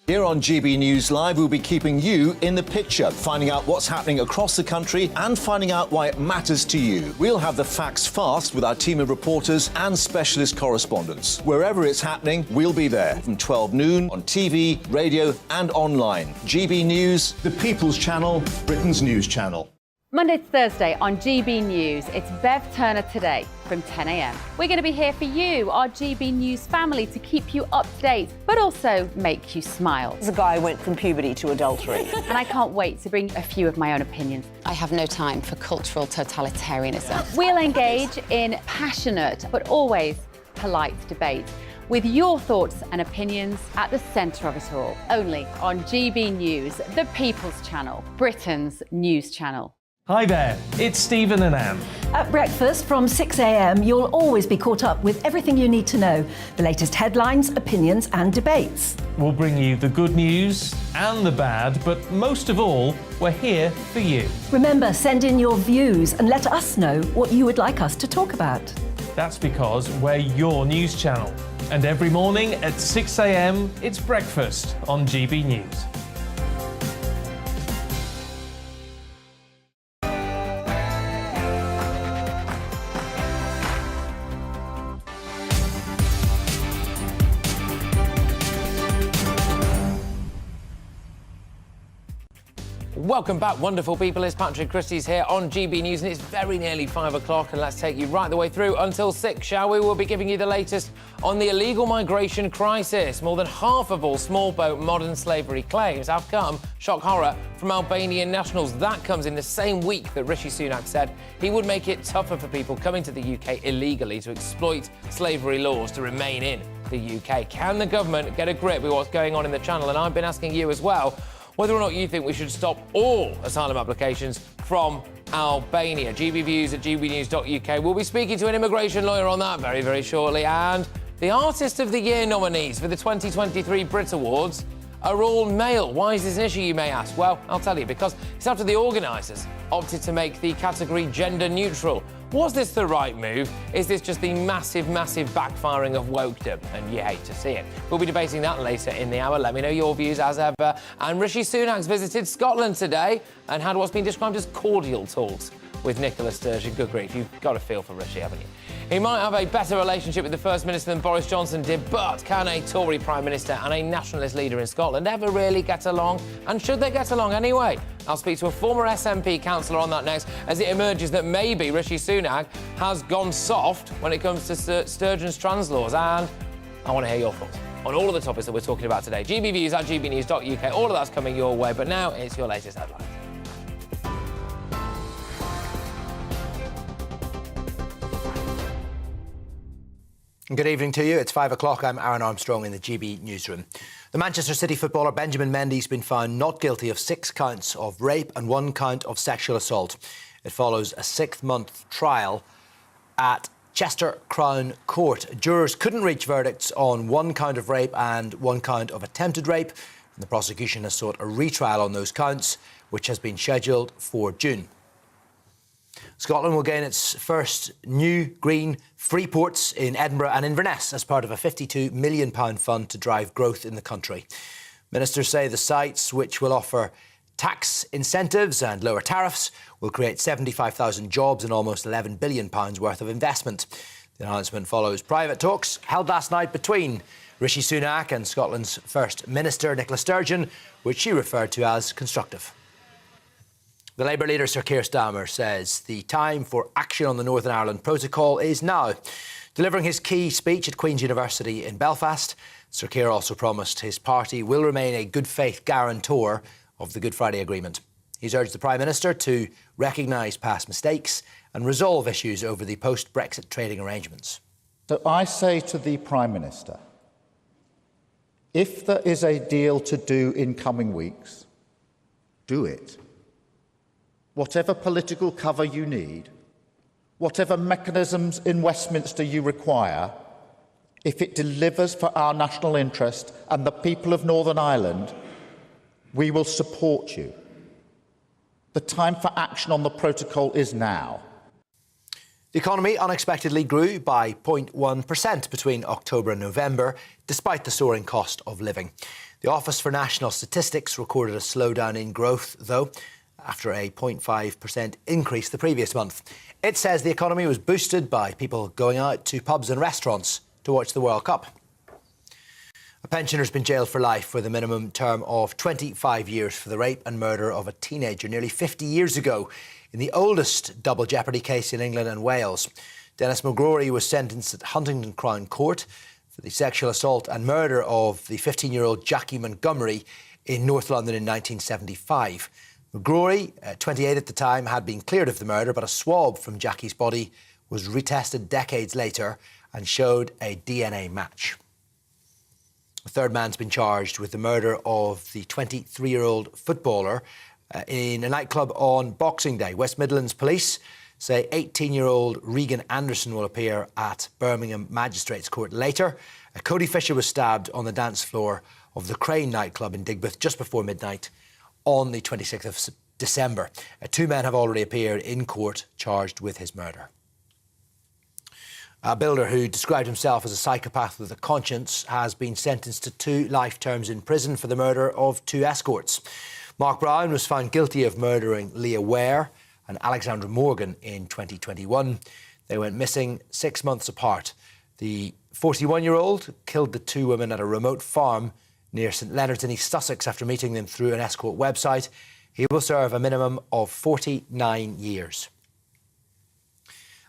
Here on GB News Live, we'll be keeping you in the picture, finding out what's happening across the country and finding out why it matters to you. We'll have the facts fast with our team of reporters and specialist correspondents. Wherever it's happening, we'll be there from 12 noon on TV, radio and online. GB News, the People's Channel, Britain's news channel. Monday to Thursday on GB News, it's Bev Turner Today from 10 a.m. We're going to be here for you, our GB News family, to keep you up to date, but also make you smile. The guy went from puberty to adultery. And I can't wait to bring a few of my own opinions. I have no time for cultural totalitarianism. We'll engage in passionate, but always polite debate, with your thoughts and opinions at the centre of it all. Only on GB News, the People's Channel, Britain's news channel. Hi there, it's Stephen and Anne. At breakfast from 6 a.m, you'll always be caught up with everything you need to know, the latest headlines, opinions and debates. We'll bring you the good news and the bad, but most of all, we're here for you. Remember, send in your views and let us know what you would like us to talk about. That's because we're your news channel. And every morning at 6 a.m, it's breakfast on GB News. Welcome back, wonderful people. It's Patrick Christys here on GB News, and it's very nearly 5 o'clock, and let's take you right the way through until 6, shall we? We'll be giving you the latest on the illegal migration crisis. More than half of all small boat modern slavery claims have come, shock horror, from Albanian nationals. That comes in the same week that Rishi Sunak said he would make it tougher for people coming to the UK illegally to exploit slavery laws to remain in the UK. Can the government get a grip with what's going on in the Channel? And I've been asking you as well whether or not you think we should stop all asylum applications from Albania. GB Views at gbnews.uk. We'll be speaking to an immigration lawyer on that very, very shortly. And the Artist of the Year nominees for the 2023 Brit Awards are all male. Why is this an issue, you may ask? Well, I'll tell you, because it's after the organisers opted to make the category gender neutral. Was this the right move? Is this just the massive, massive backfiring of wokedom? And you hate to see it. We'll be debating that later in the hour. Let me know your views as ever. And Rishi Sunak's visited Scotland today and had what's been described as cordial talks with Sturgeon. Good grief, you've got a feel for Rishi, haven't you? He might have a better relationship with the First Minister than Boris Johnson did, but can a Tory Prime Minister and a nationalist leader in Scotland ever really get along? And should they get along anyway? I'll speak to a former SNP councillor on that next, as it emerges that maybe Rishi Sunak has gone soft when it comes to Sturgeon's trans laws. And I want to hear your thoughts on all of the topics that we're talking about today. GB Views at gbnews.uk. All of that's coming your way, but now it's your latest headlines. Good evening to you. It's 5 o'clock. I'm Aaron Armstrong in the GB newsroom. The Manchester City footballer Benjamin Mendy's been found not guilty of 6 counts of rape and 1 count of sexual assault. It follows a 6-month trial at Chester Crown Court. Jurors couldn't reach verdicts on 1 count of rape and 1 count of attempted rape. And the prosecution has sought a retrial on those counts, which has been scheduled for June. Scotland will gain its first new green free ports in Edinburgh and Inverness as part of a £52 million fund to drive growth in the country. Ministers say the sites, which will offer tax incentives and lower tariffs, will create 75,000 jobs and almost £11 billion worth of investment. The announcement follows private talks held last night between Rishi Sunak and Scotland's First Minister Sturgeon, which she referred to as constructive. The Labour leader, Sir Keir Starmer, says the time for action on the Northern Ireland Protocol is now. Delivering his key speech at Queen's University in Belfast, Sir Keir also promised his party will remain a good faith guarantor of the Good Friday Agreement. He's urged the Prime Minister to recognise past mistakes and resolve issues over the post-Brexit trading arrangements. So I say to the Prime Minister, if there is a deal to do in coming weeks, do it. Whatever political cover you need, whatever mechanisms in Westminster you require, if it delivers for our national interest and the people of Northern Ireland, we will support you. The time for action on the protocol is now. The economy unexpectedly grew by 0.1% between October and November, despite the soaring cost of living. The Office for National Statistics recorded a slowdown in growth, though, after a 0.5% increase the previous month. It says the economy was boosted by people going out to pubs and restaurants to watch the World Cup. A pensioner's been jailed for life with a minimum term of 25 years for the rape and murder of a teenager nearly 50 years ago in the oldest double jeopardy case in England and Wales. Dennis McGrory was sentenced at Huntingdon Crown Court for the sexual assault and murder of the 15-year-old Jackie Montgomery in North London in 1975. McGrory, 28 at the time, had been cleared of the murder, but a swab from Jackie's body was retested decades later and showed a DNA match. A third man's been charged with the murder of the 23-year-old footballer in a nightclub on Boxing Day. West Midlands Police say 18-year-old Regan Anderson will appear at Birmingham Magistrates Court later. Cody Fisher was stabbed on the dance floor of the Crane nightclub in Digbeth just before midnight on the 26th of December. Two men have already appeared in court charged with his murder. A builder who described himself as a psychopath with a conscience has been sentenced to 2 life terms in prison for the murder of 2 escorts. Mark Brown was found guilty of murdering Leah Ware and Alexandra Morgan in 2021. They went missing 6 months apart. The 41-year-old killed the 2 women at a remote farm near St Leonard's in East Sussex after meeting them through an escort website. He will serve a minimum of 49 years.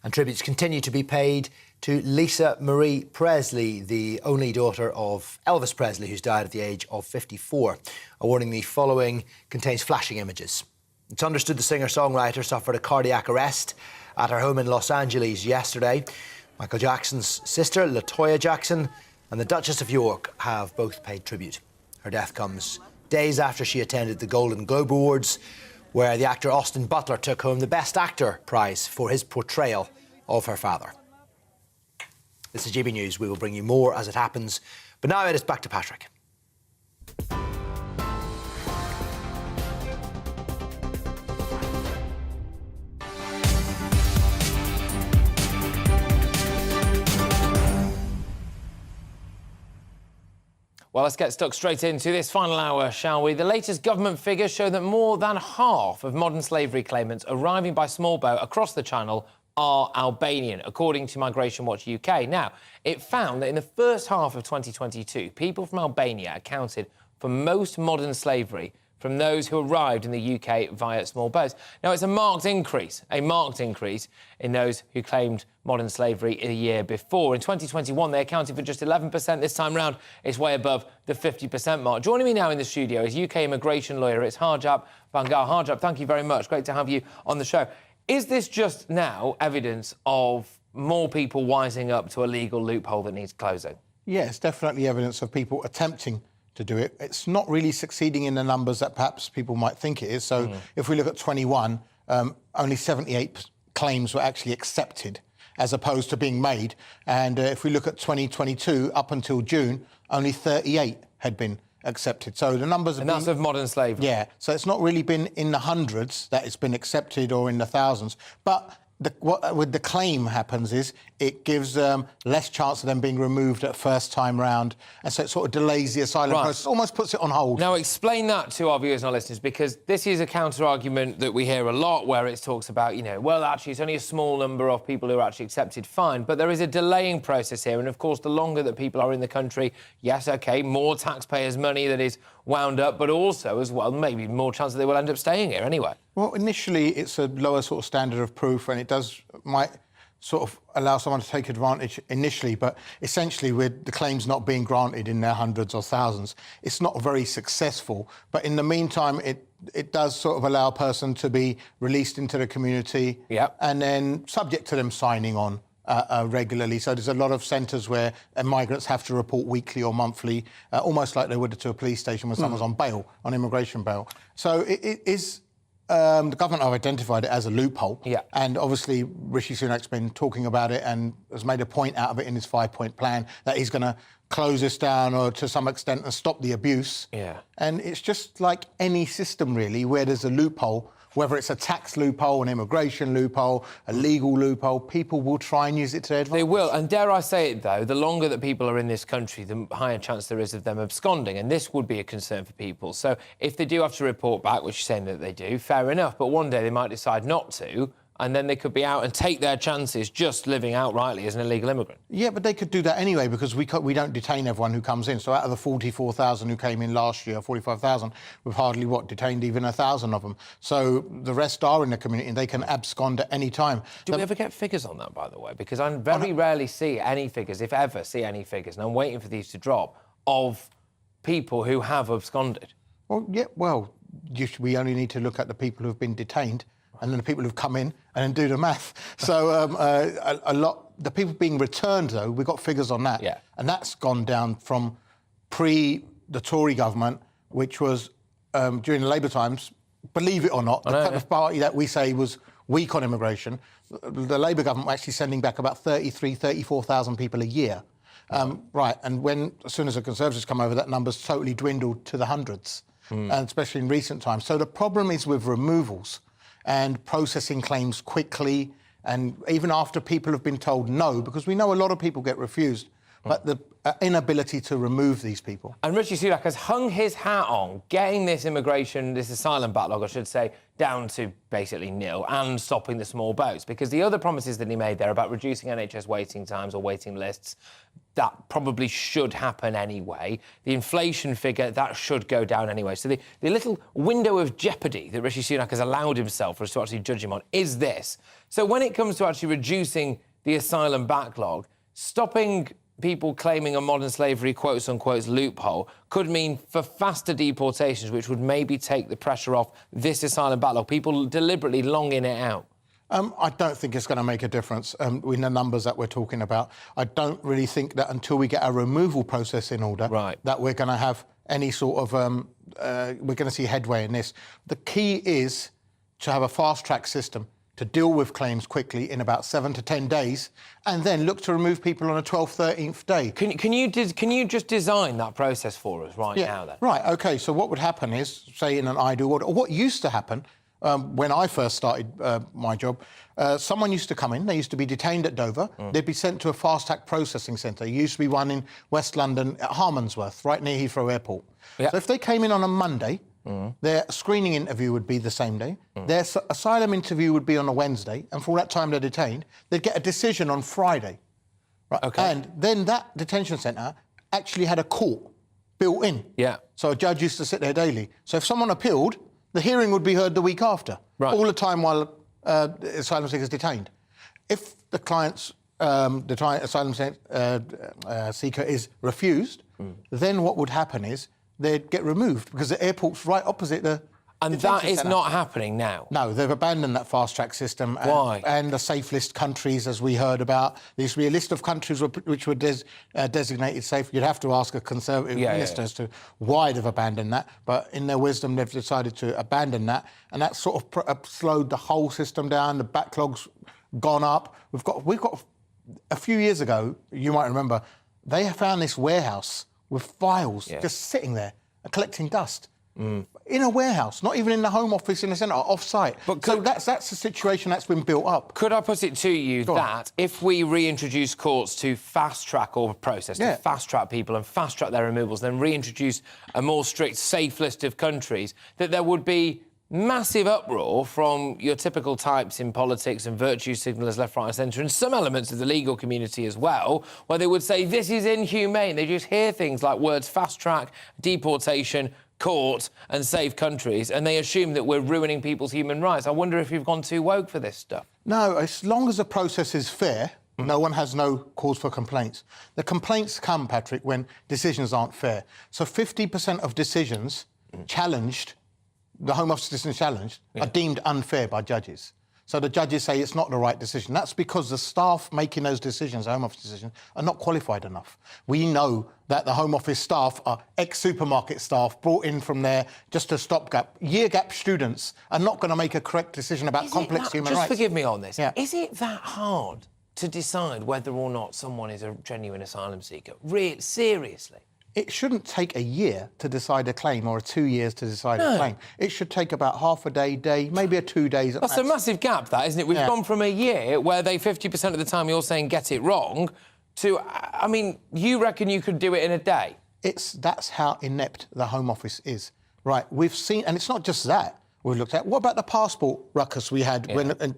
And tributes continue to be paid to Lisa Marie Presley, the only daughter of Elvis Presley, who's died at the age of 54. A warning: the following contains flashing images. It's understood the singer-songwriter suffered a cardiac arrest at her home in Los Angeles yesterday. Michael Jackson's sister, LaToya Jackson, and the Duchess of York have both paid tribute. Her death comes days after she attended the Golden Globe Awards, where the actor Austin Butler took home the Best Actor prize for his portrayal of her father. This is GB News. We will bring you more as it happens. But now it is back to Patrick. Well, let's get stuck straight into this final hour, shall we? The latest government figures show that more than half of modern slavery claimants arriving by small boat across the Channel are Albanian, according to Migration Watch UK. Now, it found that in the first half of 2022, people from Albania accounted for most modern slavery from those who arrived in the UK via small boats. Now, it's a marked increase in those who claimed modern slavery a year before. In 2021, they accounted for just 11%. This time round, it's way above the 50% mark. Joining me now in the studio is UK immigration lawyer, it's Harjap Bangal. Harjap, thank you very much. Great to have you on the show. Is this just now evidence of more people wising up to a legal loophole that needs closing? Yeah, it's definitely evidence of people attempting to do it. It's not really succeeding in the numbers that perhaps people might think it is. So if we look at 21, only 78 claims were actually accepted as opposed to being made. And if we look at 2022, up until June, only 38 had been accepted. So the numbers and that's of modern slavery. Yeah, so it's not really been in the hundreds that it's been accepted or in the thousands. But what with the claim happens is it gives less chance of them being removed at first time round, and so it sort of delays the asylum process, almost puts it on hold. Now explain that to our viewers and our listeners, because this is a counter-argument that we hear a lot where it talks about, you know, well, actually it's only a small number of people who are actually accepted, fine, but there is a delaying process here, and of course the longer that people are in the country, yes, OK, more taxpayers' money that is wound up, but also as well maybe more chance that they will end up staying here anyway. Well, initially it's a lower sort of standard of proof, and it might sort of allow someone to take advantage initially, but essentially with the claims not being granted in their hundreds or thousands, it's not very successful. But in the meantime, it does sort of allow a person to be released into the community, and then subject to them signing on regularly. So there's a lot of centres where migrants have to report weekly or monthly, almost like they would to a police station when someone's on bail, on immigration bail. So it is. The government have identified it as a loophole, and obviously Rishi Sunak's been talking about it and has made a point out of it in his 5-point plan that he's going to close this down or to some extent and stop the abuse. And it's just like any system really where there's a loophole, whether it's a tax loophole, an immigration loophole, a legal loophole, people will try and use it to their advantage. They will, and dare I say it, though, the longer that people are in this country, the higher chance there is of them absconding, and this would be a concern for people. So if they do have to report back, which you're saying that they do, fair enough, but one day they might decide not to, and then they could be out and take their chances just living outrightly as an illegal immigrant. Yeah, but they could do that anyway because we don't detain everyone who comes in. So out of the 44,000 who came in last year, 45,000, we've hardly, detained even 1,000 of them. So the rest are in the community and they can abscond at any time. Do we ever get figures on that, by the way? Because I very rarely see any figures, if ever see any figures, and I'm waiting for these to drop, of people who have absconded. We only need to look at the people who have been detained and then the people who've come in and then do the math. So the people being returned, though, we've got figures on that. Yeah. And that's gone down from the Tory government, which was during the Labour times, believe it or not, the kind of party that we say was weak on immigration. The Labour government were actually sending back about 34,000 people a year. And as soon as the Conservatives come over, that number's totally dwindled to the hundreds, and especially in recent times. So the problem is with removals and processing claims quickly, and even after people have been told no, because we know a lot of people get refused, but the inability to remove these people. And Rishi Sunak has hung his hat on getting this asylum backlog, I should say, down to basically nil and stopping the small boats. Because the other promises that he made there about reducing NHS waiting times or waiting lists, that probably should happen anyway. The inflation figure, that should go down anyway. So the little window of jeopardy that Rishi Sunak has allowed himself for us to actually judge him on is this. So when it comes to actually reducing the asylum backlog, stopping people claiming a modern slavery quotes-unquote loophole could mean for faster deportations, which would maybe take the pressure off this asylum backlog, people deliberately longing it out. I don't think it's going to make a difference in the numbers that we're talking about. I don't really think that until we get a removal process in order, that we're going to have any sort of... we're going to see headway in this. The key is to have a fast-track system to deal with claims quickly in about 7 to 10 days, and then look to remove people on a 12th, 13th day. Can you just design that process for us now, then? Right, OK, so what would happen is, say in an ideal order, or what used to happen when I first started my job, someone used to come in, they used to be detained at Dover, they'd be sent to a fast-track processing centre. There used to be one in West London at Harmondsworth, right near Heathrow Airport. So if they came in on a Monday, their screening interview would be the same day. Their asylum interview would be on a Wednesday, and for all that time they're detained, they'd get a decision on Friday. Right? Okay. And then that detention centre actually had a court built in. Yeah. So a judge used to sit there daily. So if someone appealed, the hearing would be heard the week after, all the time while the asylum seeker is detained. If the client's asylum seeker is refused, then what would happen is they'd get removed because the airport's right opposite the... And that is not happening now? No, they've abandoned that fast-track system. Why? And the safe list countries, as we heard about. There used to be a list of countries which were designated safe. You'd have to ask a Conservative minister as to why they've abandoned that. But in their wisdom, they've decided to abandon that. And that sort of slowed the whole system down. The backlog's gone up. We've got a few years ago, you might remember, they found this warehouse with files just sitting there and collecting dust. In a warehouse, not even in the Home Office in the centre, off-site. So that's the situation that's been built up. Could I put it to you that if we reintroduce courts to fast-track or process, to fast-track people and fast-track their removals, then reintroduce a more strict, safe list of countries, that there would be massive uproar from your typical types in politics and virtue signallers left, right and centre, and some elements of the legal community as well, where they would say, this is inhumane. They just hear things like words fast-track, deportation, court and safe countries, and they assume that we're ruining people's human rights. I wonder if you've gone too woke for this stuff. No, as long as the process is fair, no one has no cause for complaints. The complaints come, Patrick, when decisions aren't fair. So 50% of decisions challenged, the Home Office decisions challenged, are deemed unfair by judges. So the judges say it's not the right decision. That's because the staff making those decisions, the Home Office decisions, are not qualified enough. We know that the Home Office staff are ex-supermarket staff brought in from there just to stopgap. Year-gap students are not going to make a correct decision about complex human rights. Just forgive me on this. Is it that hard to decide whether or not someone is a genuine asylum seeker? Seriously? It shouldn't take a year to decide a claim or 2 years to decide a claim. It should take about half a day, maybe 2 days. That's a massive gap, that, isn't it? We've gone from a year where they 50% of the time you're saying get it wrong to, I mean, you reckon you could do it in a day? That's how inept the Home Office is. Right, we've seen, and it's not just that. we looked at. What about the passport ruckus we had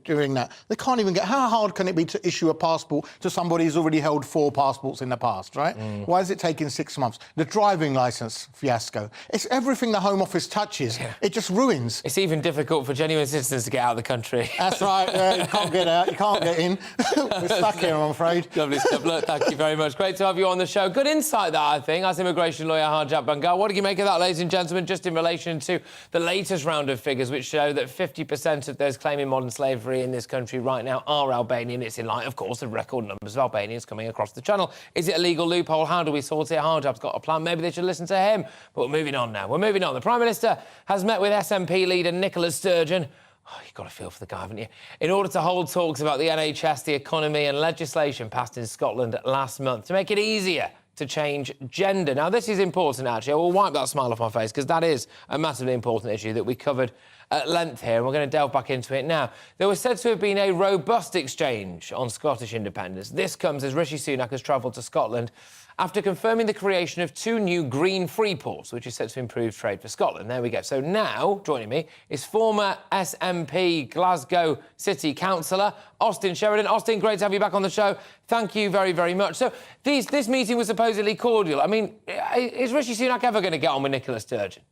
during that? They can't even get... How hard can it be to issue a passport to somebody who's already held 4 passports in the past, right? Why is it taking 6 months? The driving licence fiasco. It's everything the Home Office touches. It just ruins. It's even difficult for genuine citizens to get out of the country. That's right. You can't get out. You can't get in. We're stuck here, I'm afraid. Lovely stuff. Look, thank you very much. Great to have you on the show. Good insight, that, I think, as immigration lawyer Harjat Bangal. What do you make of that, ladies and gentlemen, just in relation to the latest round of figures which show that 50% of those claiming modern slavery in this country right now are Albanian? It's in light, of course, of record numbers of Albanians coming across the channel. Is it a legal loophole? How do we sort it? Harjat's got a plan. Maybe they should listen to him. But we're moving on now. We're moving on. The Prime Minister has met with SNP leader Sunak-Sturgeon. Oh, you've got to feel for the guy, haven't you? In order to hold talks about the NHS, the economy and legislation passed in Scotland last month to make it easier to change gender. Now, this is important, actually. I will wipe that smile off my face, because that is a massively important issue that we covered at length here, and we're going to delve back into it now. There was said to have been a robust exchange on Scottish independence. This comes as Rishi Sunak has travelled to Scotland after confirming the creation of 2 new green free ports, which is set to improve trade for Scotland. There we go. So now, joining me, is former SNP Glasgow City Councillor Austin Sheridan. Austin, great to have you back on the show. Thank you very, very much. So this meeting was supposedly cordial. I mean, is Rishi Sunak ever going to get on with Sturgeon?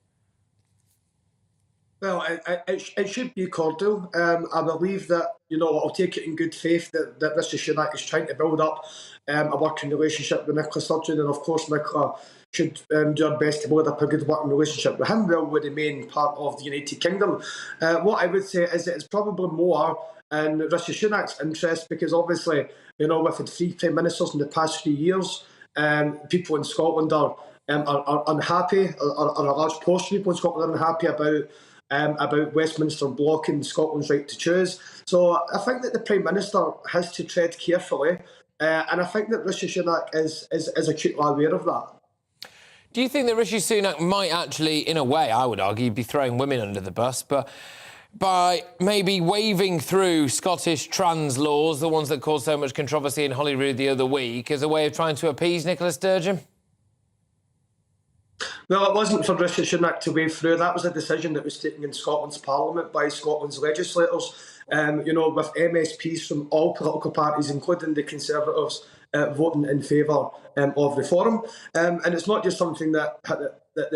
Well, it should be cordial. I believe that, I'll take it in good faith that Rishi Sunak is trying to build up a working relationship with Sturgeon, and of course Nicola should do our best to build up a good working relationship with him. Will remain part of the United Kingdom. What I would say is that it's probably more in Rishi Sunak's interest, because obviously, we've had 3 Prime Ministers in the past 3 years. People in Scotland are unhappy, or a large portion of people in Scotland are unhappy about Westminster blocking Scotland's right to choose. So I think that the Prime Minister has to tread carefully, and I think that Rishi Sunak is acutely aware of that. Do you think that Rishi Sunak might actually, in a way, I would argue, be throwing women under the bus, but by maybe waving through Scottish trans laws, the ones that caused so much controversy in Holyrood the other week, as a way of trying to appease Sturgeon? Well, it wasn't for Rishi Sunak to wave through. That was a decision that was taken in Scotland's Parliament by Scotland's legislators, with MSPs from all political parties, including the Conservatives, voting in favour of reform. And it's not just something that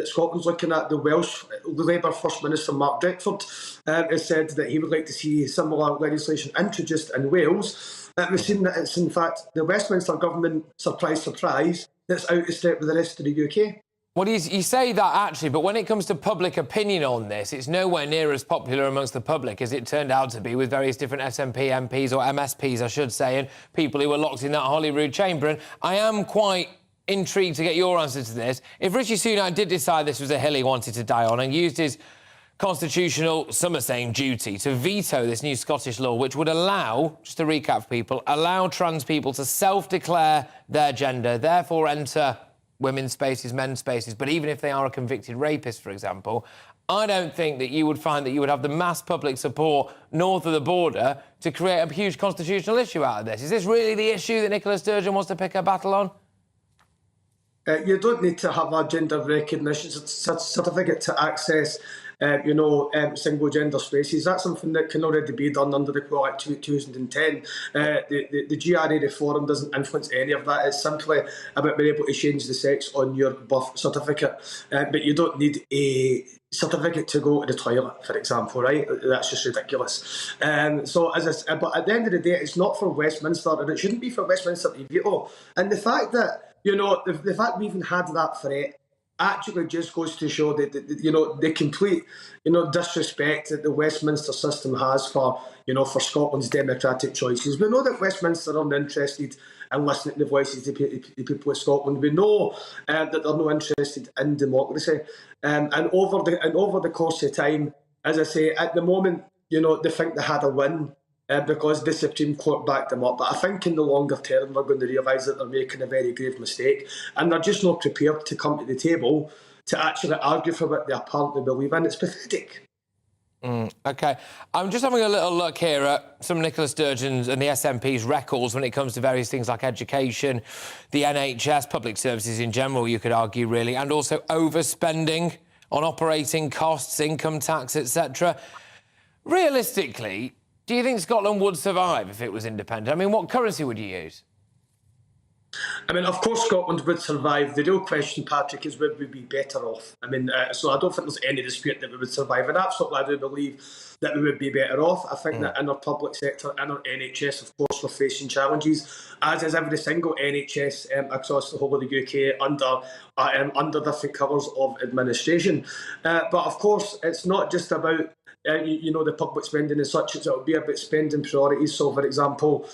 Scotland's looking at. The Welsh Labour First Minister, Mark Drakeford, has said that he would like to see similar legislation introduced in Wales. We've seen that it's, in fact, the Westminster government, surprise, surprise, that's out of step with the rest of the UK. Well, you say that, actually, but when it comes to public opinion on this, it's nowhere near as popular amongst the public as it turned out to be with various different SNP MPs, or MSPs, I should say, and people who were locked in that Holyrood chamber. And I am quite intrigued to get your answer to this. If Rishi Sunak did decide this was a hill he wanted to die on and used his constitutional, some are saying duty, to veto this new Scottish law, which would allow, just to recap for people, allow trans people to self-declare their gender, therefore enter women's spaces, men's spaces, but even if they are a convicted rapist, for example, I don't think that you would find that you would have the mass public support north of the border to create a huge constitutional issue out of this. Is this really the issue that Sturgeon wants to pick a battle on? You don't need to have a gender recognition certificate to access single gender spaces. That's something that can already be done under the Equal Act 2010. The GRA reform doesn't influence any of that. It's simply about being able to change the sex on your birth certificate. But you don't need a certificate to go to the toilet, for example, right? That's just ridiculous. But at the end of the day, it's not for Westminster, and it shouldn't be for Westminster to veto. And the fact that, the fact we even had that threat actually just goes to show that the complete disrespect that the Westminster system has for Scotland's democratic choices. We know that Westminster aren't interested in listening to the voices of the people of Scotland. We know that they're not interested in democracy. And over the course of time, as I say, at the moment, they think they had a win because the Supreme Court backed them up. But I think in the longer term, they're going to realise that they're making a very grave mistake, and they're just not prepared to come to the table to actually argue for what they apparently believe in. It's pathetic. OK. I'm just having a little look here at some Sturgeon's and the SNP's records when it comes to various things like education, the NHS, public services in general, you could argue, really, and also overspending on operating costs, income tax, etc. Realistically, do you think Scotland would survive if it was independent? I mean, what currency would you use? I mean, of course Scotland would survive. The real question, Patrick, is would we be better off? I mean, so I don't think there's any dispute that we would survive. And absolutely, I do believe that we would be better off. I think that in our public sector, in our NHS, of course, we're facing challenges, as is every single NHS across the whole of the UK under different colours of administration. But of course, it's not just about the public spending as such. It will be about spending priorities. So, for example,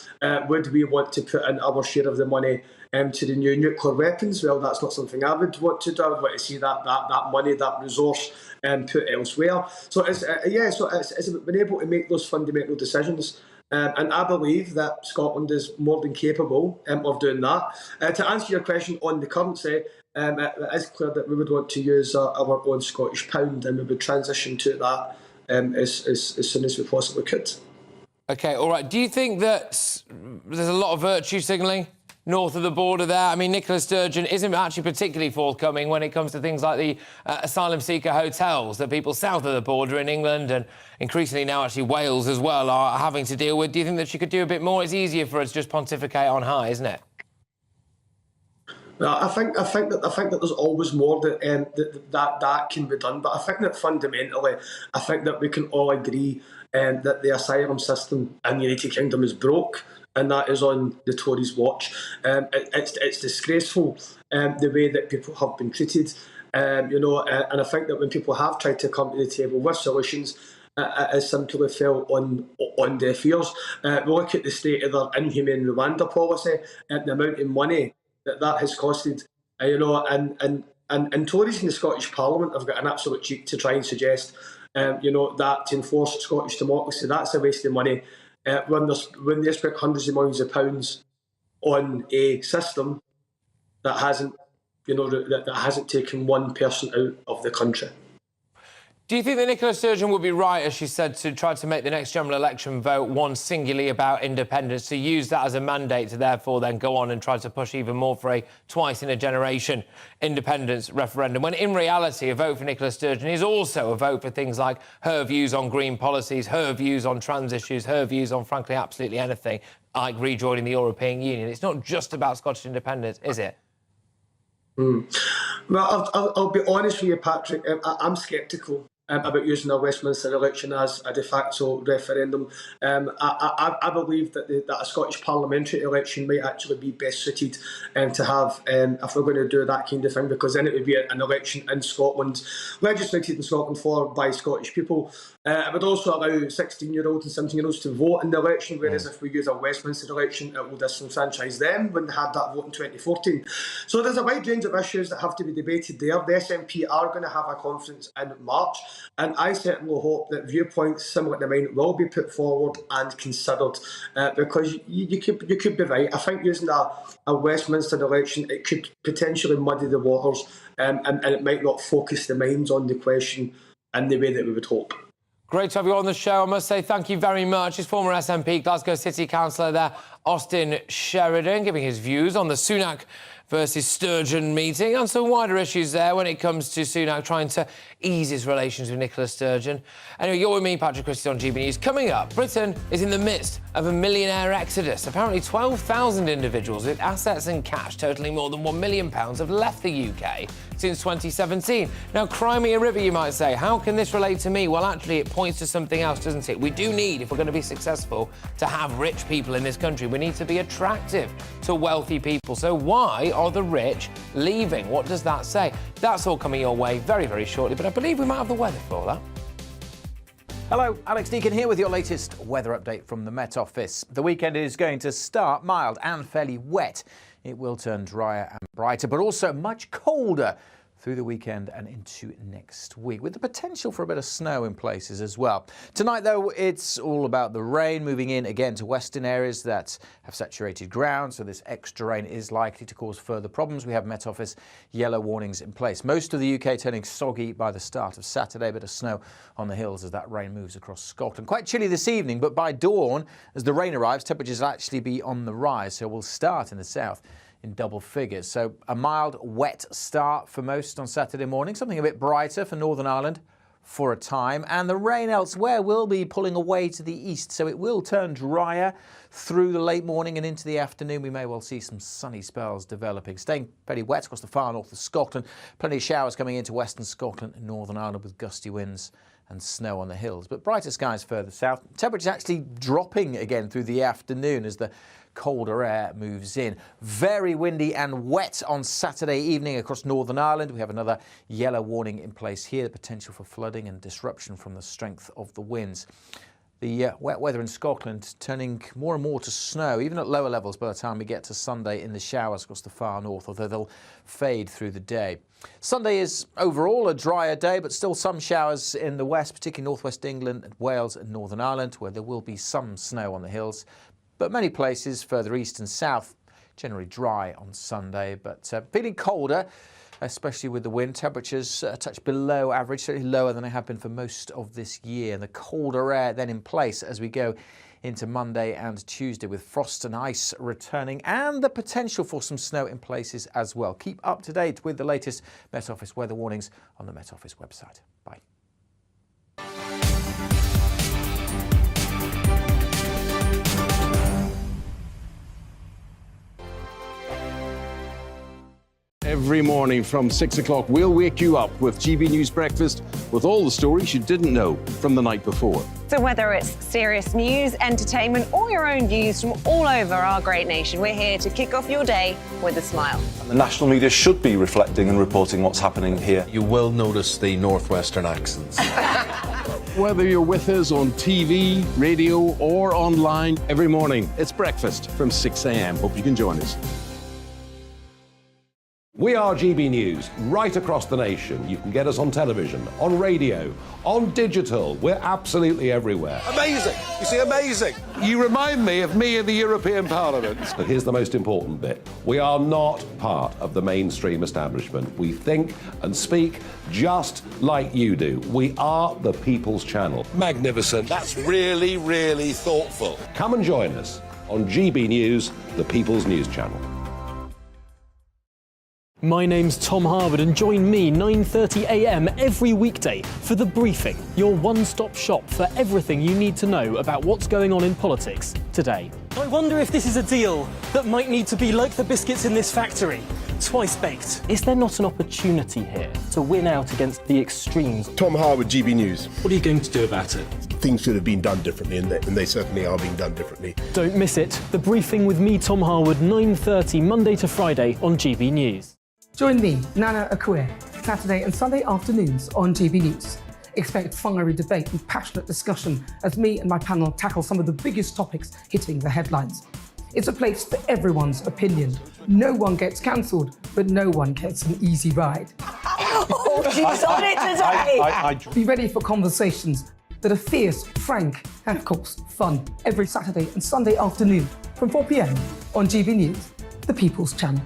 would we want to put in our share of the money to the new nuclear weapons? Well, that's not something I would want to do. I would want to see that money, that resource put elsewhere. So it's about being able to make those fundamental decisions. And I believe that Scotland is more than capable of doing that. To answer your question on the currency, it is clear that we would want to use our own Scottish pound, and we would transition to that as soon as we possibly could. OK, all right. Do you think that there's a lot of virtue signalling north of the border there? I mean, Nicola Sturgeon isn't actually particularly forthcoming when it comes to things like the asylum seeker hotels that people south of the border in England and increasingly now actually Wales as well are having to deal with. Do you think that she could do a bit more? It's easier for us to just pontificate on high, isn't it? No, I think that there's always more that can be done, but I think that fundamentally, I think that we can all agree that the asylum system in the United Kingdom is broke, and that is on the Tories' watch. It's disgraceful the way that people have been treated, and I think that when people have tried to come to the table with solutions, it has simply fell on deaf ears. We look at the state of their inhumane Rwanda policy and the amount of money that has costed, and Tories in the Scottish Parliament have got an absolute cheek to try and suggest, that to enforce Scottish democracy, that's a waste of money. When they spent hundreds of millions of pounds on a system that hasn't taken one person out of the country. Do you think that Nicola Sturgeon would be right, as she said, to try to make the next general election vote one singularly about independence, to use that as a mandate to therefore then go on and try to push even more for a twice-in-a-generation independence referendum, when in reality a vote for Nicola Sturgeon is also a vote for things like her views on green policies, her views on trans issues, her views on, frankly, absolutely anything, like rejoining the European Union? It's not just about Scottish independence, is it? Well, I'll be honest with you, Patrick. I'm sceptical about using a Westminster election as a de facto referendum. I believe that a Scottish parliamentary election might actually be best suited to have if we're going to do that kind of thing, because then it would be an election in Scotland, legislated in Scotland by Scottish people. It would also allow 16-year-olds and 17-year-olds to vote in the election, whereas if we use a Westminster election, it will disenfranchise them when they had that vote in 2014. So there's a wide range of issues that have to be debated there. The SNP are going to have a conference in March, and I certainly hope that viewpoints similar to mine will be put forward and considered, because you could be right. I think using a Westminster election, it could potentially muddy the waters, and it might not focus the minds on the question in the way that we would hope. Great to have you on the show. I must say thank you very much. His former SNP, Glasgow City Councillor there, Austin Sheridan, giving his views on the Sunak versus Sturgeon meeting and some wider issues there when it comes to Sunak trying to ease his relations with Nicola Sturgeon. Anyway, you're with me, Patrick Christys, on GB News. Coming up, Britain is in the midst of a millionaire exodus. Apparently 12,000 individuals with assets and cash totalling more than £1 million have left the UK since 2017. Now, cry me a river, you might say. How can this relate to me? Well, actually, it points to something else, doesn't it? We do need, if we're going to be successful, to have rich people in this country. We need to be attractive to wealthy people. So why are the rich leaving? What does that say? That's all coming your way very, very shortly, but I believe we might have the weather for that. Hello, Alex Deakin here with your latest weather update from the Met Office. The weekend is going to start mild and fairly wet. It will turn drier and brighter, but also much colder through the weekend and into next week, with the potential for a bit of snow in places as well. Tonight, though, it's all about the rain moving in again to western areas that have saturated ground, so this extra rain is likely to cause further problems. We have Met Office yellow warnings in place. Most of the UK turning soggy by the start of Saturday, a bit of snow on the hills as that rain moves across Scotland. Quite chilly this evening, but by dawn, as the rain arrives, temperatures will actually be on the rise, so we'll start in the south in double figures. So a mild, wet start for most on Saturday morning, something a bit brighter for Northern Ireland for a time, and the rain elsewhere will be pulling away to the east, so it will turn drier through the late morning and into the afternoon. We may well see some sunny spells developing, staying very wet across the far north of Scotland. Plenty of showers coming into western Scotland and Northern Ireland with gusty winds and snow on the hills, but brighter skies further south. Temperatures actually dropping again through the afternoon as the colder air moves in. Very windy and wet on Saturday evening across Northern Ireland. We have another yellow warning in place here, the potential for flooding and disruption from the strength of the winds. The wet weather in Scotland turning more and more to snow, even at lower levels by the time we get to Sunday in the showers across the far north, although they'll fade through the day. Sunday is overall a drier day, but still some showers in the west, particularly northwest England and Wales and Northern Ireland, where there will be some snow on the hills. But many places further east and south, generally dry on Sunday, but feeling colder, especially with the wind. Temperatures a touch below average, certainly lower than they have been for most of this year. And the colder air then in place as we go into Monday and Tuesday, with frost and ice returning and the potential for some snow in places as well. Keep up to date with the latest Met Office weather warnings on the Met Office website. Bye. Every morning from 6 o'clock, we'll wake you up with GB News Breakfast with all the stories you didn't know from the night before. So whether it's serious news, entertainment, or your own views from all over our great nation, we're here to kick off your day with a smile. The national media should be reflecting and reporting what's happening here. You will notice the northwestern accents. Whether you're with us on TV, radio, or online, every morning it's breakfast from 6 a.m. Hope you can join us. We are GB News, right across the nation. You can get us on television, on radio, on digital. We're absolutely everywhere. Amazing! You see, amazing! You remind me of me in the European Parliament. But here's the most important bit. We are not part of the mainstream establishment. We think and speak just like you do. We are the People's Channel. Magnificent. That's really, really thoughtful. Come and join us on GB News, the People's News Channel. My name's Tom Harwood, and join me 9:30 a.m. every weekday for The Briefing, your one-stop shop for everything you need to know about what's going on in politics today. I wonder if this is a deal that might need to be like the biscuits in this factory, twice baked. Is there not an opportunity here to win out against the extremes? Tom Harwood, GB News. What are you going to do about it? Things should have been done differently, and they certainly are being done differently. Don't miss it. The Briefing with me, Tom Harwood, 9:30 Monday to Friday on GB News. Join me, Nana Akue, Saturday and Sunday afternoons on GB News. Expect fiery debate and passionate discussion as me and my panel tackle some of the biggest topics hitting the headlines. It's a place for everyone's opinion. No one gets cancelled, but no one gets an easy ride. Oh, she's on it today! Be ready for conversations that are fierce, frank, and of course, fun. Every Saturday and Sunday afternoon from 4 p.m. on GB News, the People's Channel.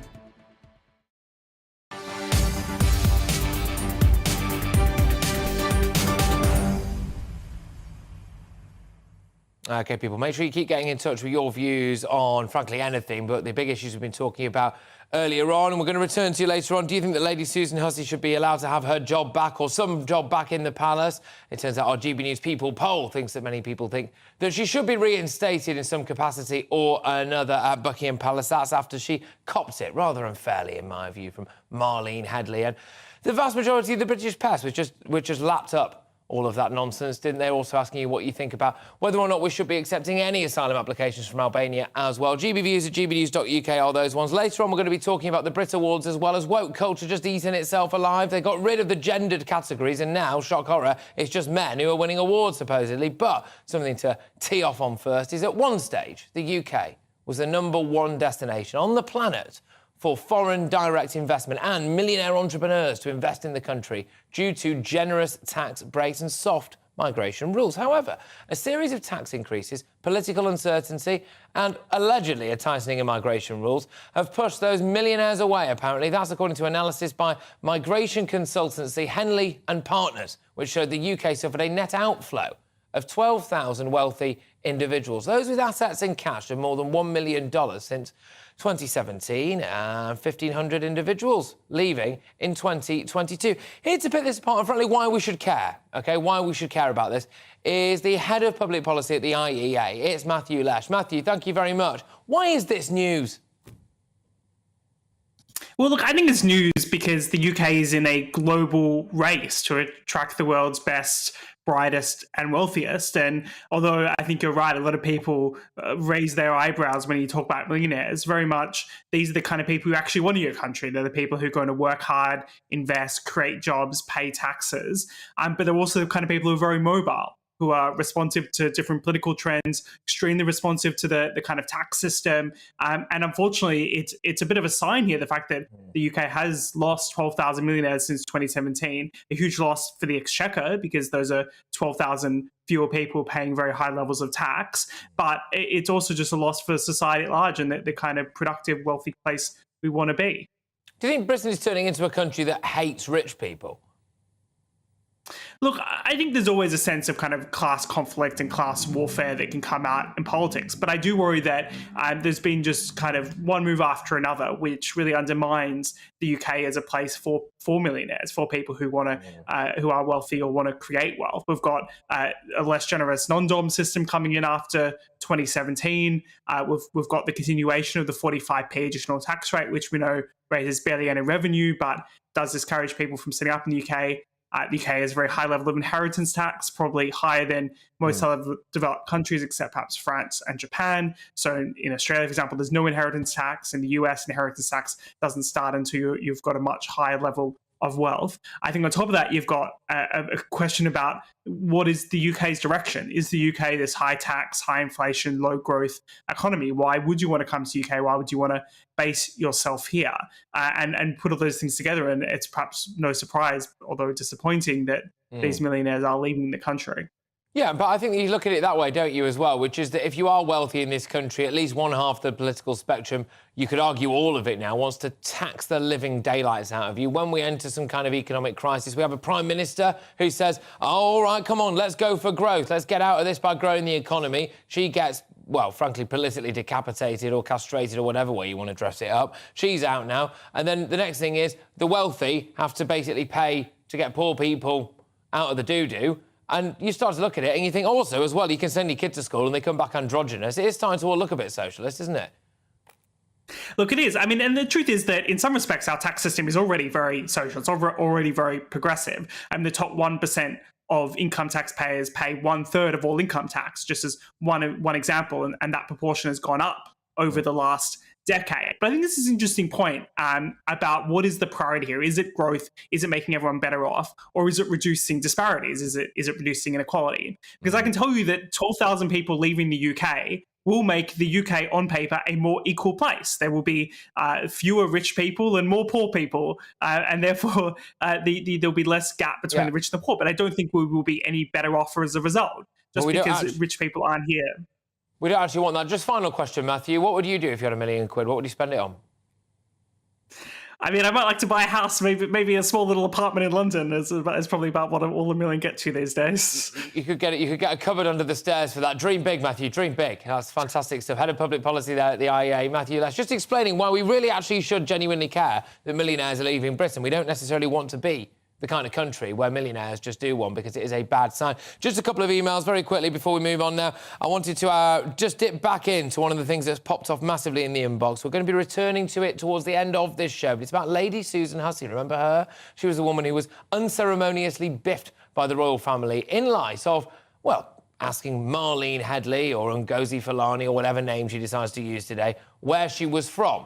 OK, people, make sure you keep getting in touch with your views on, frankly, anything, but the big issues we've been talking about earlier on, and we're going to return to you later on. Do you think that Lady Susan Hussey should be allowed to have her job back or some job back in the palace? It turns out our GB News People poll thinks that many people think that she should be reinstated in some capacity or another at Buckingham Palace. That's after she copped it, rather unfairly, in my view, from Marlene Headley. And the vast majority of the British press was just lapped up all of that nonsense, didn't they? Also asking you what you think about whether or not we should be accepting any asylum applications from Albania as well. GBViews at gbnews.uk are those ones. Later on, we're going to be talking about the Brit Awards as well as woke culture just eating itself alive. They got rid of the gendered categories and now, shock horror, it's just men who are winning awards, supposedly. But something to tee off on first is at one stage, the UK was the #1 destination on the planet for foreign direct investment and millionaire entrepreneurs to invest in the country due to generous tax breaks and soft migration rules. However, a series of tax increases, political uncertainty and allegedly a tightening of migration rules have pushed those millionaires away, apparently. That's according to analysis by migration consultancy Henley and Partners, which showed the UK suffered a net outflow of 12,000 wealthy individuals. Those with assets in cash of more than $1 million since 2017, and 1,500 individuals leaving in 2022. Here to pick this apart and frankly why we should care, OK, why we should care about this, is the head of public policy at the IEA. It's Matthew Lesh. Matthew, thank you very much. Why is this news? Well, look, I think it's news because the UK is in a global race to attract the world's best, brightest and wealthiest. And although I think you're right, a lot of people raise their eyebrows when you talk about millionaires, very much these are the kind of people who actually want your country. They're the people who are going to work hard, invest, create jobs, pay taxes. But they're also the kind of people who are very mobile, who are responsive to different political trends, extremely responsive to the kind of tax system. And unfortunately, it's a bit of a sign here, the fact that the UK has lost 12,000 millionaires since 2017, a huge loss for the exchequer because those are 12,000 fewer people paying very high levels of tax. But it's also just a loss for society at large and the kind of productive, wealthy place we want to be. Do you think Britain is turning into a country that hates rich people? Look, I think there's always a sense of kind of class conflict and class warfare that can come out in politics. But I do worry that there's been just kind of one move after another, which really undermines the UK as a place for millionaires, for people who want to, who are wealthy or want to create wealth. We've got a less generous non-dom system coming in after 2017. We've got the continuation of the 45p additional tax rate, which we know raises barely any revenue, but does discourage people from setting up in the UK. The UK has a very high level of inheritance tax, probably higher than most other developed countries, except perhaps France and Japan. So in Australia, for example, there's no inheritance tax. In the US, inheritance tax doesn't start until you've got a much higher level of wealth. I think on top of that, you've got a question about what is the UK's direction? Is the UK this high tax, high inflation, low growth economy? Why would you want to come to the UK? Why would you want to base yourself here? And put all those things together. And it's perhaps no surprise, although disappointing, that these millionaires are leaving the country. Yeah, but I think you look at it that way, don't you, as well, which is that if you are wealthy in this country, at least one half the political spectrum, you could argue all of it now, wants to tax the living daylights out of you. When we enter some kind of economic crisis, we have a Prime Minister who says, oh, all right, come on, let's go for growth. Let's get out of this by growing the economy. She gets, well, frankly, politically decapitated or castrated or whatever way you want to dress it up. She's out now. And then the next thing is the wealthy have to basically pay to get poor people out of the doo-doo. And you start to look at it and you think also, as well, you can send your kid to school and they come back androgynous. It is starting to all look a bit socialist, isn't it? Look, it is. I mean, and the truth is that in some respects, our tax system is already very social. It's already very progressive. And the top 1% of income taxpayers pay 1/3 of all income tax, just as one example. And that proportion has gone up over the last decade. But I think this is an interesting point about what is the priority here. Is it growth? Is it making everyone better off? Or is it reducing disparities? Is it reducing inequality? Because I can tell you that 12,000 people leaving the UK will make the UK on paper a more equal place. There will be fewer rich people and more poor people, and therefore there'll be less gap between the rich and the poor. But I don't think we will be any better off as a result, just because rich people aren't here. We don't actually want that. Just final question, Matthew. What would you do if you had £1 million? What would you spend it on? I mean, I might like to buy a house, maybe a small little apartment in London. It's probably about what all $1 million get to these days. You could get it. You could get a cupboard under the stairs for that. Dream big, Matthew. Dream big. That's fantastic stuff. Head of public policy there at the IEA, Matthew Lesh, just explaining why we really actually should genuinely care that millionaires are leaving Britain. We don't necessarily want to be the kind of country where millionaires just do one, because it is a bad sign. Just a couple of emails very quickly before we move on now. I wanted to just dip back into one of the things that's popped off massively in the inbox. We're going to be returning to it towards the end of this show, but it's about Lady Susan Hussey. Remember her? She was the woman who was unceremoniously biffed by the royal family in light of, well, asking Marlene Headley or Ngozi Fulani or whatever name she decides to use today, where she was from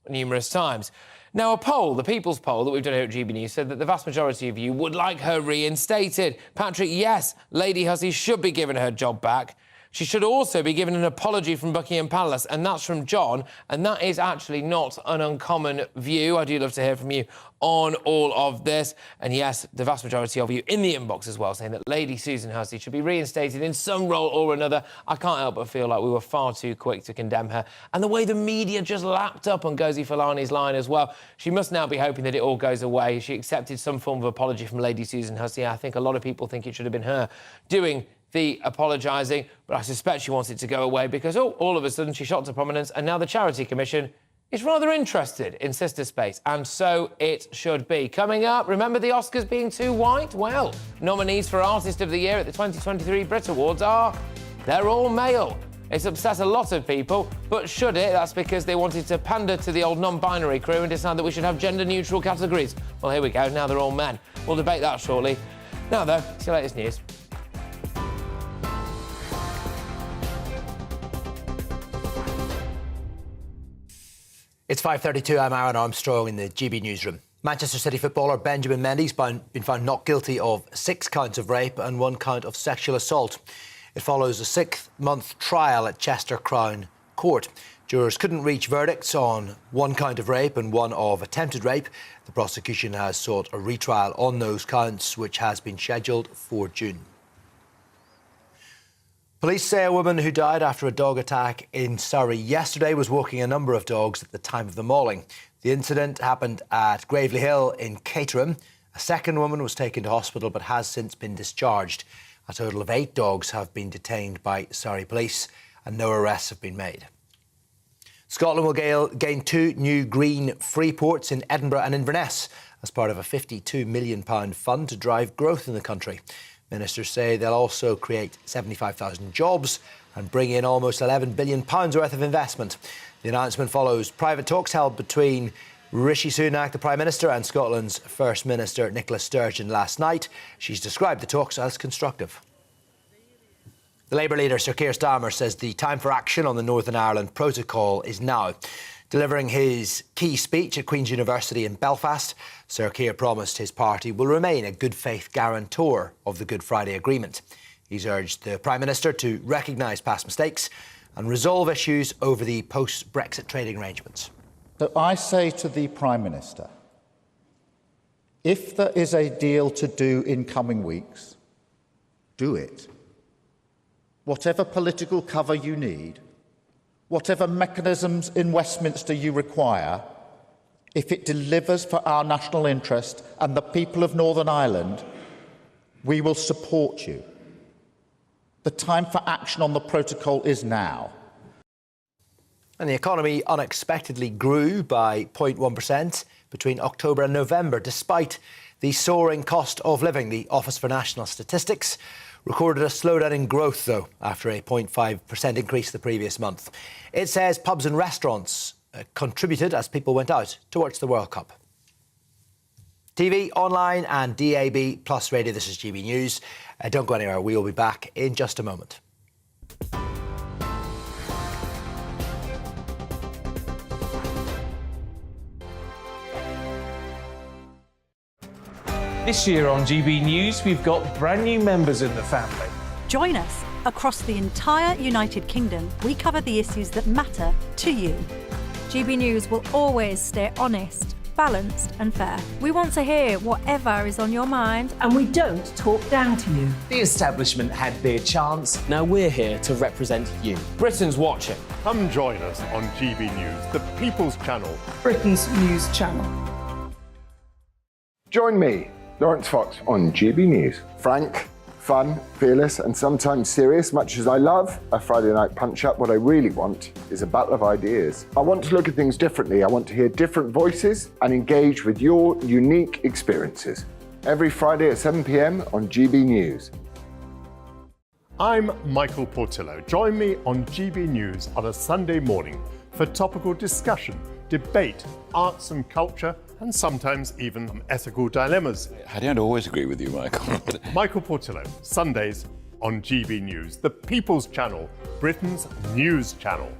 numerous times. Now, a poll, the People's Poll that we've done here at GB News, said that the vast majority of you would like her reinstated. Patrick, yes, Lady Hussey should be given her job back. She should also be given an apology from Buckingham Palace, and that's from John, and that is actually not an uncommon view. I do love to hear from you on all of this. And yes, the vast majority of you in the inbox as well, saying that Lady Susan Hussey should be reinstated in some role or another. I can't help but feel like we were far too quick to condemn her. And the way the media just lapped up on Ngozi Fulani's line as well. She must now be hoping that it all goes away. She accepted some form of apology from Lady Susan Hussey. I think a lot of people think it should have been her doing the apologising, but I suspect she wants it to go away because, all of a sudden she shot to prominence and now the Charity Commission is rather interested in Sister Space, and so it should be. Coming up, remember the Oscars being too white? Well, nominees for Artist of the Year at the 2023 Brit Awards they're all male. It's upset a lot of people, but should it? That's because they wanted to pander to the old non-binary crew and decide that we should have gender-neutral categories. Well, here we go, now they're all men. We'll debate that shortly. Now, though, it's your latest news. It's 5:32. I'm Aaron Armstrong in the GB newsroom. Manchester City footballer Benjamin Mendy's been found not guilty of 6 counts of rape and 1 count of sexual assault. It follows a 6-month trial at Chester Crown Court. Jurors couldn't reach verdicts on 1 count of rape and 1 of attempted rape. The prosecution has sought a retrial on those counts, which has been scheduled for June. Police say a woman who died after a dog attack in Surrey yesterday was walking a number of dogs at the time of the mauling. The incident happened at Gravely Hill in Caterham. A second woman was taken to hospital but has since been discharged. A total of 8 dogs have been detained by Surrey police and no arrests have been made. Scotland will gain 2 new green free ports in Edinburgh and Inverness as part of a £52 million fund to drive growth in the country. Ministers say they'll also create 75,000 jobs and bring in almost £11 billion worth of investment. The announcement follows private talks held between Rishi Sunak, the Prime Minister, and Scotland's First Minister Nicola Sturgeon last night. She's described the talks as constructive. The Labour leader, Sir Keir Starmer, says the time for action on the Northern Ireland Protocol is now. Delivering his key speech at Queen's University in Belfast, Sir Keir promised his party will remain a good faith guarantor of the Good Friday Agreement. He's urged the Prime Minister to recognise past mistakes and resolve issues over the post-Brexit trading arrangements. So I say to the Prime Minister, if there is a deal to do in coming weeks, do it. Whatever political cover you need, whatever mechanisms in Westminster you require, if it delivers for our national interest and the people of Northern Ireland, we will support you. The time for action on the protocol is now. And the economy unexpectedly grew by 0.1% between October and November, despite the soaring cost of living. The Office for National Statistics recorded a slowdown in growth, though, after a 0.5% increase the previous month. It says pubs and restaurants contributed as people went out to watch the World Cup. TV, online and DAB plus radio, this is GB News. Don't go anywhere, we will be back in just a moment. This year on GB News, we've got brand new members in the family. Join us. Across the entire United Kingdom, we cover the issues that matter to you. GB News will always stay honest, balanced and fair. We want to hear whatever is on your mind. And we don't talk down to you. The establishment had their chance. Now we're here to represent you. Britain's watching. Come join us on GB News, the People's Channel. Britain's news channel. Join me, Lawrence Fox, on GB News. Frank, fun, fearless and sometimes serious. Much as I love a Friday night punch-up, what I really want is a battle of ideas. I want to look at things differently. I want to hear different voices and engage with your unique experiences. Every Friday at 7 p.m. on GB News. I'm Michael Portillo. Join me on GB News on a Sunday morning for topical discussion, debate, arts and culture, and sometimes even ethical dilemmas. I don't always agree with you, Michael. Michael Portillo, Sundays on GB News, the People's Channel, Britain's news channel.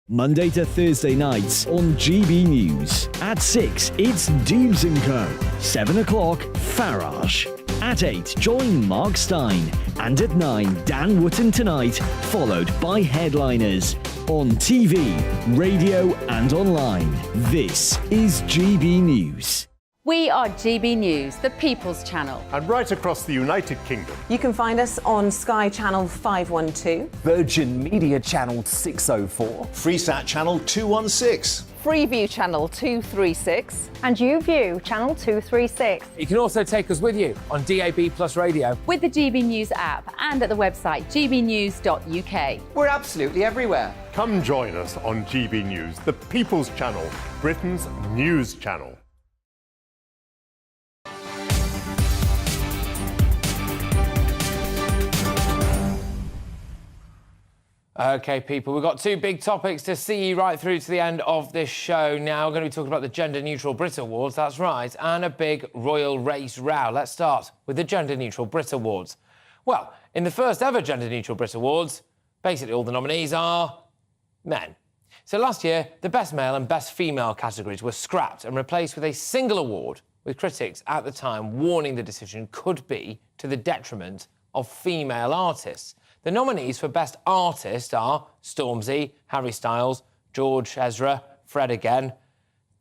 Monday to Thursday nights on GB News. At 6, it's Dubes & Co. 7 o'clock, Farage. At 8, join Mark Stein. And at 9, Dan Wootton Tonight, followed by Headliners. On TV, radio and online. This is GB News. We are GB News, the People's Channel. And right across the United Kingdom. You can find us on Sky Channel 512. Virgin Media Channel 604. Freesat Channel 216. Freeview channel 236. And YouView channel 236. You can also take us with you on DAB Plus Radio. With the GB News app and at the website gbnews.uk. We're absolutely everywhere. Come join us on GB News, the People's Channel, Britain's news channel. OK, people, we've got two big topics to see you right through to the end of this show now. We're going to be talking about the gender-neutral Brit Awards, that's right, and a big royal race row. Let's start with the gender-neutral Brit Awards. Well, in the first ever gender-neutral Brit Awards, basically all the nominees are men. So last year, the Best Male and Best Female categories were scrapped and replaced with a single award, with critics at the time warning the decision could be to the detriment of female artists. The nominees for Best Artist are Stormzy, Harry Styles, George Ezra, Fred again,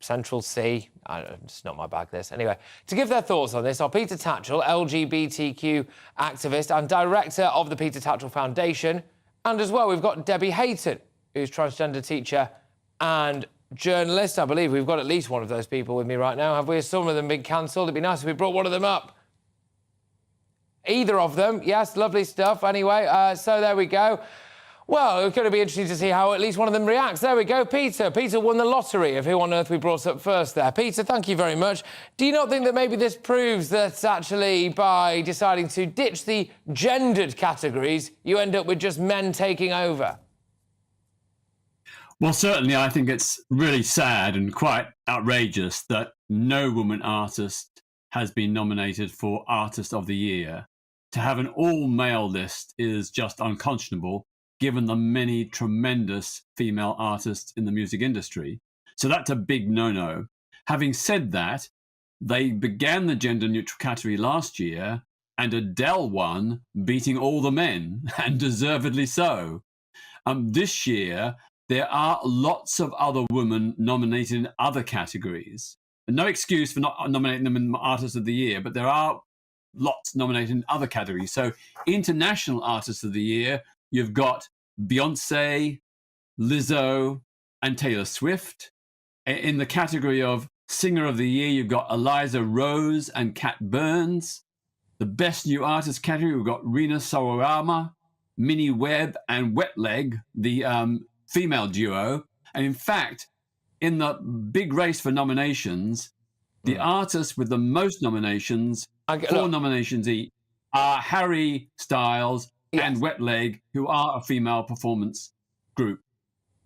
Central C. It's not my bag, this. Anyway, to give their thoughts on this are Peter Tatchell, LGBTQ activist and director of the Peter Tatchell Foundation, and as well we've got Debbie Hayton, who's transgender teacher and journalist. I believe we've got at least one of those people with me right now. Have we? Some of them been cancelled. It'd be nice if we brought one of them up. Either of them, yes, lovely stuff. Anyway, so there we go. Well, it's going to be interesting to see how at least one of them reacts. There we go, Peter. Peter won the lottery of who on earth we brought up first there. Peter, thank you very much. Do you not think that maybe this proves that actually by deciding to ditch the gendered categories, you end up with just men taking over? Well, certainly I think it's really sad and quite outrageous that no woman artist has been nominated for Artist of the Year. To have an all-male list is just unconscionable, given the many tremendous female artists in the music industry. So that's a big no-no. Having said that, they began the gender-neutral category last year, and Adele won, beating all the men, and deservedly so. This year, there are lots of other women nominated in other categories. No excuse for not nominating them in Artist of the Year, but there are lots nominated in other categories. So International Artist of the Year, you've got Beyonce, Lizzo, and Taylor Swift. In the category of Singer of the Year, you've got Eliza Rose and Kat Burns. The Best New Artist category, we've got Rina Sawayama, Minnie Webb, and Wet Leg, the female duo. And in fact, in the big race for nominations, the artists with the most nominations, 4 nominations each, are Harry Styles and Wet Leg, who are a female performance group.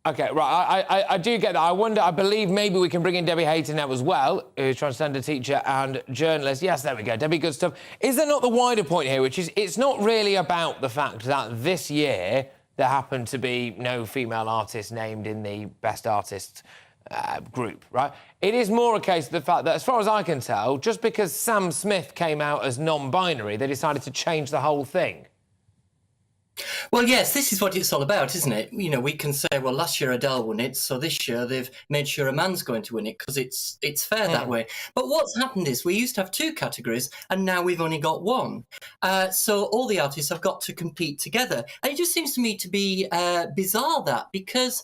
OK, right, I do get that. I believe maybe we can bring in Debbie Hayton now as well, who's a transgender teacher and journalist. Yes, there we go, Debbie, good stuff. Is there not the wider point here, which is it's not really about the fact that this year there happened to be no female artists named in the Best Artist group, right? It is more a case of the fact that, as far as I can tell, just because Sam Smith came out as non-binary, they decided to change the whole thing. Well, yes, this is what it's all about, isn't it? You know, we can say, well, last year Adele won it, so this year they've made sure a man's going to win it because it's fair that way. But what's happened is we used to have 2 categories and now we've only got 1. So all the artists have got to compete together. And it just seems to me to be bizarre that, because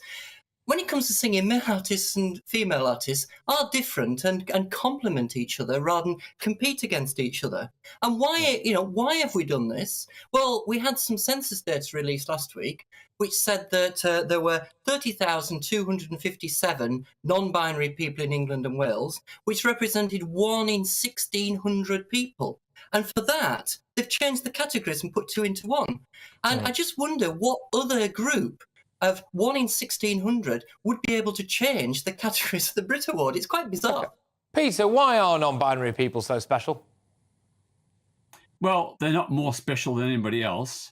when it comes to singing, male artists and female artists are different and complement each other rather than compete against each other. And why have we done this? Well, we had some census data released last week, which said that there were 30,257 non-binary people in England and Wales, which represented 1 in 1,600 people. And for that, they've changed the categories and put 2 into 1. And I just wonder what other group of 1 in 1,600 would be able to change the categories of the Brit Award. It's quite bizarre. Okay. Peter, why are non-binary people so special? Well, they're not more special than anybody else,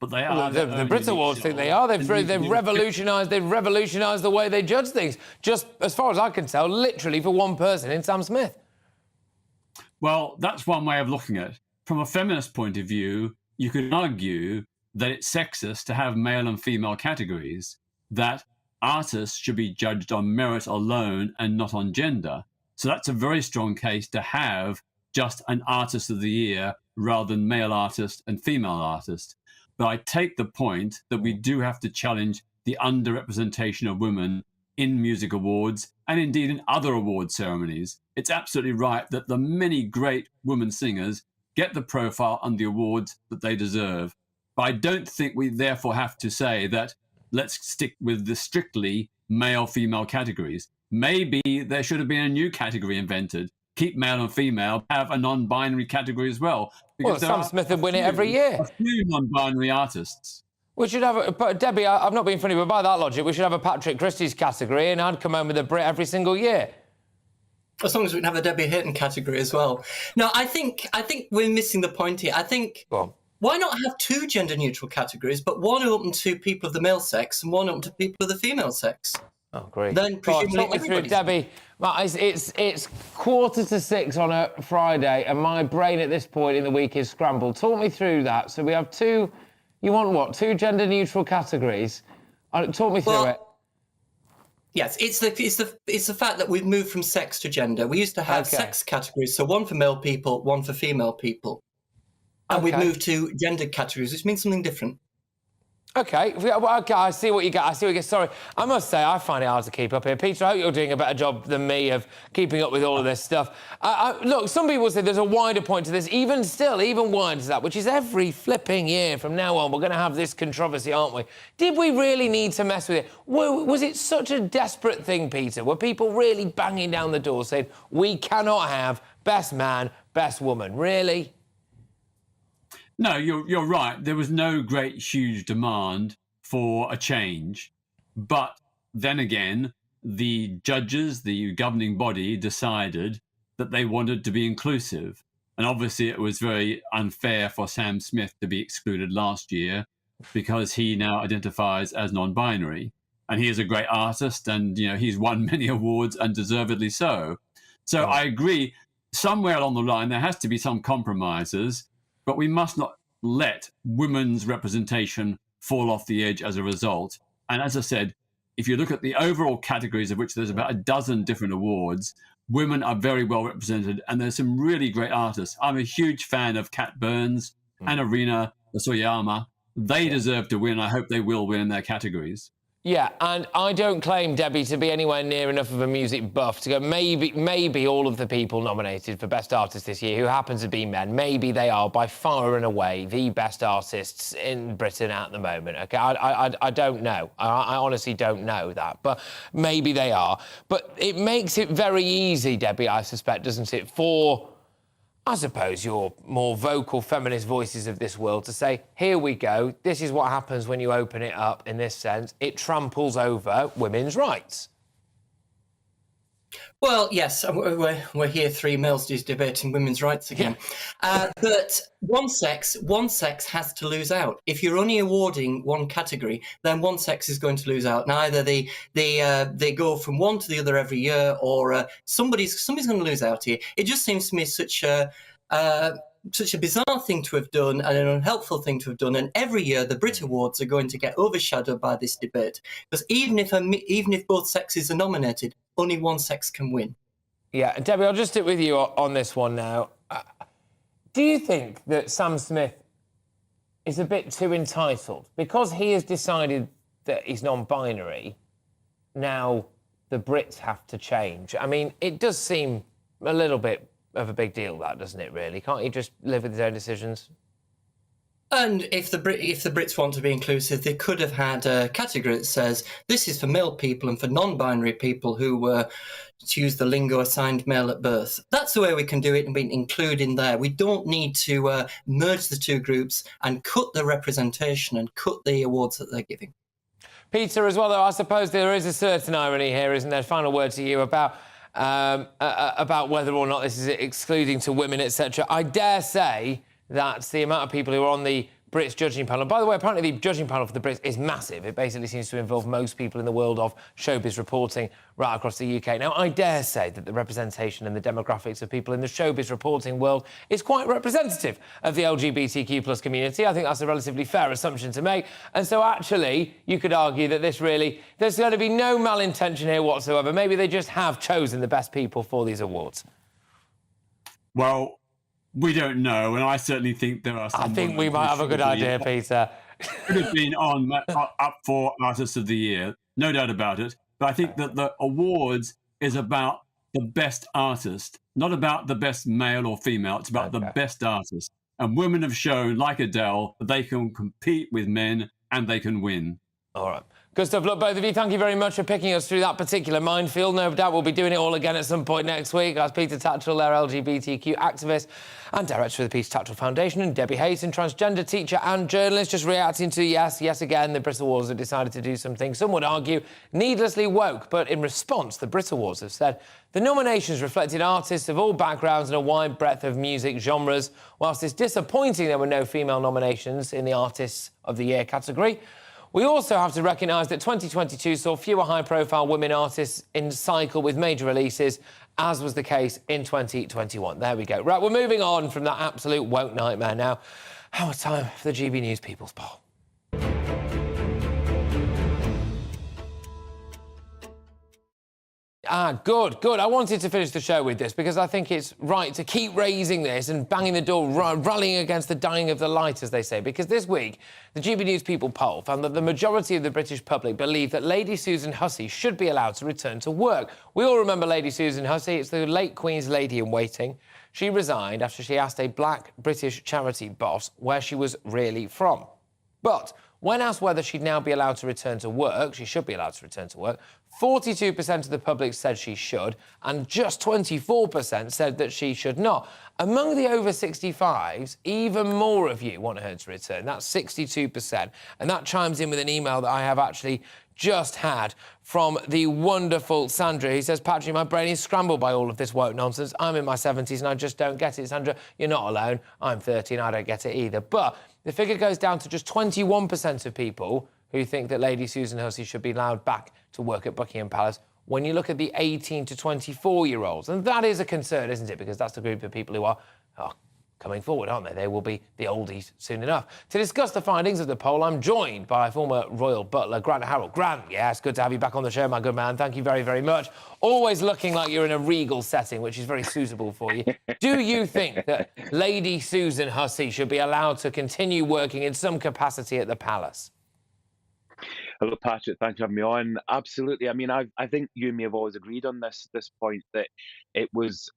but they are. The Brit Awards think they are. They've revolutionised the way they judge things. Just as far as I can tell, literally for one person in Sam Smith. Well, that's one way of looking at it. From a feminist point of view, you could argue that it's sexist to have male and female categories, that artists should be judged on merit alone and not on gender. So that's a very strong case to have just an Artist of the Year rather than male artist and female artist. But I take the point that we do have to challenge the underrepresentation of women in music awards and indeed in other award ceremonies. It's absolutely right that the many great women singers get the profile and the awards that they deserve. But I don't think we therefore have to say that let's stick with the strictly male-female categories. Maybe there should have been a new category invented. Keep male and female, have a non-binary category as well. Well, Sam Smith would win it every year. A few non-binary artists. We should have, but Debbie, I've not been funny, but by that logic, we should have a Patrick Christys category, and I'd come home with a Brit every single year. As long as we can have a Debbie Hayton category as well. No, I think we're missing the point here. I think why not have two gender-neutral categories, but one open to people of the male sex and one open to people of the female sex? Oh, great. Then presumably talk me through, Debbie. It's 5:45 on a Friday, and my brain at this point in the week is scrambled. Talk me through that. So we have two. You want what? Two gender-neutral categories? Talk me through it. Yes, it's the fact that we've moved from sex to gender. We used to have sex categories, so one for male people, one for female people, and we've moved to gender categories, which means something different. Okay, I see what you get. Sorry, I must say, I find it hard to keep up here. Peter, I hope you're doing a better job than me of keeping up with all of this stuff. Look, some people say there's a wider point to this, even wider to that, which is every flipping year from now on, we're going to have this controversy, aren't we? Did we really need to mess with it? Was it such a desperate thing, Peter? Were people really banging down the door saying, we cannot have best man, best woman? Really? No, you're right. There was no great, huge demand for a change. But then again, the judges, the governing body, decided that they wanted to be inclusive. And obviously it was very unfair for Sam Smith to be excluded last year because he now identifies as non-binary. And he is a great artist and, he's won many awards and deservedly so. So I agree, somewhere along the line, there has to be some compromises. But we must not let women's representation fall off the edge as a result. And as I said, if you look at the overall categories, of which there's about a dozen different awards, women are very well represented, and there's some really great artists. I'm a huge fan of Kat Burns and Arina Soyama. They deserve to win. I hope they will win in their categories. Yeah, and I don't claim, Debbie, to be anywhere near enough of a music buff to go, maybe all of the people nominated for Best Artist this year, who happen to be men, maybe they are by far and away the best artists in Britain at the moment, OK? I don't know. I honestly don't know that, but maybe they are. But it makes it very easy, Debbie, I suspect, doesn't it, for, I suppose, your more vocal feminist voices of this world to say, here we go, this is what happens when you open it up in this sense. It tramples over women's rights. Well, yes, we're here, three males just debating women's rights again. But one sex has to lose out. If you're only awarding one category, then one sex is going to lose out. Now, either they go from one to the other every year, or somebody's going to lose out here. It just seems to me such a bizarre thing to have done and an unhelpful thing to have done. And every year, the Brit Awards are going to get overshadowed by this debate, because even if both sexes are nominated, only one sex can win. Yeah, Debbie, I'll just stick with you on this one now. Do you think that Sam Smith is a bit too entitled? Because he has decided that he's non-binary, now the Brits have to change. I mean, it does seem a little bit of a big deal, that, doesn't it, really? Can't he just live with his own decisions? And if the Brits want to be inclusive, they could have had a category that says this is for male people and for non-binary people who were, to use the lingo, assigned male at birth. That's the way we can do it and be included in there. We don't need to merge the two groups and cut the representation and cut the awards that they're giving. Peter, as well, though, I suppose there is a certain irony here, isn't there? Final word to you about whether or not this is excluding to women, etc. I dare say that the amount of people who are on the Brits judging panel, by the way, apparently the judging panel for the Brits is massive. It basically seems to involve most people in the world of showbiz reporting right across the UK. Now, I dare say that the representation and the demographics of people in the showbiz reporting world is quite representative of the LGBTQ plus community. I think that's a relatively fair assumption to make. And so, actually, you could argue that there's going to be no malintention here whatsoever. Maybe they just have chosen the best people for these awards. Well, we don't know, and I certainly think there are some... I think we might have a good idea, Peter. Could have been up for Artist of the Year, no doubt about it. But I think that the awards is about the best artist, not about the best male or female. It's about the best artist. And women have shown, like Adele, that they can compete with men and they can win. All right. Good stuff. Look, both of you, thank you very much for picking us through that particular minefield. No doubt we'll be doing it all again at some point next week. That's Peter Tatchell, their LGBTQ activist and director of the Peter Tatchell Foundation, and Debbie Hayton, transgender teacher and journalist, just reacting to, yes again, the Brit Awards have decided to do something, some would argue, needlessly woke. But in response, the Brit Awards have said the nominations reflected artists of all backgrounds and a wide breadth of music genres. Whilst it's disappointing there were no female nominations in the Artists of the Year category, we also have to recognise that 2022 saw fewer high-profile women artists in cycle with major releases, as was the case in 2021. There we go. Right, we're moving on from that absolute woke nightmare now. Now it's time for the GB News People's Poll. Good. I wanted to finish the show with this because I think it's right to keep raising this and banging the door, rallying against the dying of the light, as they say, because this week, the GB News People poll found that the majority of the British public believe that Lady Susan Hussey should be allowed to return to work. We all remember Lady Susan Hussey. It's the late Queen's lady-in-waiting. She resigned after she asked a black British charity boss where she was really from. But when asked whether she'd now be allowed to return to work, she should be allowed to return to work, 42% of the public said she should, and just 24% said that she should not. Among the over 65s, even more of you want her to return. That's 62%. And that chimes in with an email that I have actually just had from the wonderful Sandra, who says, Patrick, my brain is scrambled by all of this woke nonsense. I'm in my 70s and I just don't get it. Sandra, you're not alone. I'm 30 and I don't get it either. But the figure goes down to just 21% of people who think that Lady Susan Hussey should be allowed back to work at Buckingham Palace when you look at the 18 to 24-year-olds. And that is a concern, isn't it? Because that's the group of people who are coming forward, aren't they? They will be the oldies soon enough. To discuss the findings of the poll, I'm joined by former royal butler, Grant Harrell. Grant, yeah, it's good to have you back on the show, my good man. Thank you very, very much. Always looking like you're in a regal setting, which is very suitable for you. Do you think that Lady Susan Hussey should be allowed to continue working in some capacity at the palace? Hello, Patrick. Thanks for having me on. Absolutely. I mean, I think you and me have always agreed on this point that it was,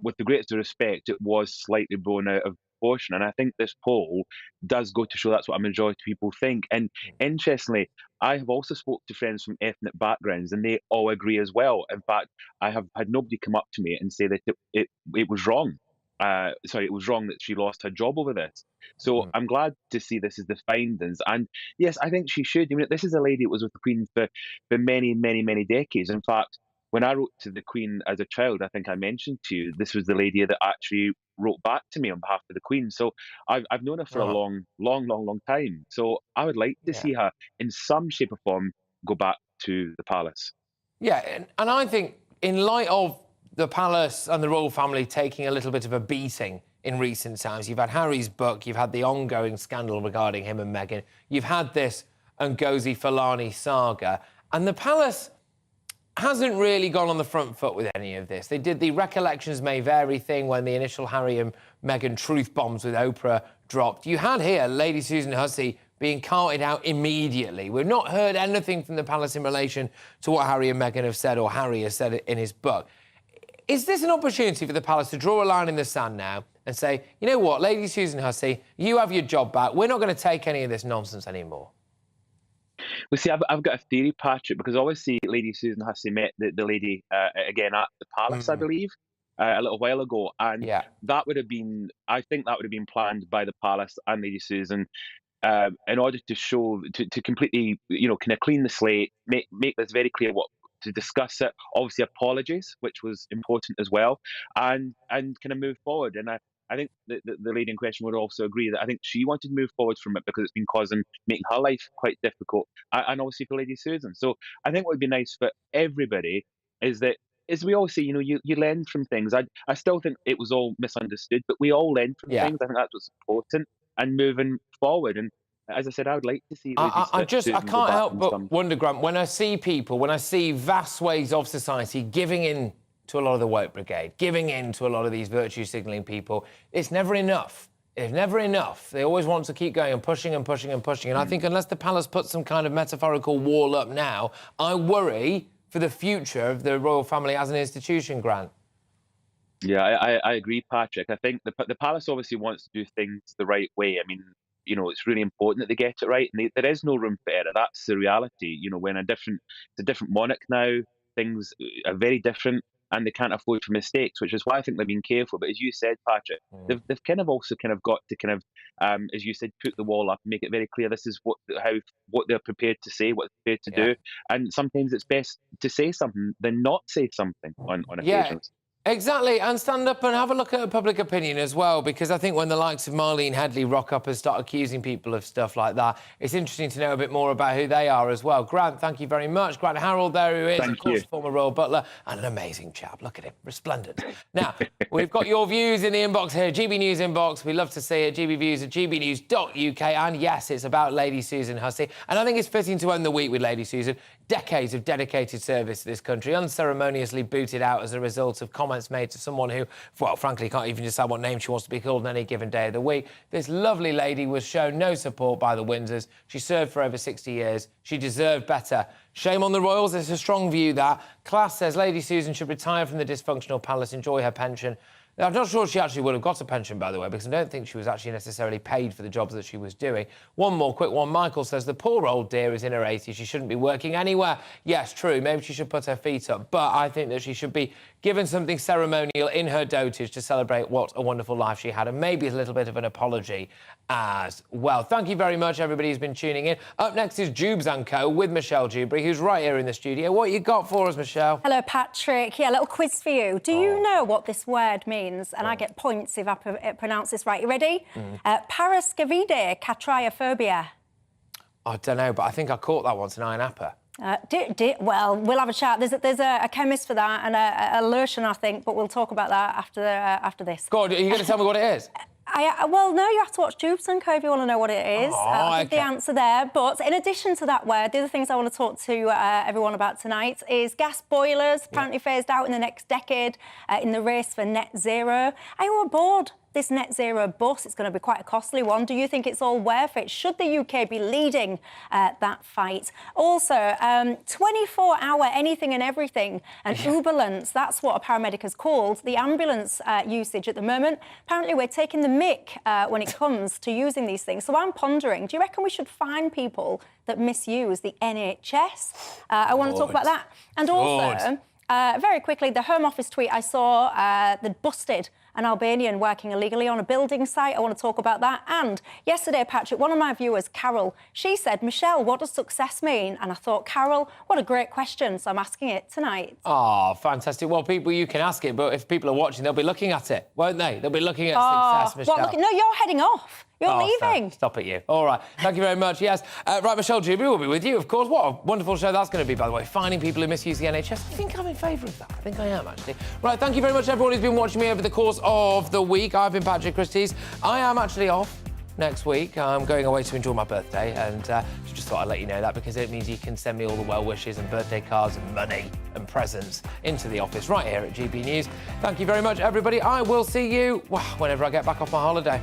with the greatest respect, it was slightly blown out of proportion. And I think this poll does go to show that's what a majority of people think. And interestingly, I have also spoke to friends from ethnic backgrounds, and they all agree as well. In fact, I have had nobody come up to me and say that it was wrong. It was wrong that she lost her job over this. So I'm glad to see this as the findings. And yes, I think she should. I mean, this is a lady that was with the Queen for many, many, many decades. In fact, when I wrote to the Queen as a child, I think I mentioned to you, this was the lady that actually wrote back to me on behalf of the Queen. So I've known her for a long time. So I would like to see her in some shape or form go back to the palace. Yeah, and I think in light of the palace and the royal family taking a little bit of a beating in recent times. You've had Harry's book, you've had the ongoing scandal regarding him and Meghan, you've had this Ngozi Fulani saga, and the palace hasn't really gone on the front foot with any of this. They did the recollections may vary thing when the initial Harry and Meghan truth bombs with Oprah dropped. You had here Lady Susan Hussey being carted out immediately. We've not heard anything from the palace in relation to what Harry and Meghan have said or Harry has said in his book. Is this an opportunity for the palace to draw a line in the sand now and say, you know what, Lady Susan Hussey, you have your job back. We're not going to take any of this nonsense anymore. Well, see, I've got a theory, Patrick, because obviously Lady Susan Hussey met the lady again at the palace, I believe, a little while ago, and that would have been, I think that would have been planned by the palace and Lady Susan in order to show, to completely, kind of clean the slate, make this very clear to discuss it, obviously apologies, which was important as well, and kind of move forward. And I think the lady in question would also agree that I think she wanted to move forward from it because it's been making her life quite difficult, and obviously for Lady Susan. So I think what would be nice for everybody is that, as we all say, you learn from things. I still think it was all misunderstood, but we all learn from things. I think that's what's important, and moving forward. And as I said, I would like to see. I can't help but wonder, Grant, when I see vast swathes of society giving in to a lot of the woke brigade, giving in to a lot of these virtue signalling people, it's never enough. It's never enough. They always want to keep going and pushing and pushing and pushing. And I think unless the palace puts some kind of metaphorical wall up now, I worry for the future of the royal family as an institution, Grant. Yeah, I agree, Patrick. I think the palace obviously wants to do things the right way. I mean, you know, it's really important that they get it right, and there is no room for error. That's the reality. You know, when it's a different monarch now, things are very different, and they can't afford for mistakes, which is why I think they're being careful. But as you said, Patrick, they've kind of also kind of got to kind of, as you said, put the wall up, make it very clear this is what they're prepared to say, what they're prepared to do, and sometimes it's best to say something than not say something on occasions. Exactly, and stand up and have a look at public opinion as well, because I think when the likes of Marlene Headley rock up and start accusing people of stuff like that, it's interesting to know a bit more about who they are as well. Grant, thank you very much. Grant Harold there, who is, of course, former royal butler and an amazing chap. Look at him, resplendent. Now, we've got your views in the inbox here, GB News inbox. We love to see it, gbviews@gbnews.uk. And yes, it's about Lady Susan Hussey. And I think it's fitting to end the week with Lady Susan. Decades of dedicated service to this country, unceremoniously booted out as a result of comments made to someone who, well, frankly, can't even decide what name she wants to be called on any given day of the week. This lovely lady was shown no support by the Windsors. She served for over 60 years. She deserved better. Shame on the royals. There's a strong view that. Class says Lady Susan should retire from the dysfunctional palace, enjoy her pension. Now, I'm not sure she actually would have got a pension, by the way, because I don't think she was actually necessarily paid for the jobs that she was doing. One more quick one. Michael says the poor old dear is in her 80s. She shouldn't be working anywhere. Yes, true. Maybe she should put her feet up. But I think that she should be given something ceremonial in her dotage to celebrate what a wonderful life she had, and maybe a little bit of an apology as well. Thank you very much, everybody who's been tuning in. Up next is Jubes & Co. with Michelle Dewberry, who's right here in the studio. What you got for us, Michelle? Hello, Patrick. Yeah, a little quiz for you. Do you know what this word means? And I get points if I pronounce this right. You ready? Parascavide catriophobia. I don't know, but I think I caught that once in Iron Apple. Well, we'll have a chat. There's a chemist for that and a lotion, I think, but we'll talk about that after this. God, are you going to tell me what it is? Well, no, you have to watch Jubes & Co if you want to know what it is. I think the answer there. But in addition to that word, the other things I want to talk to everyone about tonight is gas boilers, apparently phased out in the next decade in the race for net zero. Are you aboard this net zero bus? It's going to be quite a costly one. Do you think it's all worth it? Should the UK be leading that fight? Also, 24-hour anything and everything, an Uberlance, that's what a paramedic has called the ambulance usage at the moment. Apparently, we're taking the mick when it comes to using these things. So I'm pondering, do you reckon we should fine people that misuse the NHS? I want to talk about that. And also, very quickly, the Home Office tweet I saw that busted an Albanian working illegally on a building site. I want to talk about that. And yesterday, Patrick, one of my viewers, Carol, she said, Michelle, what does success mean? And I thought, Carol, what a great question. So I'm asking it tonight. Oh, fantastic. Well, people, you can ask it, but if people are watching, they'll be looking at it, won't they? They'll be looking at success, Michelle. No, you're heading off. You're leaving. Stop it, you. All right. Thank you very much. Yes. Right, Michelle Dewberry will be with you, of course. What a wonderful show that's going to be, by the way. Finding people who misuse the NHS. I think I'm in favour of that. I think I am, actually. Right, thank you very much, everyone who's been watching me over the course of the week. I've been Patrick Christys. I am actually off next week. I'm going away to enjoy my birthday, and just thought I'd let you know that, because it means you can send me all the well wishes and birthday cards and money and presents into the office right here at GB News. Thank you very much, everybody. I will see you whenever I get back off my holiday.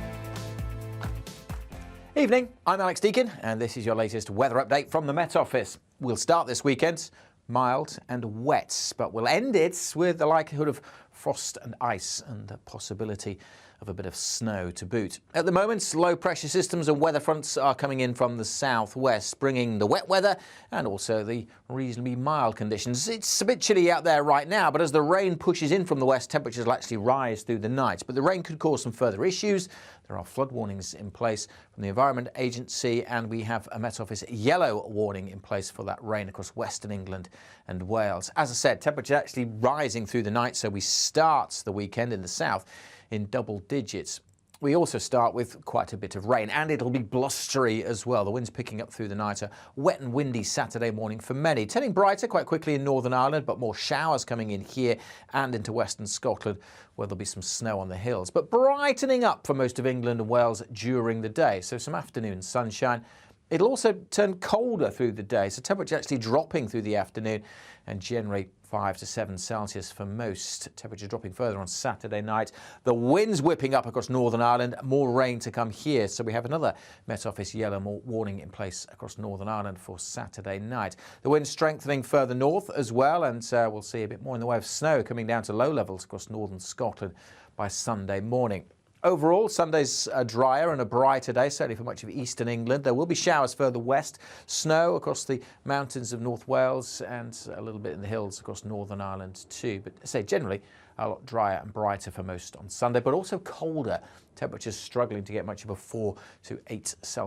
Evening, I'm Alex Deakin, and this is your latest weather update from the Met Office. We'll start this weekend mild and wet, but we'll end it with the likelihood of frost and ice and the possibility of a bit of snow to boot. At the moment, low pressure systems and weather fronts are coming in from the southwest, bringing the wet weather and also the reasonably mild conditions. It's a bit chilly out there right now, but as the rain pushes in from the west, temperatures will actually rise through the night. But the rain could cause some further issues. There are flood warnings in place from the Environment Agency, and we have a Met Office yellow warning in place for that rain across Western England and Wales. As I said, temperatures actually rising through the night, so we start the weekend in the south in double digits. We also start with quite a bit of rain, and it'll be blustery as well. The wind's picking up through the night. A wet and windy Saturday morning for many. Turning brighter quite quickly in Northern Ireland, but more showers coming in here and into Western Scotland, where there'll be some snow on the hills. But brightening up for most of England and Wales during the day, so some afternoon sunshine. It'll also turn colder through the day, so temperature actually dropping through the afternoon and generally 5 to 7 Celsius for most. Temperature dropping further on Saturday night. The wind's whipping up across Northern Ireland. More rain to come here. So we have another Met Office yellow warning in place across Northern Ireland for Saturday night. The wind strengthening further north as well, and we'll see a bit more in the way of snow coming down to low levels across northern Scotland by Sunday morning. Overall, Sunday's a drier and a brighter day, certainly for much of eastern England. There will be showers further west, snow across the mountains of North Wales and a little bit in the hills across Northern Ireland too. But I say generally a lot drier and brighter for most on Sunday, but also colder. Temperatures struggling to get much of a 4 to 8 Celsius.